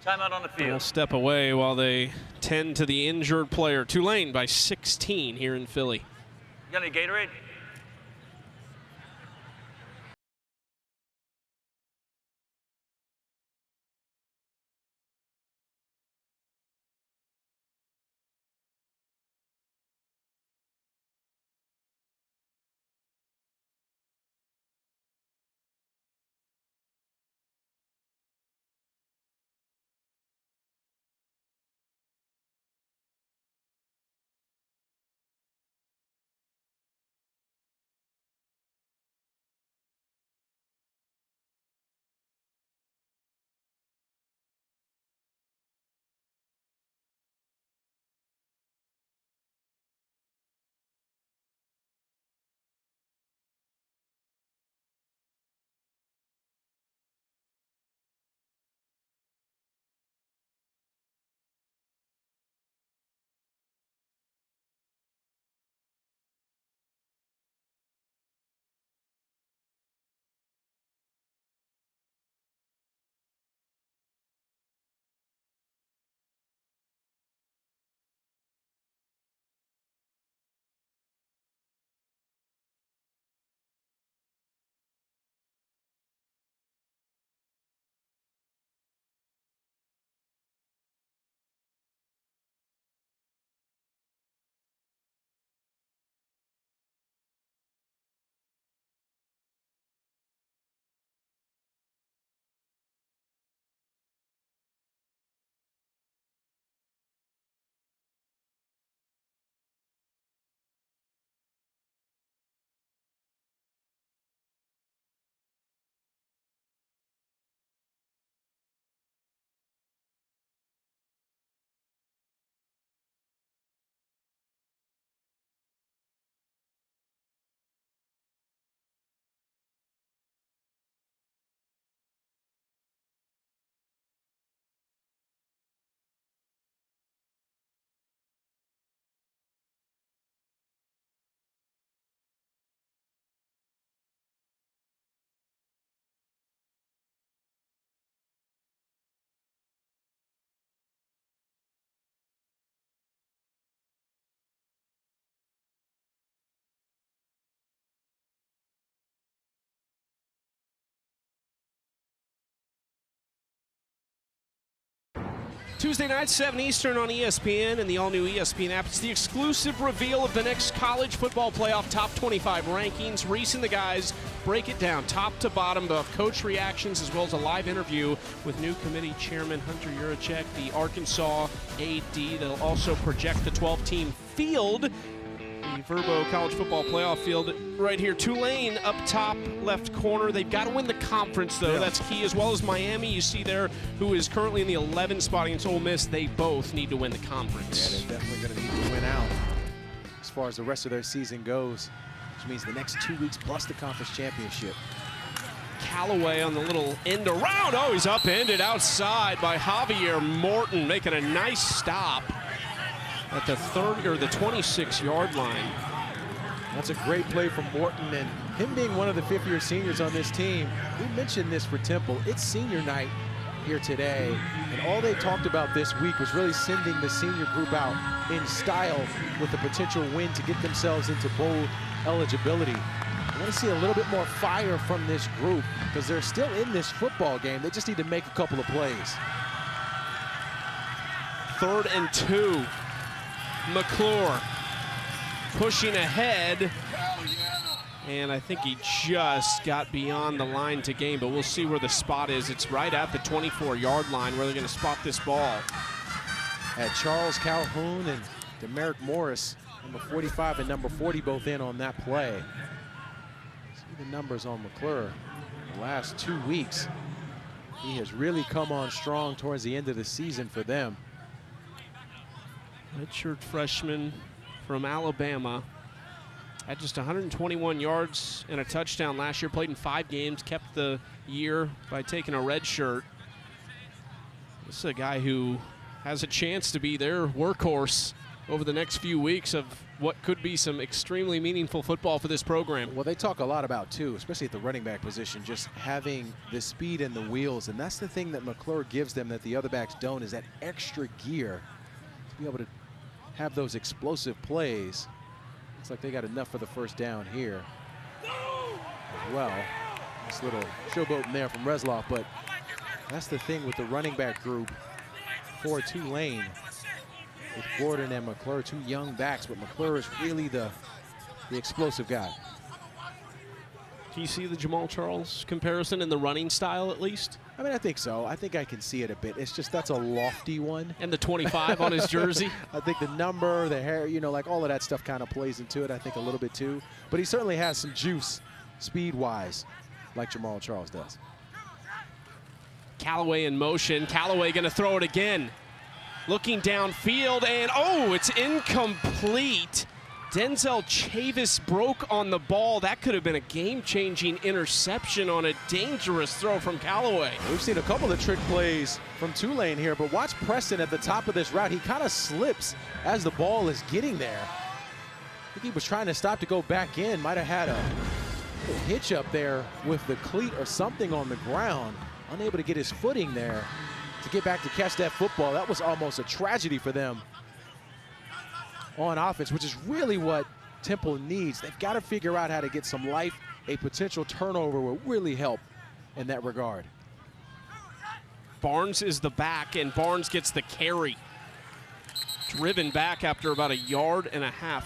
Timeout on the field. They'll step away while they tend to the injured player. Tulane by 16 here in Philly. You got any Gatorade? Tuesday night, 7 Eastern on ESPN and the all-new ESPN app. It's the exclusive reveal of the next college football playoff top 25 rankings. Reese and the guys break it down top to bottom, both coach reactions as well as a live interview with new committee chairman Hunter Yurachek, the Arkansas AD. They'll also project the 12-team field, the Verbo College Football Playoff field right here. Tulane up top, left corner. They've got to win the conference, though. Yeah. That's key, as well as Miami, you see there, who is currently in the 11 spot against Ole Miss. They both need to win the conference. Yeah, they're definitely going to need to win out as far as the rest of their season goes, which means the next 2 weeks plus the conference championship. Callaway on the little end around. Oh, he's upended outside by Javier Morton, making a nice stop at the 26-yard line. That's a great play from Morton, and him being one of the fifth-year seniors on this team. We mentioned this for Temple. It's senior night here today, and all they talked about this week was really sending the senior group out in style with a potential win to get themselves into bowl eligibility. I want to see a little bit more fire from this group because they're still in this football game. They just need to make a couple of plays. 3rd and 2. McClure pushing ahead, and I think he just got beyond the line to gain, but we'll see where the spot is. It's right at the 24-yard line where they're going to spot this ball. Had Charles Calhoun and Demerick Morris, number 45 and number 40, both in on that play. See the numbers on McClure. The last 2 weeks, he has really come on strong towards the end of the season for them. Redshirt freshman from Alabama. Had just 121 yards and a touchdown last year. Played in 5 games, kept the year by taking a red shirt. This is a guy who has a chance to be their workhorse over the next few weeks of what could be some extremely meaningful football for this program. Well, they talk a lot about, too, especially at the running back position, just having the speed and the wheels. And that's the thing that McClure gives them that the other backs don't, is that extra gear to be able to have those explosive plays. Looks like they got enough for the first down here as well. Nice little showboating there from Resloff, but that's the thing with the running back group for Tulane with Gordon and McClure, 2 young backs, but McClure is really the explosive guy. Do you see the Jamal Charles comparison in the running style, at least? I mean, I think so. I think I can see it a bit. It's just that's a lofty one. And the 25 on his jersey? I think the number, the hair, you know, like all of that stuff kind of plays into it, I think, a little bit too. But he certainly has some juice speed-wise, like Jamal Charles does. Callaway in motion. Callaway going to throw it again. Looking downfield, and oh, it's incomplete. Denzel Chavis broke on the ball. That could have been a game-changing interception on a dangerous throw from Callaway. We've seen a couple of trick plays from Tulane here, but watch Preston at the top of this route. He kind of slips as the ball is getting there. I think he was trying to stop to go back in. Might have had a hitch up there with the cleat or something on the ground. Unable to get his footing there to get back to catch that football. That was almost a tragedy for them on offense, which is really what Temple needs. They've got to figure out how to get some life. A potential turnover will really help in that regard. Barnes is the back, and Barnes gets the carry. Driven back after about 1.5 yards.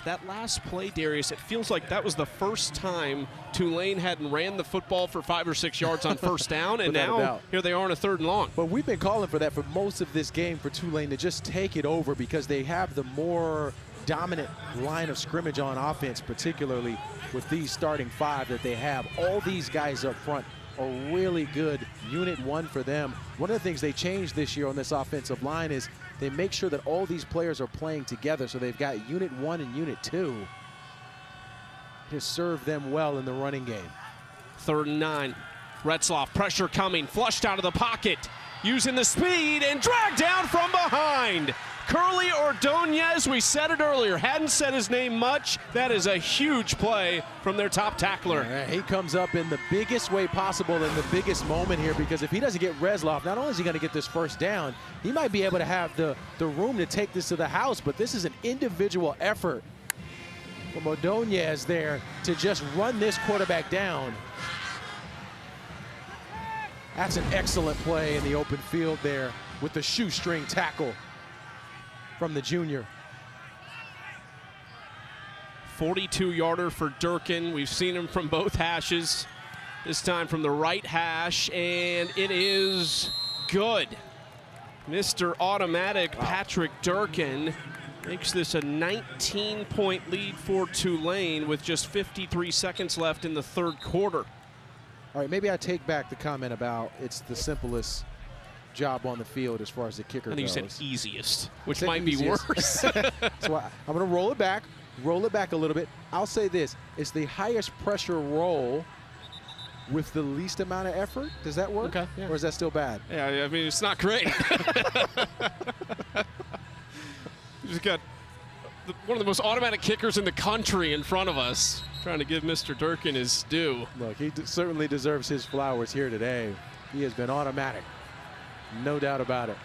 That last play, Darius, it feels like that was the first time Tulane hadn't ran the football for 5 or 6 yards on first down, and now here they are on a 3rd and long. But we've been calling for that for most of this game for Tulane to just take it over because they have the more dominant line of scrimmage on offense, particularly with these starting 5 that they have. All these guys up front are really good. Unit 1 for them. One of the things they changed this year on this offensive line is they make sure that all these players are playing together, so they've got Unit 1 and Unit 2 to serve them well in the running game. 3rd and 9. Retzloff, pressure coming, flushed out of the pocket, using the speed and dragged down from behind. Curly Ordonez, we said it earlier, hadn't said his name much. That is a huge play from their top tackler. He comes up in the biggest way possible in the biggest moment here, because if he doesn't get Resloff, not only is he going to get this first down, he might be able to have the room to take this to the house, but this is an individual effort from Ordonez there to just run this quarterback down. That's an excellent play in the open field there with the shoestring tackle from the junior. 42-yarder for Durkin. We've seen him from both hashes. This time from the right hash, and it is good. Mr. Automatic Patrick Durkin makes this a 19-point lead for Tulane with just 53 seconds left in the third quarter. All right, maybe I take back the comment about it's the simplest job on the field as far as the kicker goes. I think you said easiest, which Said might easiest. be worse. So I'm going to roll it back a little bit. I'll say this, it's the highest pressure roll with the least amount of effort. Does that work? Okay, yeah. Or is that still bad? Yeah, I mean, it's not great. You just got one of the most automatic kickers in the country in front of us, trying to give Mr. Durkin his due. Look, he certainly deserves his flowers here today. He has been automatic, no doubt about it.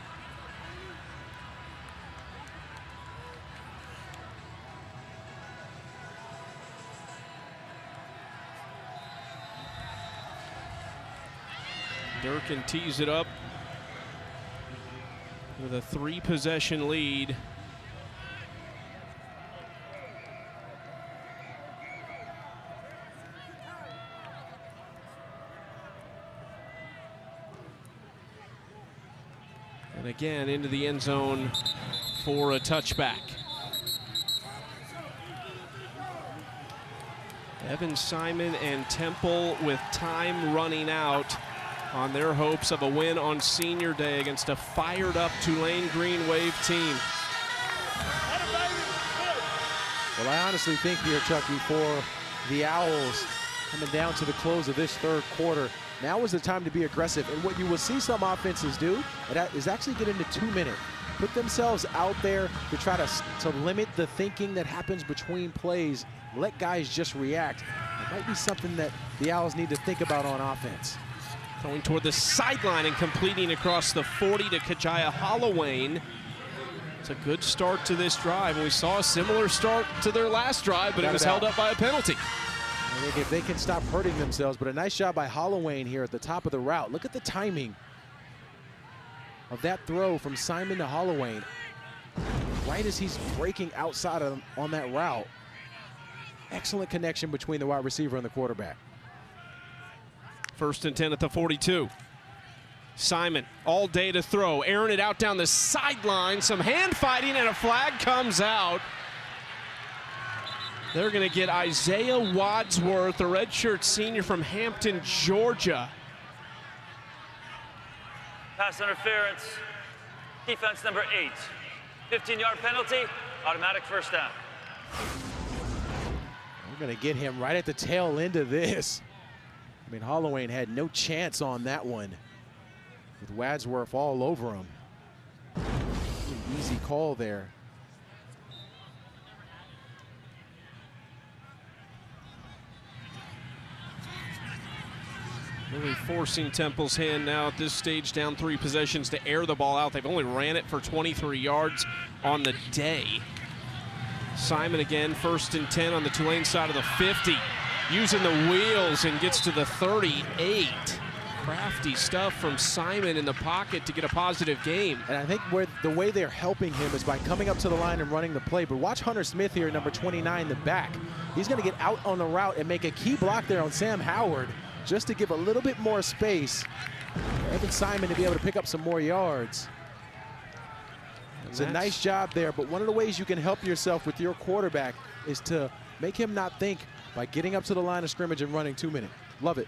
Durkin tees it up with a 3-possession lead. And again into the end zone for a touchback. Evan Simon and Temple with time running out on their hopes of a win on Senior Day against a fired-up Tulane Green Wave team. Well, I honestly think here, Chucky, for the Owls coming down to the close of this third quarter, now is the time to be aggressive. And what you will see some offenses do is actually get into 2-minute. Put themselves out there to try to limit the thinking that happens between plays. Let guys just react. It might be something that the Owls need to think about on offense. Going toward the sideline and completing across the 40 to Kajaya Hollowayne. It's a good start to this drive. And we saw a similar start to their last drive, but it was held up by a penalty. I think if they can stop hurting themselves, but a nice job by Hollowayne here at the top of the route. Look at the timing of that throw from Simon to Hollowayne. Right as he's breaking outside of him on that route. Excellent connection between the wide receiver and the quarterback. 1st and 10 at the 42. Simon all day to throw, airing it out down the sideline. Some hand fighting and a flag comes out. They're going to get Isaiah Wadsworth, a redshirt senior from Hampton, Georgia. Pass interference, defense number 8. 15-yard penalty, automatic first down. We're going to get him right at the tail end of this. I mean, Hollowayne had no chance on that one with Wadsworth all over him. An easy call there. Really forcing Temple's hand now at this stage, down 3 possessions to air the ball out. They've only ran it for 23 yards on the day. Simon again, 1st and 10 on the Tulane side of the 50. Using the wheels and gets to the 38. Crafty stuff from Simon in the pocket to get a positive game. And I think the way they're helping him is by coming up to the line and running the play. But watch Hunter Smith here, number 29, the back. He's going to get out on the route and make a key block there on Sam Howard just to give a little bit more space for Evan Simon to be able to pick up some more yards. It's a nice job there, but one of the ways you can help yourself with your quarterback is to make him not think by getting up to the line of scrimmage and running 2-minute. Love it.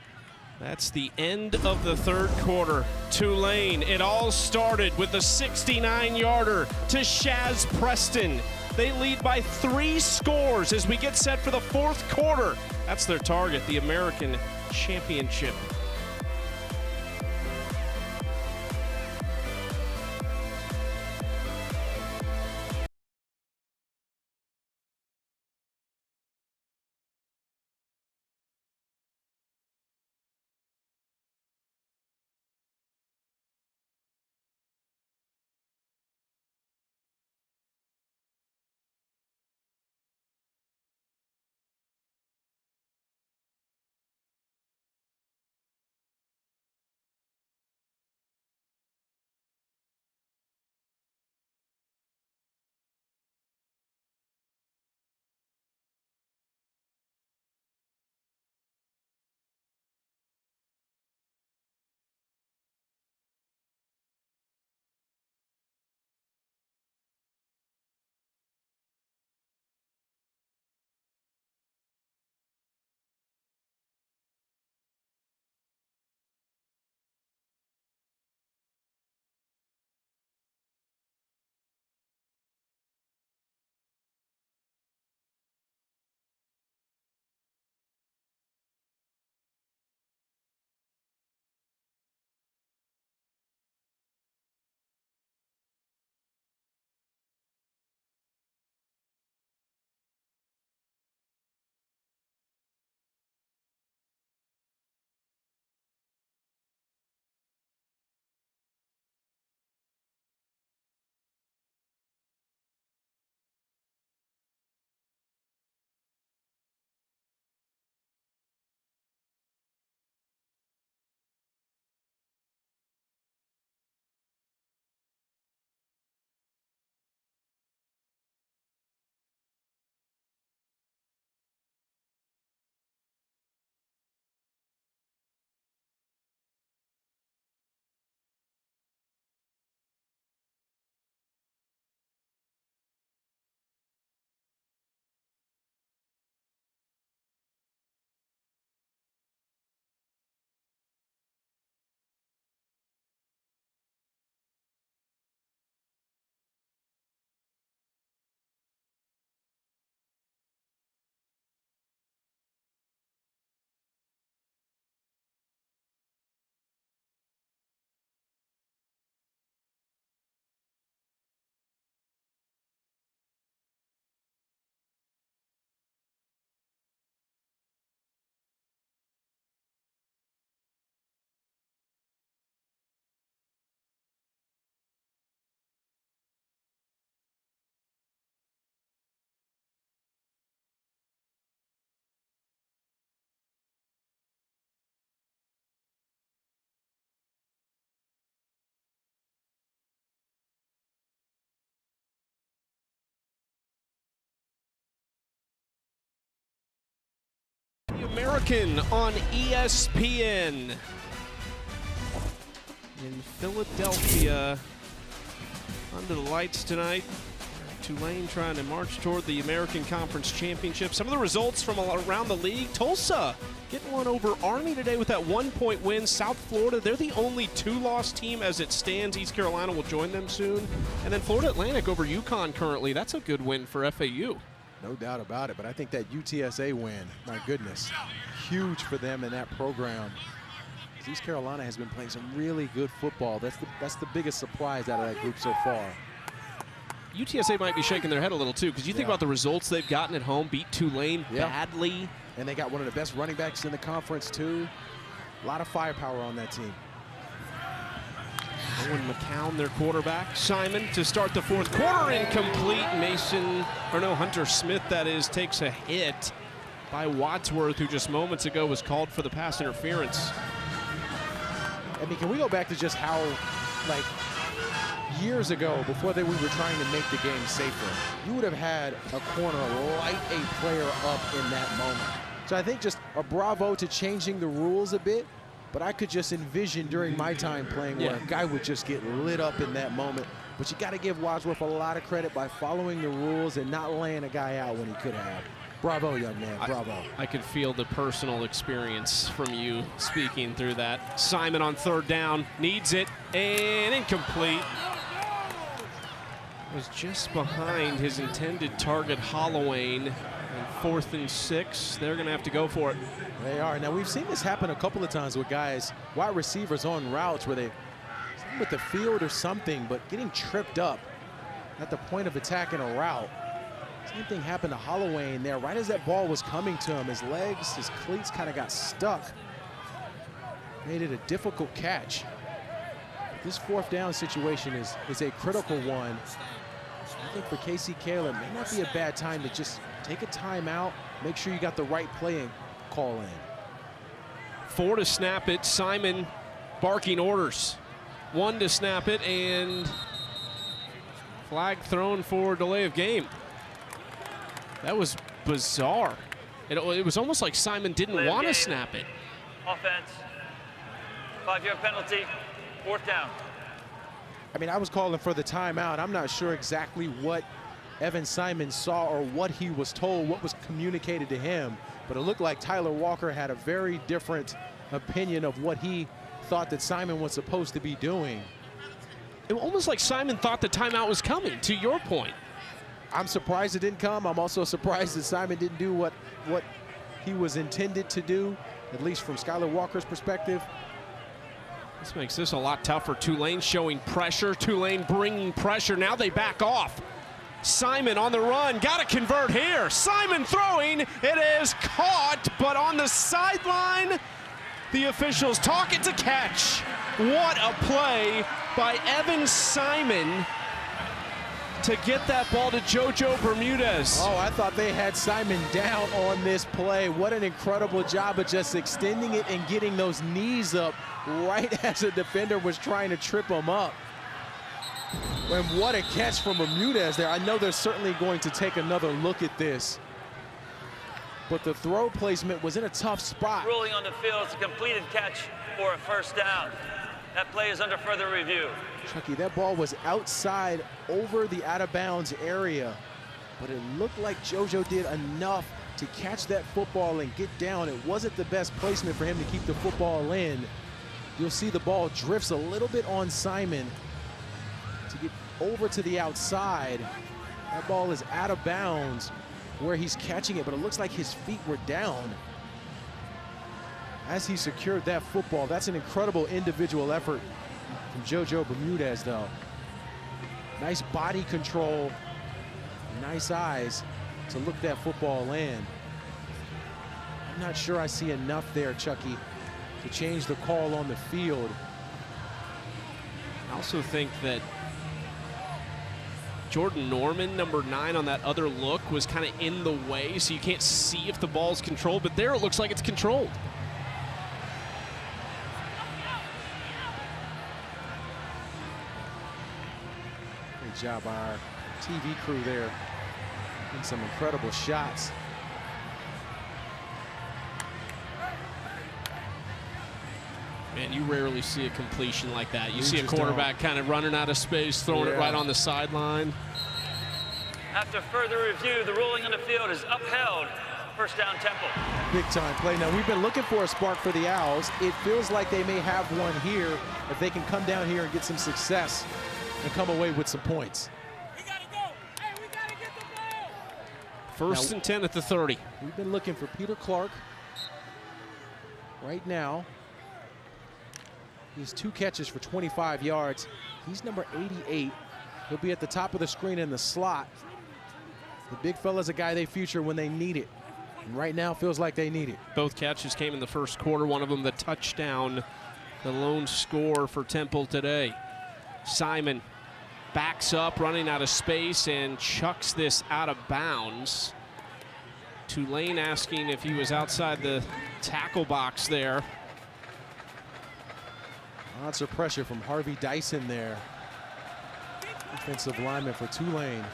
That's the end of the third quarter. Tulane, it all started with a 69-yarder to Shaz Preston. They lead by 3 scores as we get set for the fourth quarter. That's their target, the American Championship. American on ESPN. In Philadelphia, under the lights tonight. Tulane trying to march toward the American Conference Championship. Some of the results from around the league. Tulsa getting one over Army today with that 1-point win. South Florida, they're the only two-loss team as it stands. East Carolina will join them soon. And then Florida Atlantic over UConn currently. That's a good win for FAU. No doubt about it, but I think that UTSA win, my goodness, huge for them in that program. East Carolina has been playing some really good football. That's the biggest surprise out of that group so far. UTSA might be shaking their head a little too, because you think about the results they've gotten at home, beat Tulane badly. And they got one of the best running backs in the conference too. A lot of firepower on that team. Owen McCown, their quarterback. Simon to start the fourth quarter, incomplete. Hunter Smith, that is, takes a hit by Wadsworth, who just moments ago was called for the pass interference. I mean, can we go back to just how, like, years ago, before we were trying to make the game safer, you would have had a corner light a player up in that moment. So I think just a bravo to changing the rules a bit, but I could just envision during my time playing where a guy would just get lit up in that moment. But you got to give Wadsworth a lot of credit by following the rules and not laying a guy out when he could have. Bravo, young man, bravo. I could feel the personal experience from you speaking through that. Simon on third down, needs it, and incomplete. Was just behind his intended target, Hollowayne. And 4th and 6, they're gonna have to go for it. They are. Now, we've seen this happen a couple of times with guys, wide receivers on routes where they, with the field or something, but getting tripped up at the point of attack in a route. Same thing happened to Hollowayne there. Right as that ball was coming to him, his legs, his cleats kind of got stuck. Made it a difficult catch. This 4th down situation is a critical one. I think for Casey Kaler, it may not be a bad time to just take a timeout, make sure you got the right play and call in. 4 to snap it, Simon barking orders. 1 to snap it, and flag thrown for delay of game. That was bizarre. It was almost like Simon didn't want to snap it. Offense, 5-yard penalty, 4th down. I mean, I was calling for the timeout. I'm not sure exactly what Evan Simon saw or what he was told, what was communicated to him, but it looked like Tyler Walker had a very different opinion of what he thought that Simon was supposed to be doing. It was almost like Simon thought the timeout was coming, to your point. I'm surprised it didn't come. I'm also surprised that Simon didn't do what he was intended to do, at least from Skylar Walker's perspective. This makes this a lot tougher. Tulane showing pressure. Tulane bringing pressure. Now they back off. Simon on the run. Got to convert here. Simon throwing. It is caught, but on the sideline, the officials talk it's a catch. What a play by Evan Simon to get that ball to JoJo Bermudez. Oh, I thought they had Simon down on this play. What an incredible job of just extending it and getting those knees up right as a defender was trying to trip him up. And what a catch from Bermudez there. I know they're certainly going to take another look at this, but the throw placement was in a tough spot. Ruling on the field, it's a completed catch for a 1st down. That play is under further review. Chucky, that ball was outside over the out-of-bounds area, but it looked like JoJo did enough to catch that football and get down. It wasn't the best placement for him to keep the football in. You'll see the ball drifts a little bit on Simon to get over to the outside. That ball is out of bounds where he's catching it, but it looks like his feet were down as he secured that football. That's an incredible individual effort from JoJo Bermudez, though. Nice body control, nice eyes to look that football in. I'm not sure I see enough there, Chucky, to change the call on the field. I also think that Jordan Norman, number 9 on that other look, was kind of in the way, so you can't see if the ball's controlled, but there it looks like it's controlled. Great job by our TV crew there. And some incredible shots. Man, you rarely see a completion like that. You see a quarterback kind of running out of space, throwing it right on the sideline. After further review, the ruling on the field is upheld. First down, Temple. Big time play. Now, we've been looking for a spark for the Owls. It feels like they may have one here if they can come down here and get some success and come away with some points. We gotta go. Hey, we gotta get the ball. First and 10 at the 30. We've been looking for Peter Clark. Right now, he's 2 catches for 25 yards. He's number 88. He'll be at the top of the screen in the slot. The big fella's a guy they feature when they need it. And right now, feels like they need it. Both catches came in the first quarter. One of them the touchdown, the lone score for Temple today. Simon backs up, running out of space, and chucks this out of bounds. Tulane asking if he was outside the tackle box there. Lots of pressure from Harvey Dyson there. Defensive lineman for Tulane.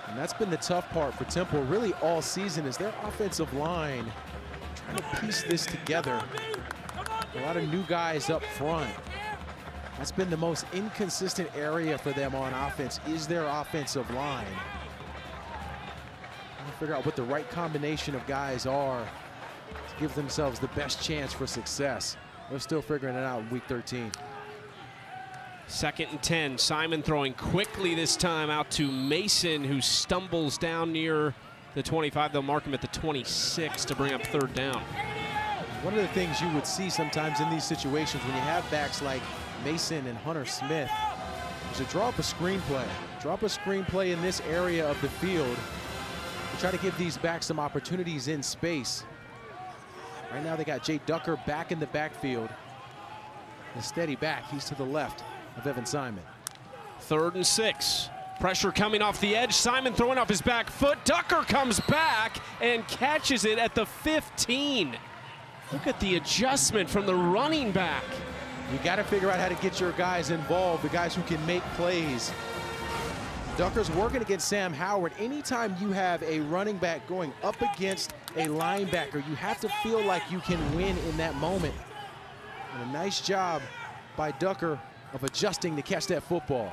And that's been the tough part for Temple really all season, is their offensive line trying to piece this together. A lot of new guys up front. That's been the most inconsistent area for them on offense, is their offensive line. Trying to figure out what the right combination of guys are to give themselves the best chance for success. They're still figuring it out in week 13. Second and 10. Simon throwing quickly this time out to Mason, who stumbles down near the 25. They'll mark him at the 26 to bring up third down. One of the things you would see sometimes in these situations when you have backs like Mason and Hunter Smith is to draw up a screenplay. Draw up a screenplay in this area of the field to try to give these backs some opportunities in space. Right now they got Jay Ducker back in the backfield. A steady back, he's to the left of Evan Simon. Third and 6. Pressure coming off the edge. Simon throwing off his back foot. Ducker comes back and catches it at the 15. Look at the adjustment from the running back. You got to figure out how to get your guys involved, the guys who can make plays. Ducker's working against Sam Howard. Anytime you have a running back going up against a linebacker, you have to feel like you can win in that moment. And a nice job by Ducker of adjusting to catch that football.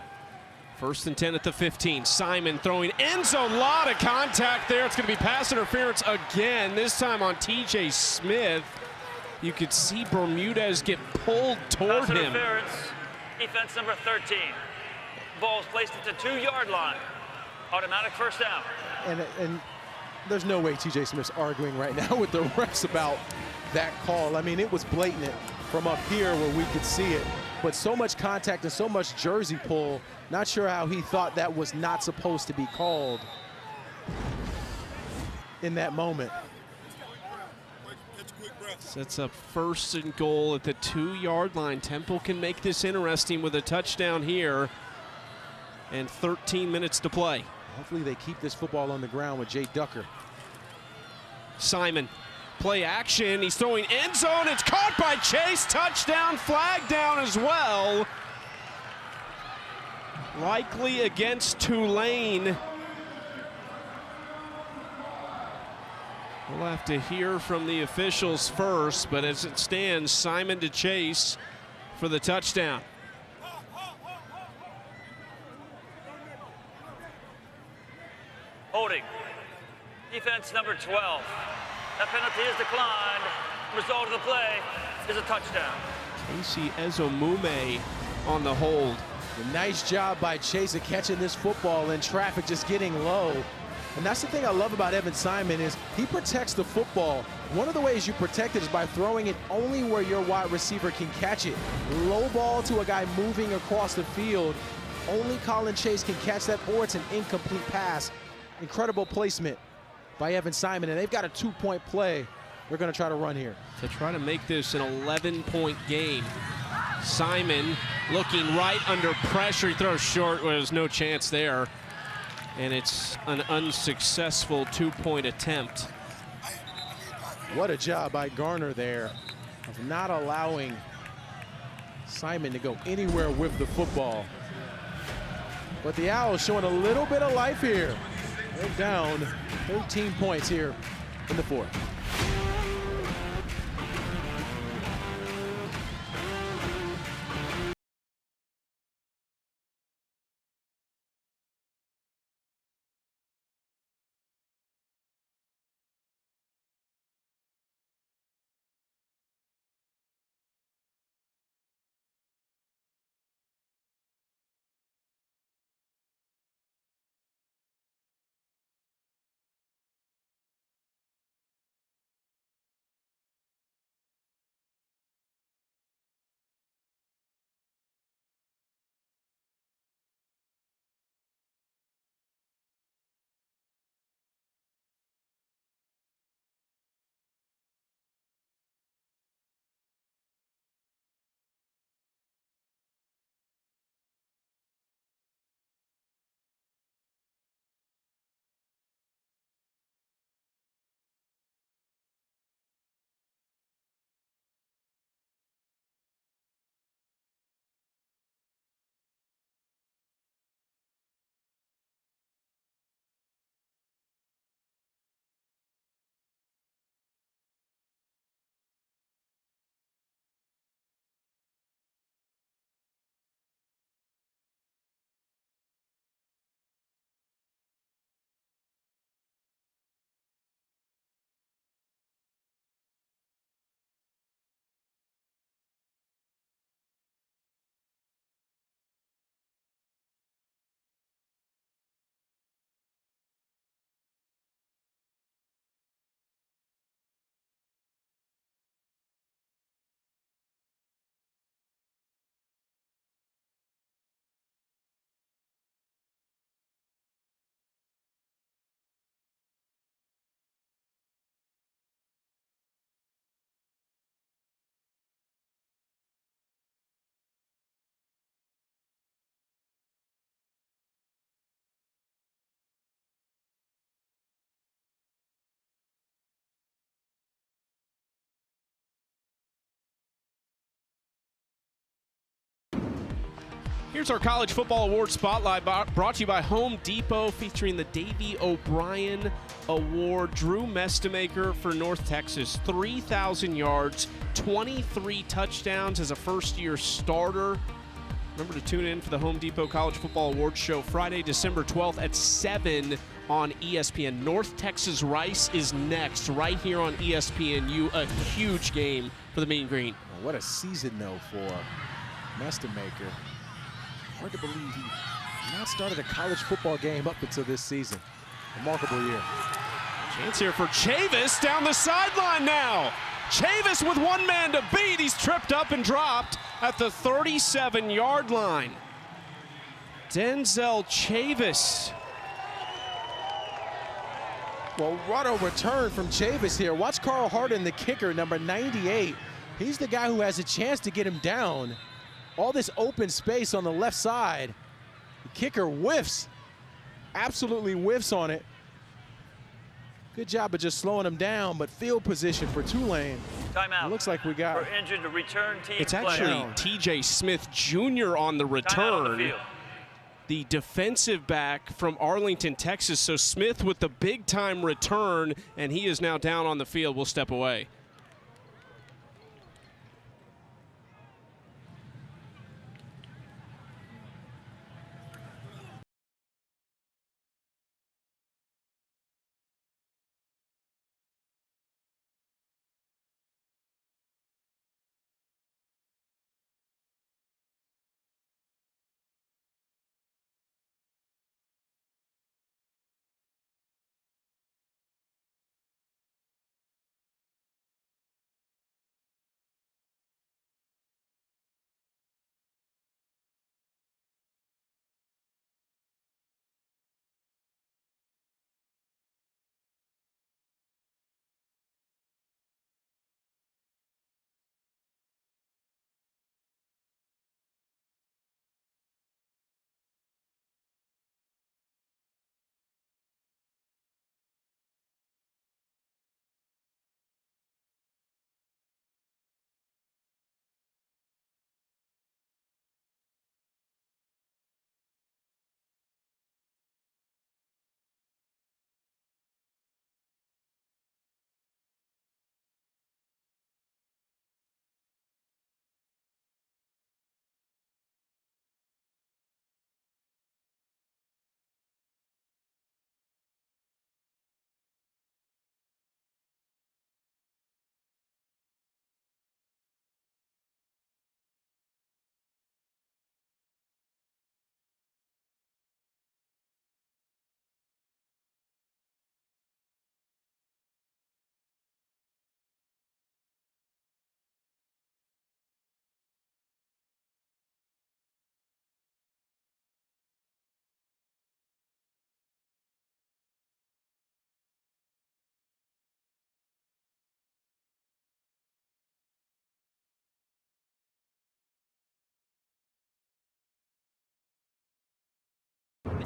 First and 10 at the 15. Simon throwing end zone. Lot of contact there. It's going to be pass interference again, this time on TJ Smith. You could see Bermudez get pulled toward Pass him. Interference, defense number 13. Ball is placed at the 2-yard line. Automatic first down. And there's no way TJ Smith's arguing right now with the refs about that call. I mean, it was blatant from up here where we could see it. But so much contact and so much jersey pull, not sure how he thought that was not supposed to be called in that moment. Sets up first and goal at the 2-yard line. Temple can make this interesting with a touchdown here and 13 minutes to play. Hopefully they keep this football on the ground with Jay Ducker. Simon, play action. He's throwing end zone. It's caught by Chase. Touchdown, flag down as well. Likely against Tulane. We'll have to hear from the officials first, but as it stands, Simon to Chase for the touchdown. Holding. Defense number 12. That penalty is declined. Result of the play is a touchdown. Casey Ezomume on the hold. A nice job by Chase of catching this football in traffic, just getting low. And that's the thing I love about Evan Simon is he protects the football. One of the ways you protect it is by throwing it only where your wide receiver can catch it. Low ball to a guy moving across the field. Only Colin Chase can catch that, or it's an incomplete pass. Incredible placement by Evan Simon, and they've got a 2-point play they're going to try to run here. To try to make this an 11-point game. Simon looking right under pressure. He throws short. Well, there's no chance there. And it's an unsuccessful 2-point attempt. What a job by Garner there of not allowing Simon to go anywhere with the football. But the Owls showing a little bit of life here. They're down 13 points here in the fourth. Here's our College Football Award Spotlight brought to you by Home Depot, featuring the Davey O'Brien Award. Drew Mestemaker for North Texas, 3,000 yards, 23 touchdowns as a first-year starter. Remember to tune in for the Home Depot College Football Awards show Friday, December 12th at 7 on ESPN. North Texas Rice is next, right here on ESPNU. A huge game for the Mean Green. What a season, though, for Mestemaker. Hard to believe he not started a college football game up until this season. Remarkable year. Chance here for Chavis down the sideline now. Chavis with one man to beat. He's tripped up and dropped at the 37-yard line. Denzel Chavis. Well, what a return from Chavis here. Watch Carl Harden, the kicker, number 98. He's the guy who has a chance to get him down. All this open space on the left side. The kicker whiffs. Absolutely whiffs on it. Good job of just slowing him down, but field position for Tulane. Timeout. It looks like we got... For injured to return team It's player. actually T.J. Smith Jr. on the Timeout on the return. field. The defensive back from Arlington, Texas. So Smith with the big-time return, and he is now down on the field. We'll step away.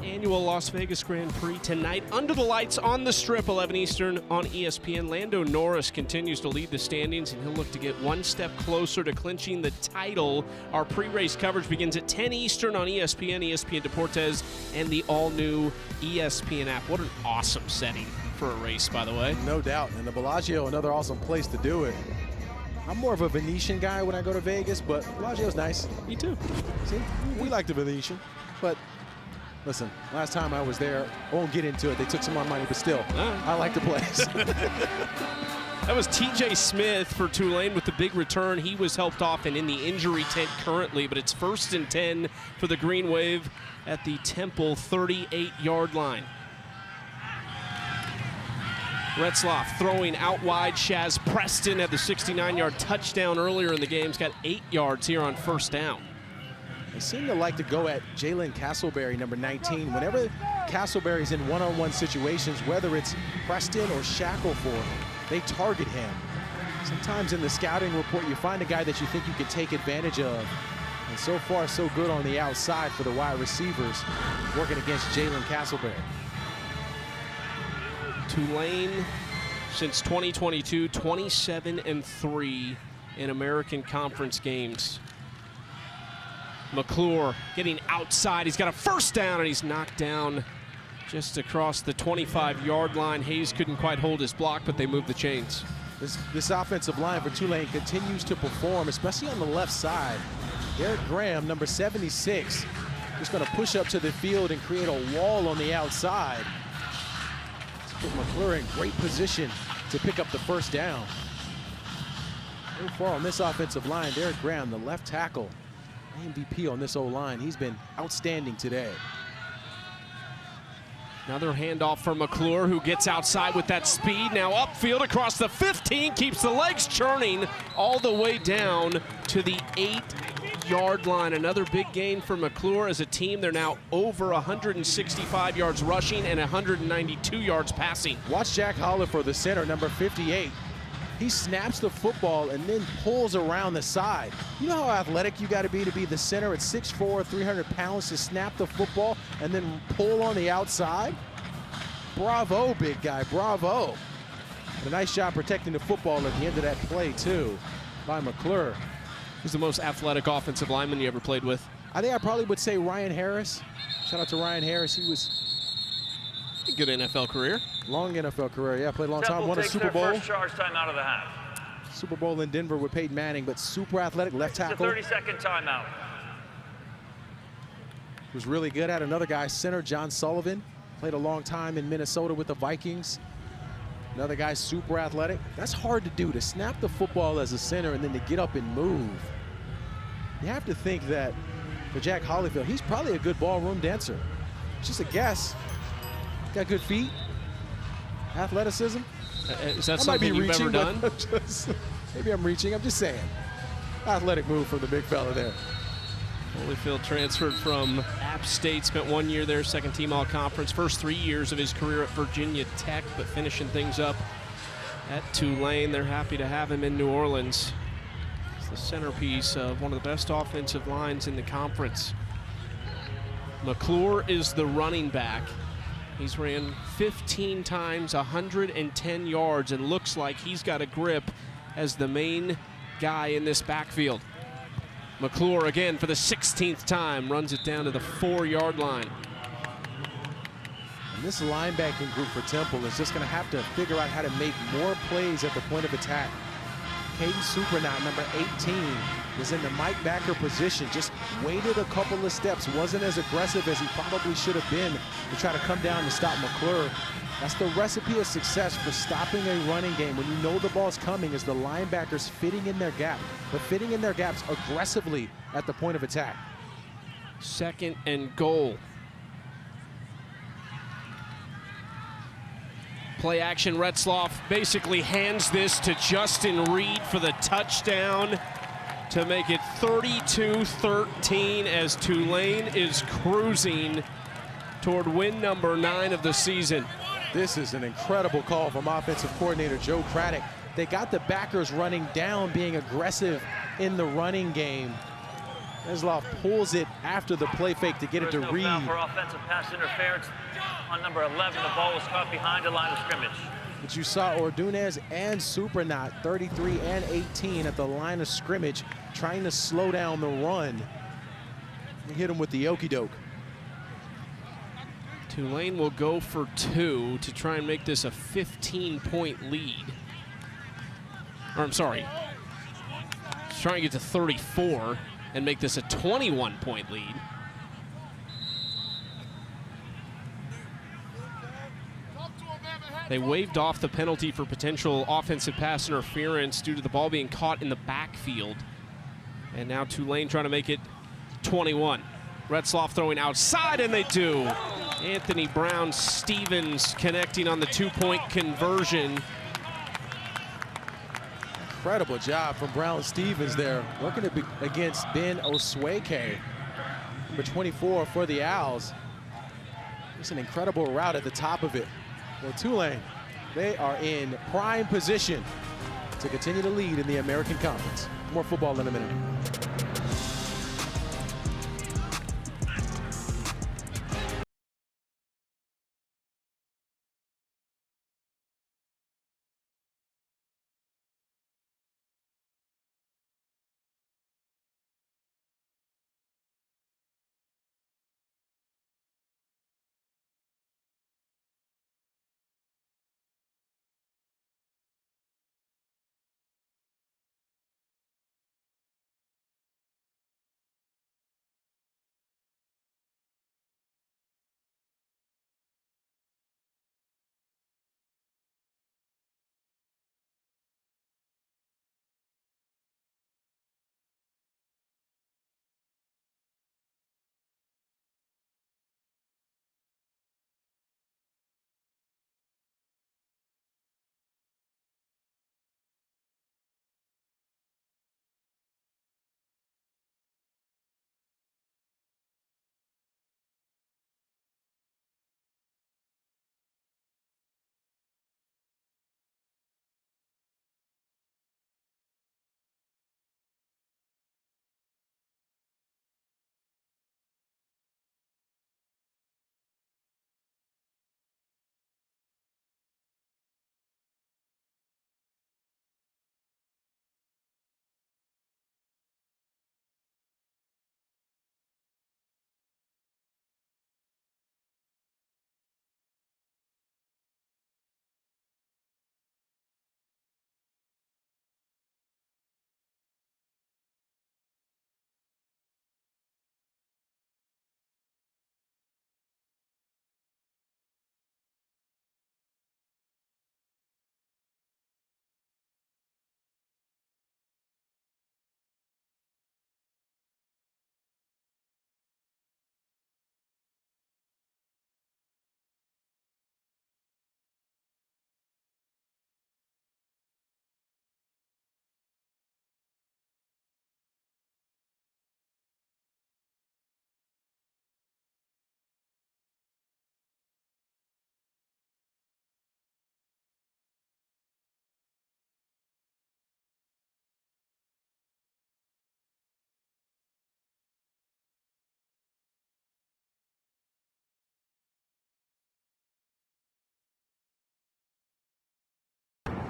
Annual Las Vegas Grand Prix tonight under the lights on the Strip, 11 Eastern on ESPN. Lando Norris continues to lead the standings, and he'll look to get one step closer to clinching the title. Our pre-race coverage begins at 10 Eastern on ESPN, ESPN Deportes, and the all-new ESPN app. What an awesome setting for a race, by the way. No doubt. And the Bellagio, another awesome place to do it. I'm more of a Venetian guy when I go to Vegas, but Bellagio's nice. Me too. See, we like the Venetian, but listen, last time I was there, I won't get into it. They took some more money, but still, I like the place. That was T.J. Smith for Tulane with the big return. He was helped off and in the injury tent currently, but it's 1st and 10 for the Green Wave at the Temple 38-yard line. Retzloff throwing out wide. Shaz Preston had the 69-yard touchdown earlier in the game. He's got 8 yards here on 1st down. They seem to like to go at Jalen Castleberry, number 19. Whenever Castleberry's in one-on-one situations, whether it's Preston or Shackleford, they target him. Sometimes in the scouting report, you find a guy that you think you can take advantage of. And so far, so good on the outside for the wide receivers working against Jalen Castleberry. Tulane, since 2022, 27-3 in American Conference games. McClure getting outside. He's got a first down, and he's knocked down just across the 25-yard line. Hayes couldn't quite hold his block, but they moved the chains. This offensive line for Tulane continues to perform, especially on the left side. Derek Graham, number 76, just going to push up to the field and create a wall on the outside. Let's put McClure in great position to pick up the first down. So far on this offensive line, Derek Graham, the left tackle, MVP on this O-line. He's been outstanding today. Another handoff for McClure, who gets outside with that speed. Now upfield across the 15, keeps the legs churning all the way down to the 8-yard line. Another big gain for McClure. As a team, they're now over 165 yards rushing and 192 yards passing. Watch Jack Hollifer, the center, number 58. He snaps the football and then pulls around the side. You know how athletic you got to be the center at 6'4", 300 pounds to snap the football and then pull on the outside? Bravo, big guy, bravo. And a nice job protecting the football at the end of that play, too, by McClure. Who's the most athletic offensive lineman you ever played with? I think I probably would say Ryan Harris. Shout out to Ryan Harris. He was a good NFL career. Long NFL career, yeah, played a long time, won a Super Bowl. First charge time out of the half. Super Bowl in Denver with Peyton Manning, but super athletic left tackle. It's a 30-second timeout. Was really good at another guy, center John Sullivan. Played a long time in Minnesota with the Vikings. Another guy, super athletic. That's hard to do, to snap the football as a center and then to get up and move. You have to think that for Jack Hollifield, he's probably a good ballroom dancer. Just a guess. Got good feet, athleticism. Is that something you've ever done? Maybe I'm reaching, I'm just saying. Athletic move from the big fella there. Holyfield transferred from App State, spent 1 year there, second team all-conference, first 3 years of his career at Virginia Tech, but finishing things up at Tulane. They're happy to have him in New Orleans. He's the centerpiece of one of the best offensive lines in the conference. McClure is the running back. He's ran 15 times, 110 yards, and looks like he's got a grip as the main guy in this backfield. McClure again for the 16th time runs it down to the 4-yard line. And this linebacking group for Temple is just going to have to figure out how to make more plays at the point of attack. Caden Supernaut, number 18, was in the Mike Backer position, just waited a couple of steps, wasn't as aggressive as he probably should have been to try to come down and stop McClure. That's the recipe of success for stopping a running game. When you know the ball's coming, is the linebackers fitting in their gap, but fitting in their gaps aggressively at the point of attack. 2nd and goal. Play action, Retzloff basically hands this to Justin Reed for the touchdown to make it 32-13 as Tulane is cruising toward win number 9 of the season. This is an incredible call from offensive coordinator Joe Craddock. They got the backers running down, being aggressive in the running game. Retzloff pulls it after the play fake to get it to Reed. Foul for offensive pass interference on number 11. The ball was caught behind the line of scrimmage. But you saw Ordunez and Supernaut, 33 and 18, at the line of scrimmage, trying to slow down the run. They hit him with the okey-doke. Tulane will go for 2 to try and make this a 15-point lead. Or I'm sorry, trying to get to 34 and make this a 21-point lead. They waved off the penalty for potential offensive pass interference due to the ball being caught in the backfield. And now Tulane trying to make it 21. Retzloff throwing outside, and they do. Anthony Brown-Stevens connecting on the 2-point conversion. Incredible job from Brown-Stevens there, working against Ben Osweke, number 24 for the Owls. It's an incredible route at the top of it. Well, Tulane, they are in prime position to continue to lead in the American Conference. More football in a minute.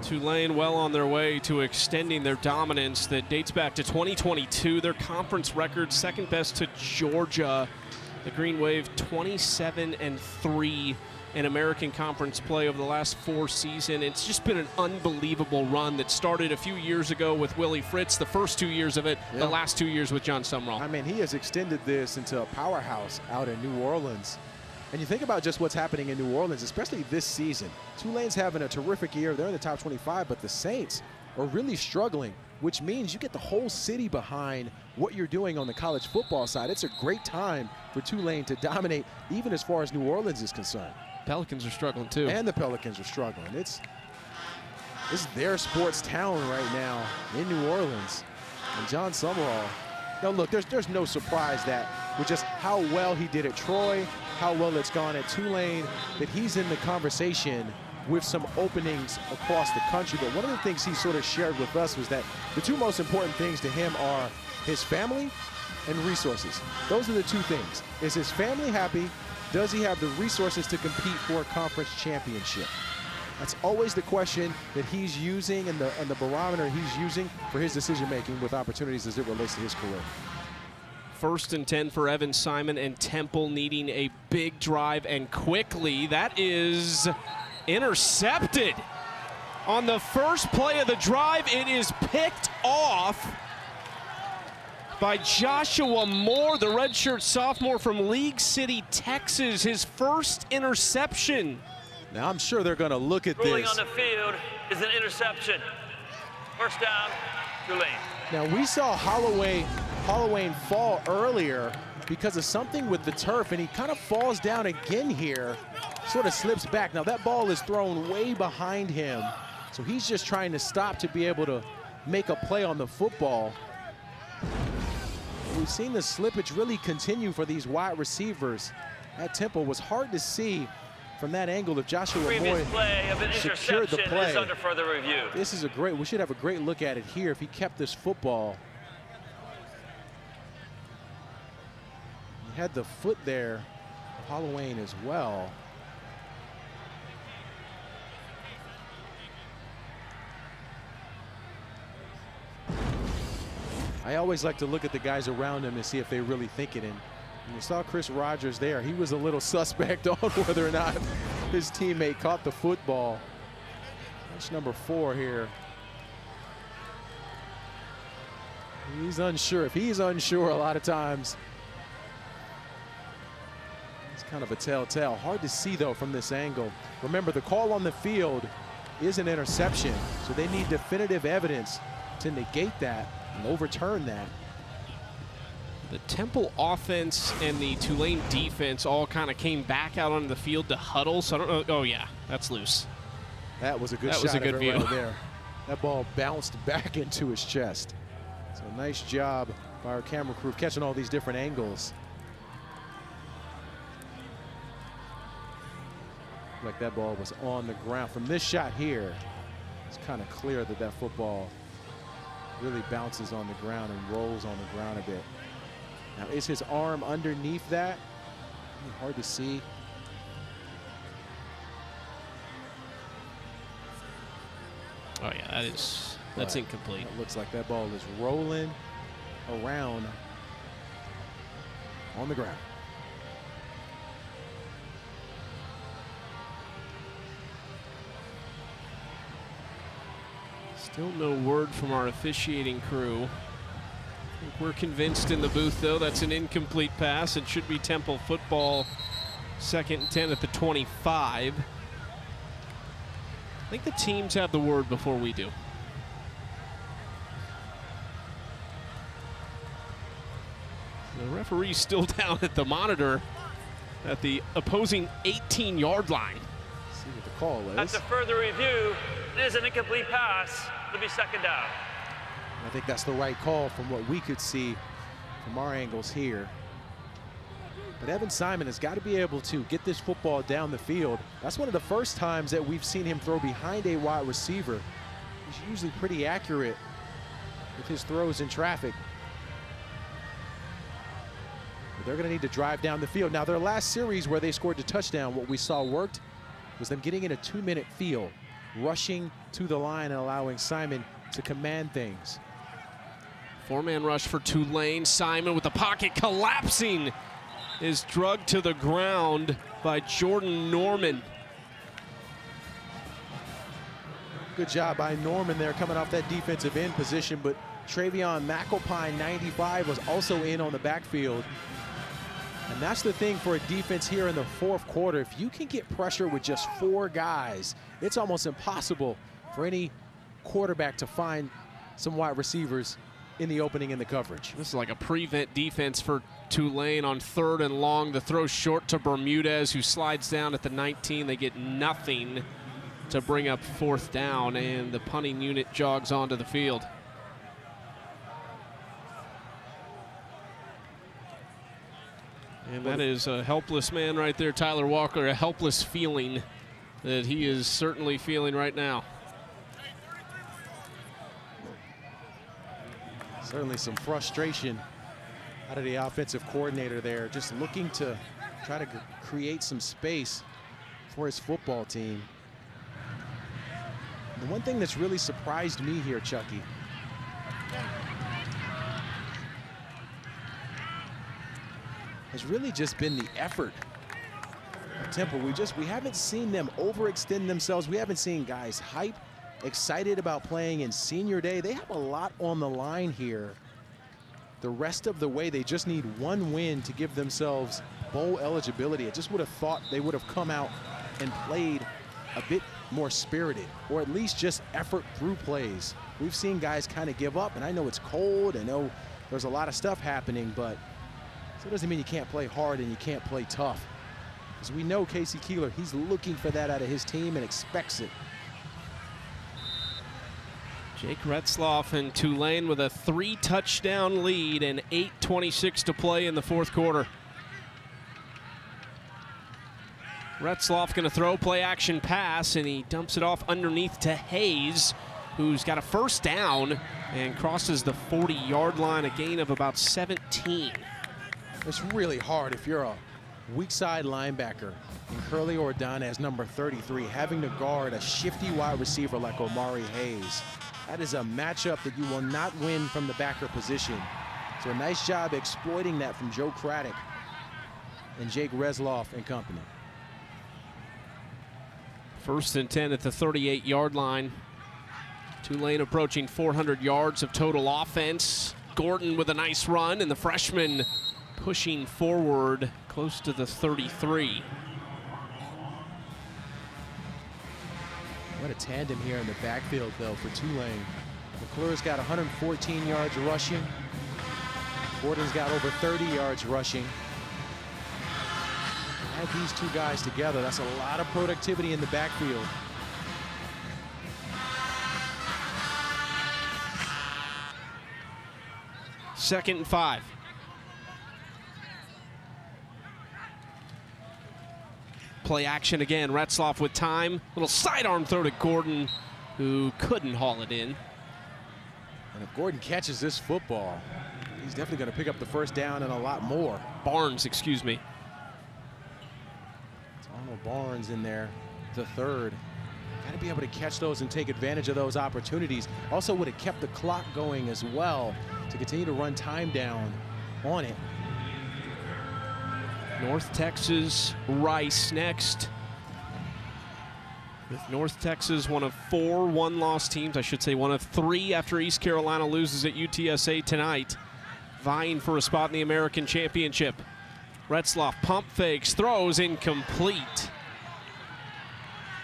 Tulane well on their way to extending their dominance that dates back to 2022. Their conference record, second best to Georgia. The Green Wave 27-3 in American Conference play over the last 4 seasons. It's just been an unbelievable run that started a few years ago with Willie Fritz, the first 2 years of it, the last 2 years with John Sumrall. I mean, he has extended this into a powerhouse out in New Orleans. And you think about just what's happening in New Orleans, especially this season. Tulane's having a terrific year. They're in the top 25, but the Saints are really struggling, which means you get the whole city behind what you're doing on the college football side. It's a great time for Tulane to dominate, even as far as New Orleans is concerned. Pelicans are struggling too. And the Pelicans are struggling. It's their sports town right now in New Orleans. And John Sumrall, now look, there's no surprise that with just how well he did at Troy, how well it's gone at Tulane, that he's in the conversation with some openings across the country. But one of the things he sort of shared with us was that the 2 most important things to him are his family and resources. Those are the 2 things. Is his family happy? Does he have the resources to compete for a conference championship? That's always the question that he's using and the barometer he's using for his decision-making with opportunities as it relates to his career. 1st and 10 for Evan Simon, and Temple needing a big drive and quickly. That is intercepted. On the first play of the drive, it is picked off by Joshua Moore, the redshirt sophomore from League City, Texas, his first interception. Now I'm sure they're going to look at Ruling this. on the field is an interception. First down, Tulane. Now we saw Holloway fall earlier because of something with the turf, and he kind of falls down again here, sort of slips back. Now that ball is thrown way behind him, so he's just trying to stop to be able to make a play on the football. We've seen the slippage really continue for these wide receivers at Temple. It was hard to see from that angle if Joshua Moore play of an secured the play. Is under further review. This is we should have a great look at it here if he kept this football. He had the foot there of Holloway as well. I always like to look at the guys around him and see if they really think it in. And you saw Chris Rogers there. He was a little suspect on whether or not his teammate caught the football. That's number 4 here. He's unsure. If he's unsure, a lot of times it's kind of a telltale. Hard to see, though, from this angle. Remember, the call on the field is an interception, so they need definitive evidence to negate that and overturn that. The Temple offense and the Tulane defense all kind of came back out onto the field to huddle. So I don't know. Oh, yeah, that's loose. That was a good shot. That was a good view. Right there. That ball bounced back into his chest. So nice job by our camera crew catching all these different angles. Like that ball was on the ground. From this shot here, it's kind of clear that that football really bounces on the ground and rolls on the ground a bit. Now, is his arm underneath that? Hard to see. Oh, yeah, that's incomplete. It looks like that ball is rolling around on the ground. Still no word from our officiating crew. We're convinced in the booth, though, that's an incomplete pass. It should be Temple football, 2nd and 10 at the 25. I think the teams have the word before we do. The referee's still down at the monitor at the opposing 18-yard line. Let's see what the call is. After further review, it is an incomplete pass. It'll be 2nd down. I think that's the right call from what we could see from our angles here. But Evan Simon has got to be able to get this football down the field. That's one of the first times that we've seen him throw behind a wide receiver. He's usually pretty accurate with his throws in traffic. But they're going to need to drive down the field. Now, their last series where they scored the touchdown, what we saw worked was them getting in a 2-minute field. rushing to the line and allowing Simon to command things. Four-man rush for Tulane. Simon with the pocket collapsing is drugged to the ground by Jordan Norman. Good job by Norman there coming off that defensive end position, but Travion McAlpine, 95, was also in on the backfield. And that's the thing for a defense here in the fourth quarter. If you can get pressure with just 4 guys, it's almost impossible for any quarterback to find some wide receivers in the opening in the coverage. This is like a prevent defense for Tulane on 3rd and long. The throw short to Bermudez, who slides down at the 19. They get nothing to bring up 4th down, and the punting unit jogs onto the field. And that is a helpless man right there, Tyler Walker, a helpless feeling that he is certainly feeling right now. Certainly some frustration out of the offensive coordinator there, just looking to try to create some space for his football team. The one thing that's really surprised me here, Chucky, has really just been the effort of Temple. We haven't seen them overextend themselves. We haven't seen guys hype, excited about playing in senior day. They have a lot on the line here. The rest of the way, they just need 1 win to give themselves bowl eligibility. I just would have thought they would have come out and played a bit more spirited, or at least just effort through plays. We've seen guys kind of give up, and I know it's cold, I know there's a lot of stuff happening, but so it doesn't mean you can't play hard and you can't play tough. Because we know Casey Keeler, he's looking for that out of his team and expects it. Jake Retzloff and Tulane with a 3-touchdown lead and 8:26 to play in the fourth quarter. Retzloff going to throw, play action pass, and he dumps it off underneath to Hayes, who's got a 1st down and crosses the 40-yard line, a gain of about 17. It's really hard if you're a weak side linebacker and Curly Ordonez, number 33, having to guard a shifty wide receiver like Omari Hayes. That is a matchup that you will not win from the backer position. So a nice job exploiting that from Joe Craddock and Jake Retzloff and company. 1st and 10 at the 38-yard line. Tulane approaching 400 yards of total offense. Gordon with a nice run, and the freshman pushing forward close to the 33. What a tandem here in the backfield, though, for Tulane. McClure's got 114 yards rushing. Gordon's got over 30 yards rushing. Add these 2 guys together, that's a lot of productivity in the backfield. Second and 5. Play action again. Retzloff with time. Little sidearm throw to Gordon, who couldn't haul it in. And if Gordon catches this football, he's definitely going to pick up the 1st down and a lot more. Barnes, excuse me. Arnold Barnes in there, the 3rd. Got to be able to catch those and take advantage of those opportunities. Also would have kept the clock going as well to continue to run time down on it. North Texas, Rice next. With North Texas one of 4 one-loss teams, I should say one of 3 after East Carolina loses at UTSA tonight, vying for a spot in the American Championship. Retzloff pump fakes, throws incomplete.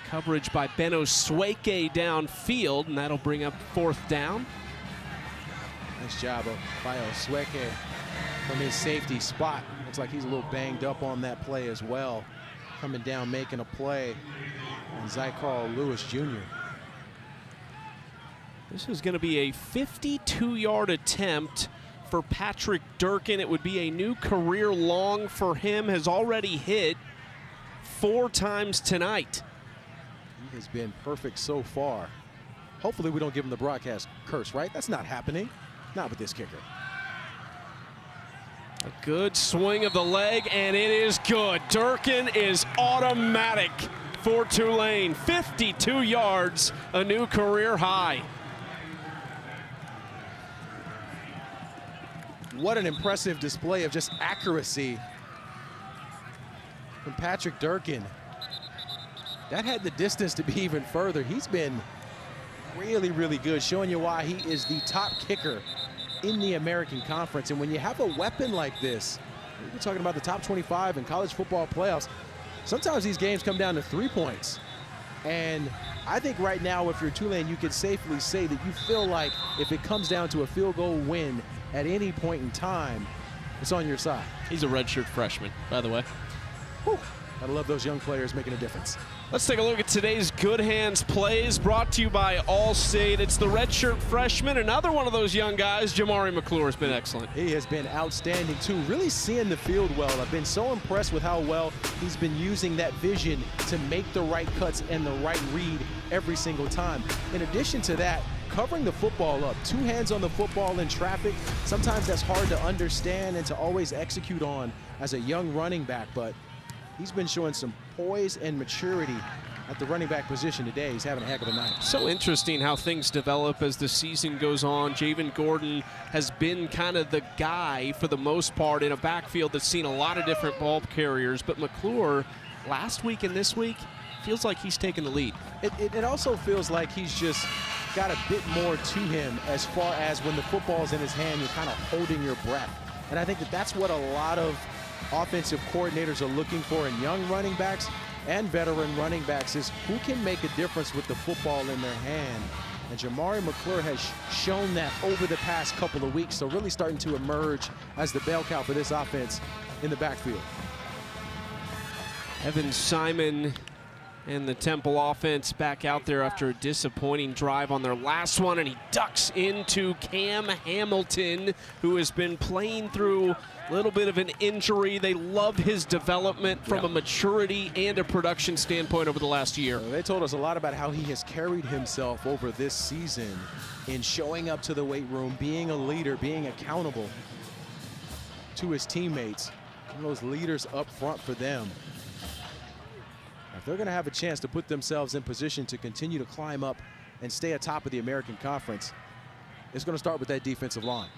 Coverage by Beno Sweke downfield, and that'll bring up 4th down. Nice job by Sweke from his safety spot. Looks like he's a little banged up on that play as well. Coming down, making a play on Zycarl Lewis Jr. This is going to be a 52-yard attempt for Patrick Durkin. It would be a new career long for him. Has already hit 4 times tonight. He has been perfect so far. Hopefully we don't give him the broadcast curse, right? That's not happening. Not with this kicker. A good swing of the leg, and it is good. Durkin is automatic for Tulane. 52 yards, a new career high. What an impressive display of just accuracy from Patrick Durkin. That had the distance to be even further. He's been really, really good, showing you why he is the top kicker in the American Conference. And when you have a weapon like this, we're talking about the top 25 in college football playoffs, sometimes these games come down to 3 points. And I think right now, if you're Tulane, you can safely say that you feel like if it comes down to a field goal win at any point in time, it's on your side. He's a redshirt freshman, by the way. Whew. I love those young players making a difference. Let's take a look at today's Good Hands plays, brought to you by Allstate. It's the redshirt freshman, another one of those young guys. Jamari McClure has been excellent. He has been outstanding too, really seeing the field well. I've been so impressed with how well he's been using that vision to make the right cuts and the right read every single time. In addition to that, covering the football up, 2 hands on the football in traffic, sometimes that's hard to understand and to always execute on as a young running back, but he's been showing some poise and maturity at the running back position today. He's having a heck of a night. So interesting how things develop as the season goes on. Javen Gordon has been kind of the guy for the most part in a backfield that's seen a lot of different ball carriers, but McClure last week and this week feels like he's taken the lead. It also feels like he's just got a bit more to him as far as when the football's in his hand, you're kind of holding your breath. And I think that that's what a lot of offensive coordinators are looking for in young running backs and veteran running backs, is who can make a difference with the football in their hand. And Jamari McClure has shown that over the past couple of weeks, so really starting to emerge as the bell cow for this offense in the backfield. Evan Simon and the Temple offense back out there after a disappointing drive on their last one, and he ducks into Cam Hamilton, who has been playing through a little bit of an injury. They love his development from a maturity and a production standpoint over the last year. They told us a lot about how he has carried himself over this season in showing up to the weight room, being a leader, being accountable to his teammates, one of those leaders up front for them. If they're going to have a chance to put themselves in position to continue to climb up and stay atop of the American Conference, it's going to start with that defensive line.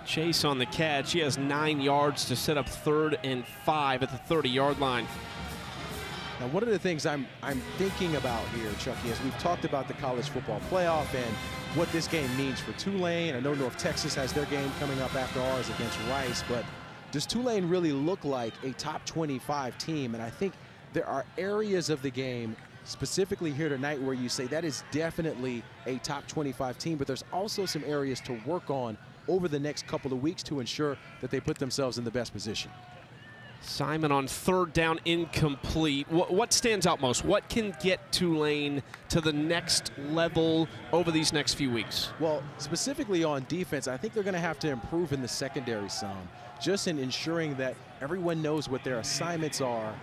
Chase on the catch. He has 9 yards to set up 3rd and 5 at the 30-yard line. Now, one of the things I'm thinking about here, Chucky, is we've talked about the college football playoff and what this game means for Tulane. I know North Texas has their game coming up after ours against Rice, but does Tulane really look like a top 25 team? And I think there are areas of the game, specifically here tonight, where you say that is definitely a top 25 team, but there's also some areas to work on over the next couple of weeks to ensure that they put themselves in the best position. Simon on 3rd down, incomplete. What stands out most? What can get Tulane to the next level over these next few weeks? Well, specifically on defense, I think they're going to have to improve in the secondary some, just in ensuring that everyone knows what their assignments are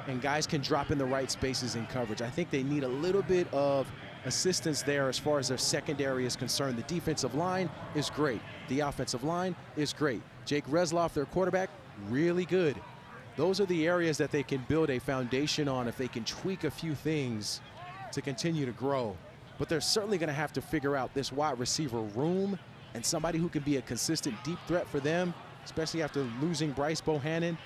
and guys can drop in the right spaces in coverage. I think they need a little bit of assistance there as far as their secondary is concerned. The defensive line is great. The offensive line is great. Jake Resloff, their quarterback, really good. Those are the areas that they can build a foundation on if they can tweak a few things to continue to grow. But they're certainly going to have to figure out this wide receiver room and somebody who can be a consistent deep threat for them, especially after losing Bryce Bohannon.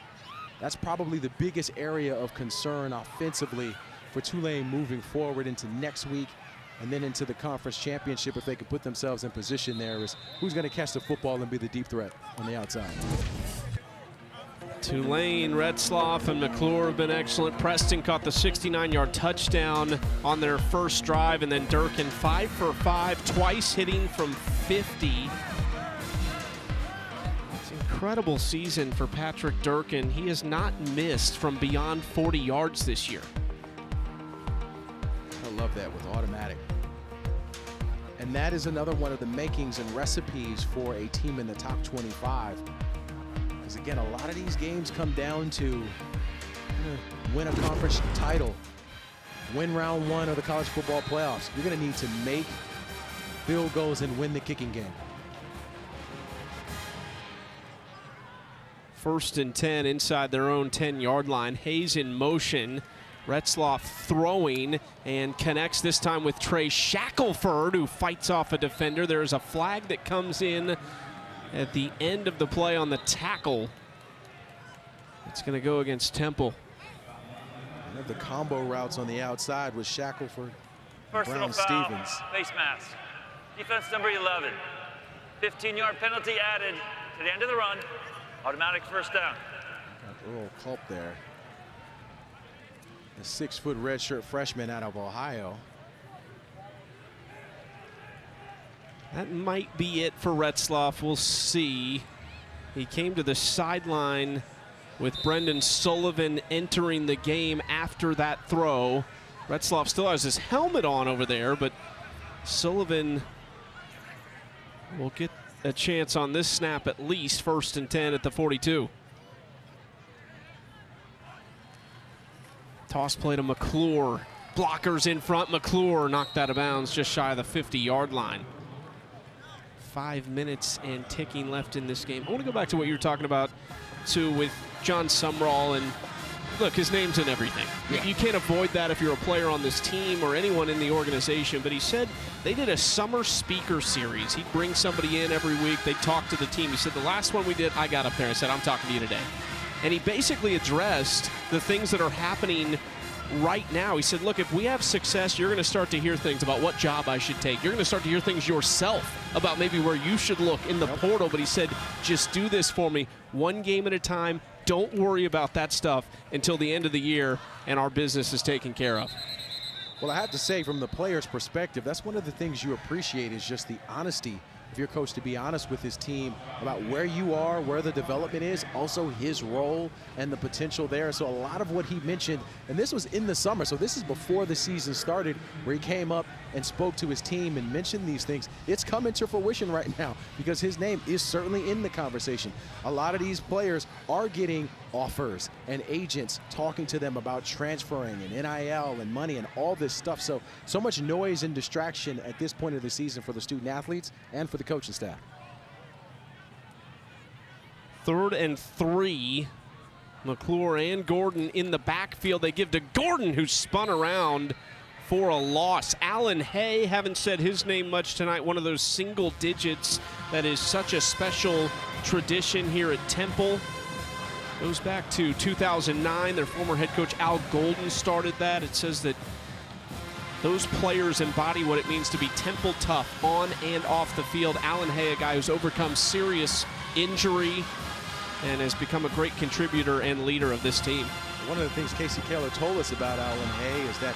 That's probably the biggest area of concern offensively for Tulane moving forward into next week and then into the conference championship. If they can put themselves in position there, is who's going to catch the football and be the deep threat on the outside. Tulane, Retzloff, and McClure have been excellent. Preston caught the 69-yard touchdown on their first drive, and then Durkin 5 for 5, twice hitting from 50. Incredible season for Patrick Durkin. He has not missed from beyond 40 yards this year. I love that with automatic. And that is another one of the makings and recipes for a team in the top 25. Because again, a lot of these games come down to win a conference title, win round 1 of the college football playoffs. You're going to need to make field goals and win the kicking game. 1st and 10 inside their own 10-yard line. Hayes in motion. Retzloff throwing and connects this time with Trey Shackelford, who fights off a defender. There's a flag that comes in at the end of the play on the tackle. It's going to go against Temple. One of the combo routes on the outside was Shackelford, Personal Brown foul, Stevens. face mask. Defense number 11. 15-yard penalty added to the end of the run. Automatic first down. Got Earl Culp there. A 6-foot redshirt freshman out of Ohio. That might be it for Retzloff. We'll see. He came to the sideline with Brendan Sullivan entering the game after that throw. Retzloff still has his helmet on over there, but Sullivan will get a chance on this snap at least. 1st and 10 at the 42. Toss play to McClure. Blockers in front. McClure knocked out of bounds just shy of the 50-yard line. 5 minutes and ticking left in this game. I want to go back to what you were talking about, too, with John Sumrall. And look, his name's in everything. Yeah. You can't avoid that if you're a player on this team or anyone in the organization. But he said they did a summer speaker series. He'd bring somebody in every week. They'd talk to the team. He said, the last one we did, I got up there and said, I'm talking to you today. And he basically addressed the things that are happening right now. He said, look, if we have success, you're going to start to hear things about what job I should take. You're going to start to hear things yourself about maybe where you should look in the portal. But he said, just do this for me, one game at a time. Don't worry about that stuff until the end of the year, and our business is taken care of. Well, I have to say, from the player's perspective, that's one of the things you appreciate is just the honesty of your coach to be honest with his team about where you are, where the development is, also his role and the potential there. So a lot of what he mentioned, and this was in the summer, so this is before the season started, where he came up and spoke to his team and mentioned these things. It's coming to fruition right now because his name is certainly in the conversation. A lot of these players are getting offers and agents talking to them about transferring and NIL and money and all this stuff. So much noise and distraction at this point of the season for the student athletes and for the coaching staff. 3rd and 3. McClure and Gordon in the backfield. They give to Gordon, who spun around for a loss. Alan Hay, haven't said his name much tonight. One of those single digits that is such a special tradition here at Temple. Goes back to 2009. Their former head coach Al Golden started that. It says that those players embody what it means to be Temple tough on and off the field. Alan Hay, a guy who's overcome serious injury and has become a great contributor and leader of this team. One of the things Casey Keller told us about Alan Hay is that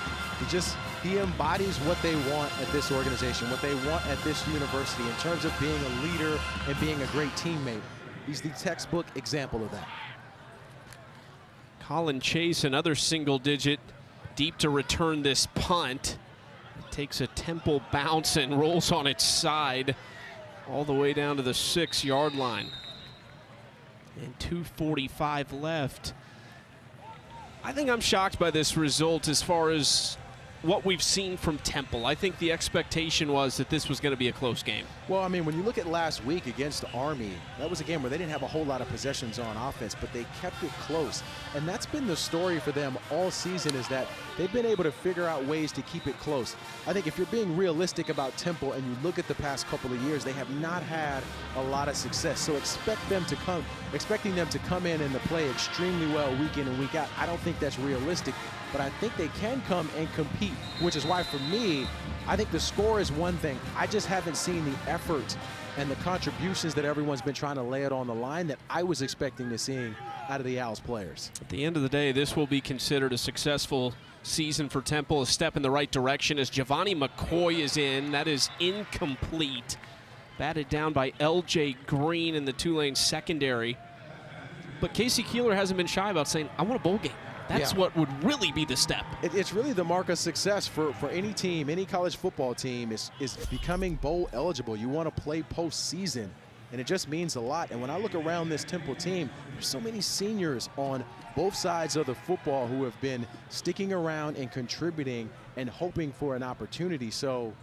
he embodies what they want at this organization, what they want at this university in terms of being a leader and being a great teammate. He's the textbook example of that. Colin Chase, another single digit, deep to return this punt. It takes a Temple bounce and rolls on its side all the way down to the 6-yard line. And 2:45 left. I think I'm shocked by this result as far as what we've seen from Temple. I think the expectation was that this was going to be a close game. Well, I mean, when you look at last week against Army, that was a game where they didn't have a whole lot of possessions on offense, but they kept it close. And that's been the story for them all season, is that they've been able to figure out ways to keep it close. I think if you're being realistic about Temple and you look at the past couple of years, they have not had a lot of success. So expecting them to come in and to play extremely well week in and week out, I don't think that's realistic. But I think they can come and compete, which is why, for me, I think the score is one thing. I just haven't seen the effort and the contributions that everyone's been trying to lay it on the line that I was expecting to see out of the Owls players. At the end of the day, this will be considered a successful season for Temple, a step in the right direction as Giovanni McCoy is in. That is incomplete. Batted down by L.J. Green in the Tulane secondary. But Casey Keeler hasn't been shy about saying, I want a bowl game. That's what would really be the step. It's really the mark of success for any team, any college football team is becoming bowl eligible. You want to play postseason, and it just means a lot. And when I look around this Temple team, there's so many seniors on both sides of the football who have been sticking around and contributing and hoping for an opportunity. So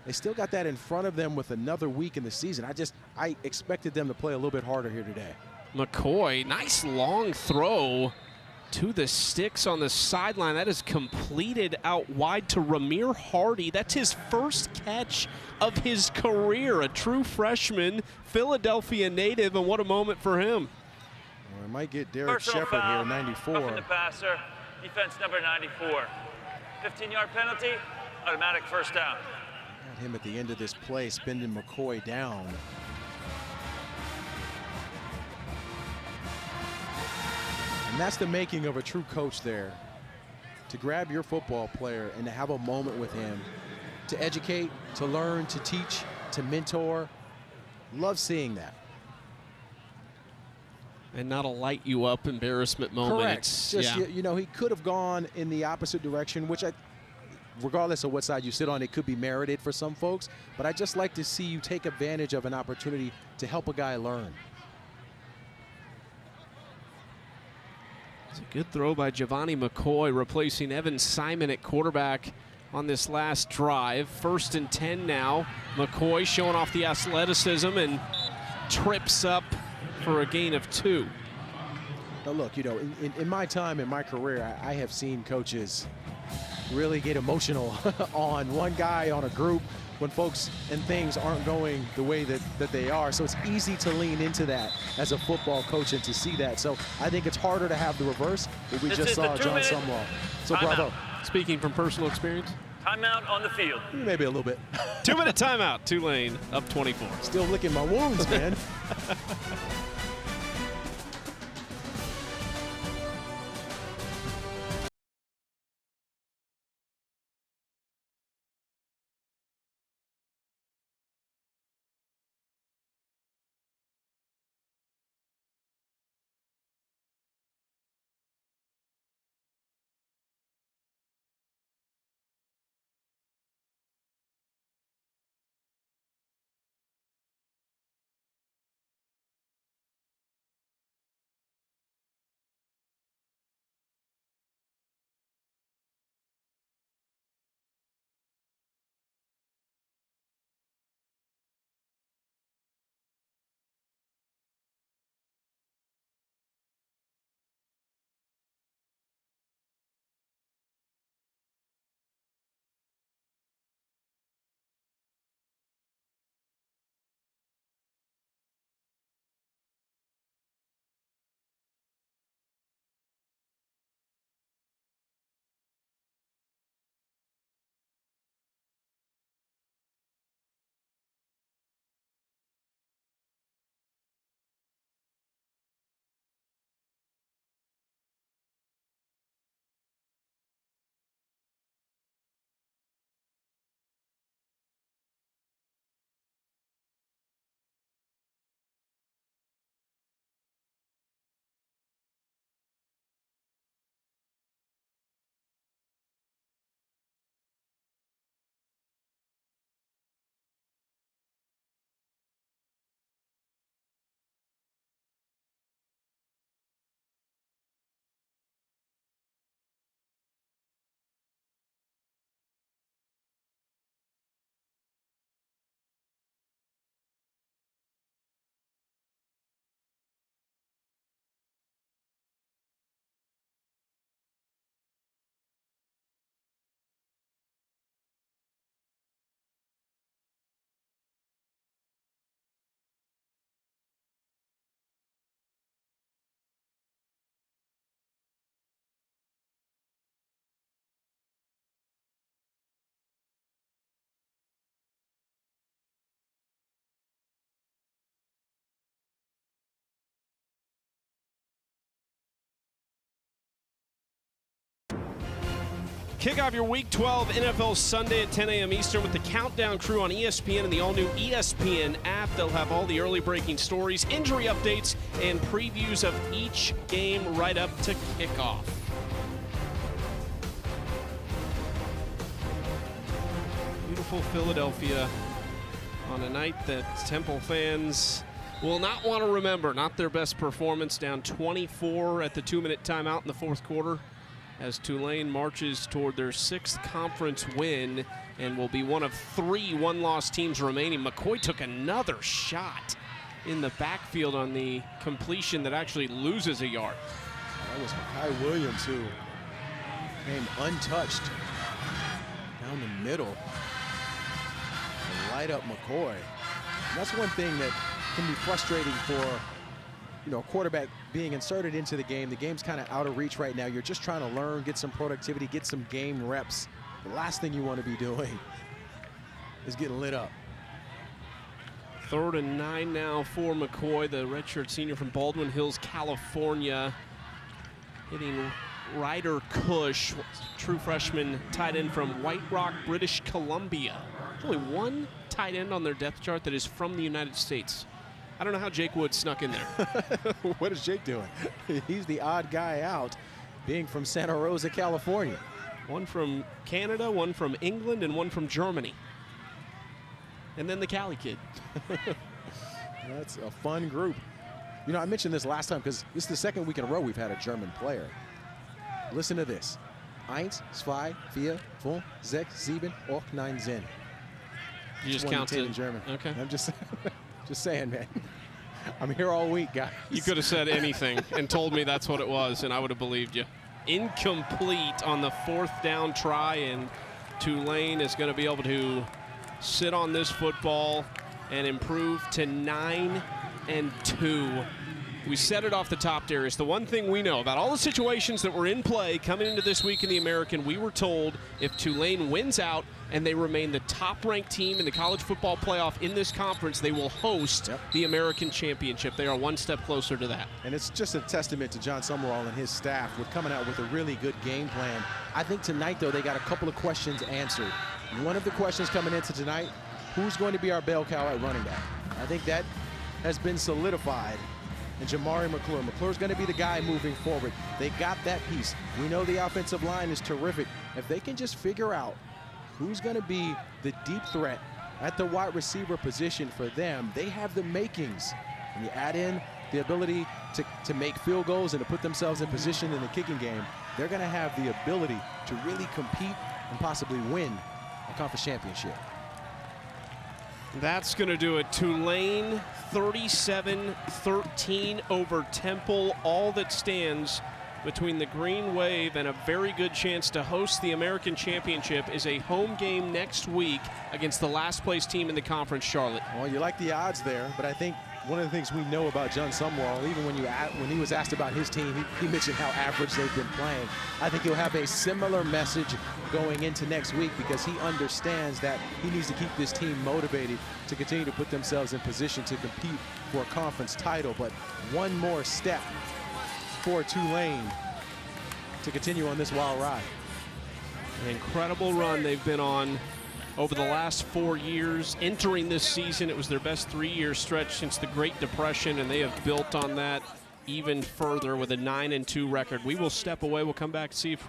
they still got that in front of them with another week in the season. I expected them to play a little bit harder here today. McCoy, nice long throw to the sticks on the sideline. That is completed out wide to Ramir Hardy. That's his first catch of his career. A true freshman, Philadelphia native, and what a moment for him. Well, I might get Derek Personal Shepard foul, here, 94. roughing the passer, defense number 94. 15-yard penalty, automatic first down. Got him at the end of this play, spinning McCoy down. And that's the making of a true coach there. To grab your football player and to have a moment with him, to educate, to learn, to teach, to mentor. Love seeing that. And not a light you up embarrassment moment. Correct. It's, just, yeah. you know, he could have gone in the opposite direction, which regardless of what side you sit on, it could be merited for some folks. But I just like to see you take advantage of an opportunity to help a guy learn. It's a good throw by Giovanni McCoy, replacing Evan Simon at quarterback on this last drive. 1st and 10 now. McCoy showing off the athleticism and trips up for a gain of 2. Now look, you know, in my time, in my career, I have seen coaches really get emotional on one guy, on a group, when folks and things aren't going the way that they are. So it's easy to lean into that as a football coach and to see that. So I think it's harder to have the reverse, but we just saw John Sumlaw. So bravo. Speaking from personal experience? Timeout on the field. Maybe a little bit. 2-minute timeout, Tulane up 24. Still licking my wounds, man. Kick off your Week 12 NFL Sunday at 10 a.m. Eastern with the Countdown crew on ESPN and the all-new ESPN app. They'll have all the early breaking stories, injury updates, and previews of each game right up to kickoff. Beautiful Philadelphia on a night that Temple fans will not want to remember. Not their best performance, down 24 at the 2-minute timeout in the fourth quarter, as Tulane marches toward their 6th conference win and will be one of 3 one-loss teams remaining. McCoy took another shot in the backfield on the completion that actually loses a yard. That was Makai Williams who came untouched down the middle and light up McCoy. And that's one thing that can be frustrating for a quarterback being inserted into the game. The game's kind of out of reach right now. You're just trying to learn, get some productivity, get some game reps. The last thing you want to be doing is getting lit up. 3rd and 9 now for McCoy, the redshirt senior from Baldwin Hills, California. Hitting Ryder Cush, true freshman tight end from White Rock, British Columbia. There's only one tight end on their depth chart that is from the United States. I don't know how Jake Wood snuck in there. What is Jake doing? He's the odd guy out, being from Santa Rosa, California. One from Canada, one from England, and one from Germany. And then the Cali kid. That's a fun group. I mentioned this last time because this is the second week in a row we've had a German player. Listen to this. 1, 2, 4, 5, 6, 7, 8, 9, 10. You just counted in German. Okay. I'm just saying, man. I'm here all week, guys. You could have said anything and told me that's what it was, and I would have believed you. Incomplete on the 4th down try, and Tulane is going to be able to sit on this football and improve to 9-2. We said it off the top, Darius. The one thing we know about all the situations that were in play coming into this week in the American, we were told if Tulane wins out and they remain the top-ranked team in the college football playoff in this conference, they will host the American Championship. They are one step closer to that. And it's just a testament to John Summerall and his staff with coming out with a really good game plan. I think tonight, though, they got a couple of questions answered. One of the questions coming into tonight, who's going to be our bell cow at running back? I think that has been solidified. And Jamari McClure. McClure's going to be the guy moving forward. They got that piece. We know the offensive line is terrific. If they can just figure out who's going to be the deep threat at the wide receiver position for them, they have the makings. And you add in the ability to make field goals and to put themselves in position in the kicking game, they're going to have the ability to really compete and possibly win a conference championship. That's going to do it. Tulane 37-13 over Temple. All that stands between the Green Wave and a very good chance to host the American Championship is a home game next week against the last place team in the conference, Charlotte. Well, you like the odds there, but I think one of the things we know about John Summerall, even when he was asked about his team, he mentioned how average they've been playing. I think he'll have a similar message going into next week because he understands that he needs to keep this team motivated to continue to put themselves in position to compete for a conference title. But one more step for Tulane to continue on this wild ride. An incredible run they've been on over the last 4 years. Entering this season, it was their best 3-year stretch since the Great Depression, and they have built on that even further with a 9-2 record. We will step away. We'll come back and see if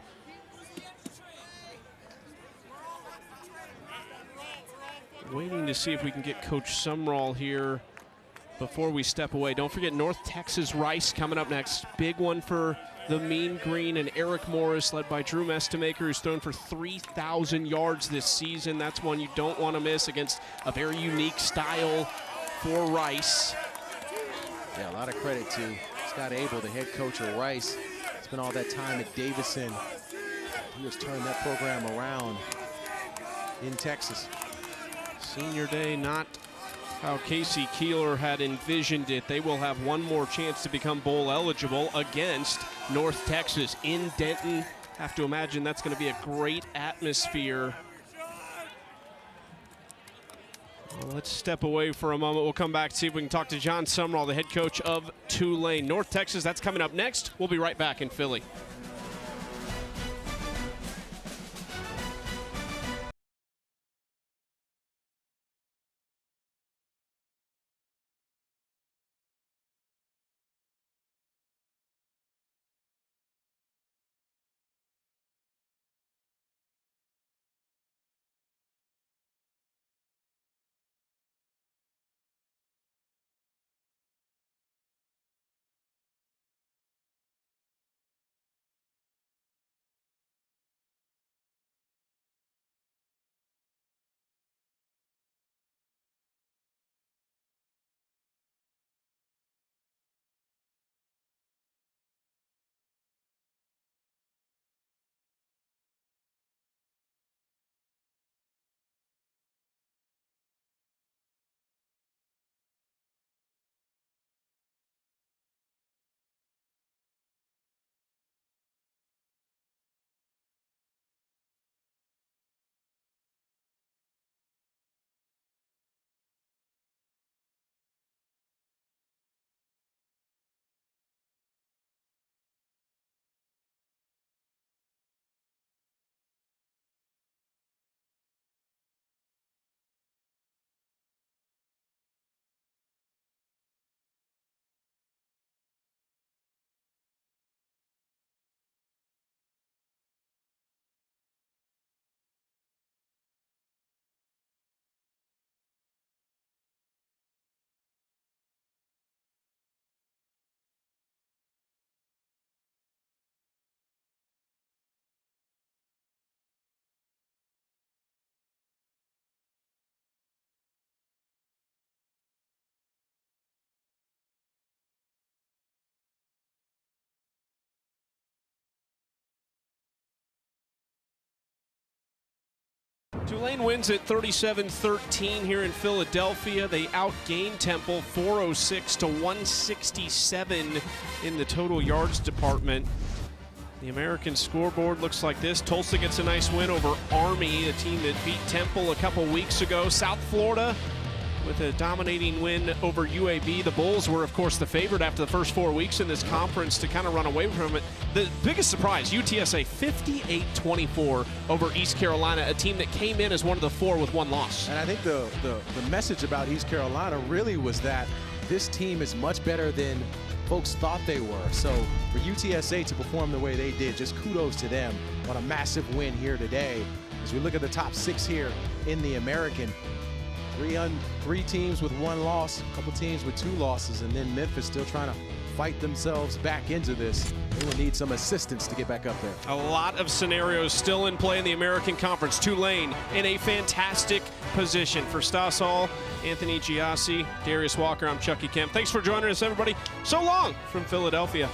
waiting to see if we can get Coach Sumrall here before we step away. Don't forget North Texas Rice coming up next. Big one for the Mean Green and Eric Morris, led by Drew Mestamaker, who's thrown for 3,000 yards this season. That's one you don't want to miss against a very unique style for Rice. Yeah, a lot of credit to Scott Abel, the head coach of Rice. Spent all that time at Davidson. He has turned that program around in Texas. Senior day, not how Casey Keeler had envisioned it. They will have one more chance to become bowl eligible against North Texas in Denton. Have to imagine that's going to be a great atmosphere. Well, let's step away for a moment. We'll come back to see if we can talk to John Sumrall, the head coach of Tulane. North Texas, that's coming up next. We'll be right back in Philly. Tulane wins at 37-13 here in Philadelphia. They outgained Temple 406 to 167 in the total yards department. The American scoreboard looks like this. Tulsa gets a nice win over Army, a team that beat Temple a couple weeks ago. South Florida with a dominating win over UAB. The Bulls were, of course, the favorite after the first 4 weeks in this conference to kind of run away from it. The biggest surprise, UTSA 58-24 over East Carolina, a team that came in as one of the four with one loss. And I think the message about East Carolina really was that this team is much better than folks thought they were. So for UTSA to perform the way they did, just kudos to them on a massive win here today. As we look at the top 6 here in the American, three teams with one loss, a couple teams with 2 losses, and then Memphis still trying to fight themselves back into this. They will need some assistance to get back up there. A lot of scenarios still in play in the American Conference. Tulane in a fantastic position. For Stas Hall, Anthony Giassi, Darius Walker, I'm Chucky Kemp. Thanks for joining us, everybody. So long from Philadelphia.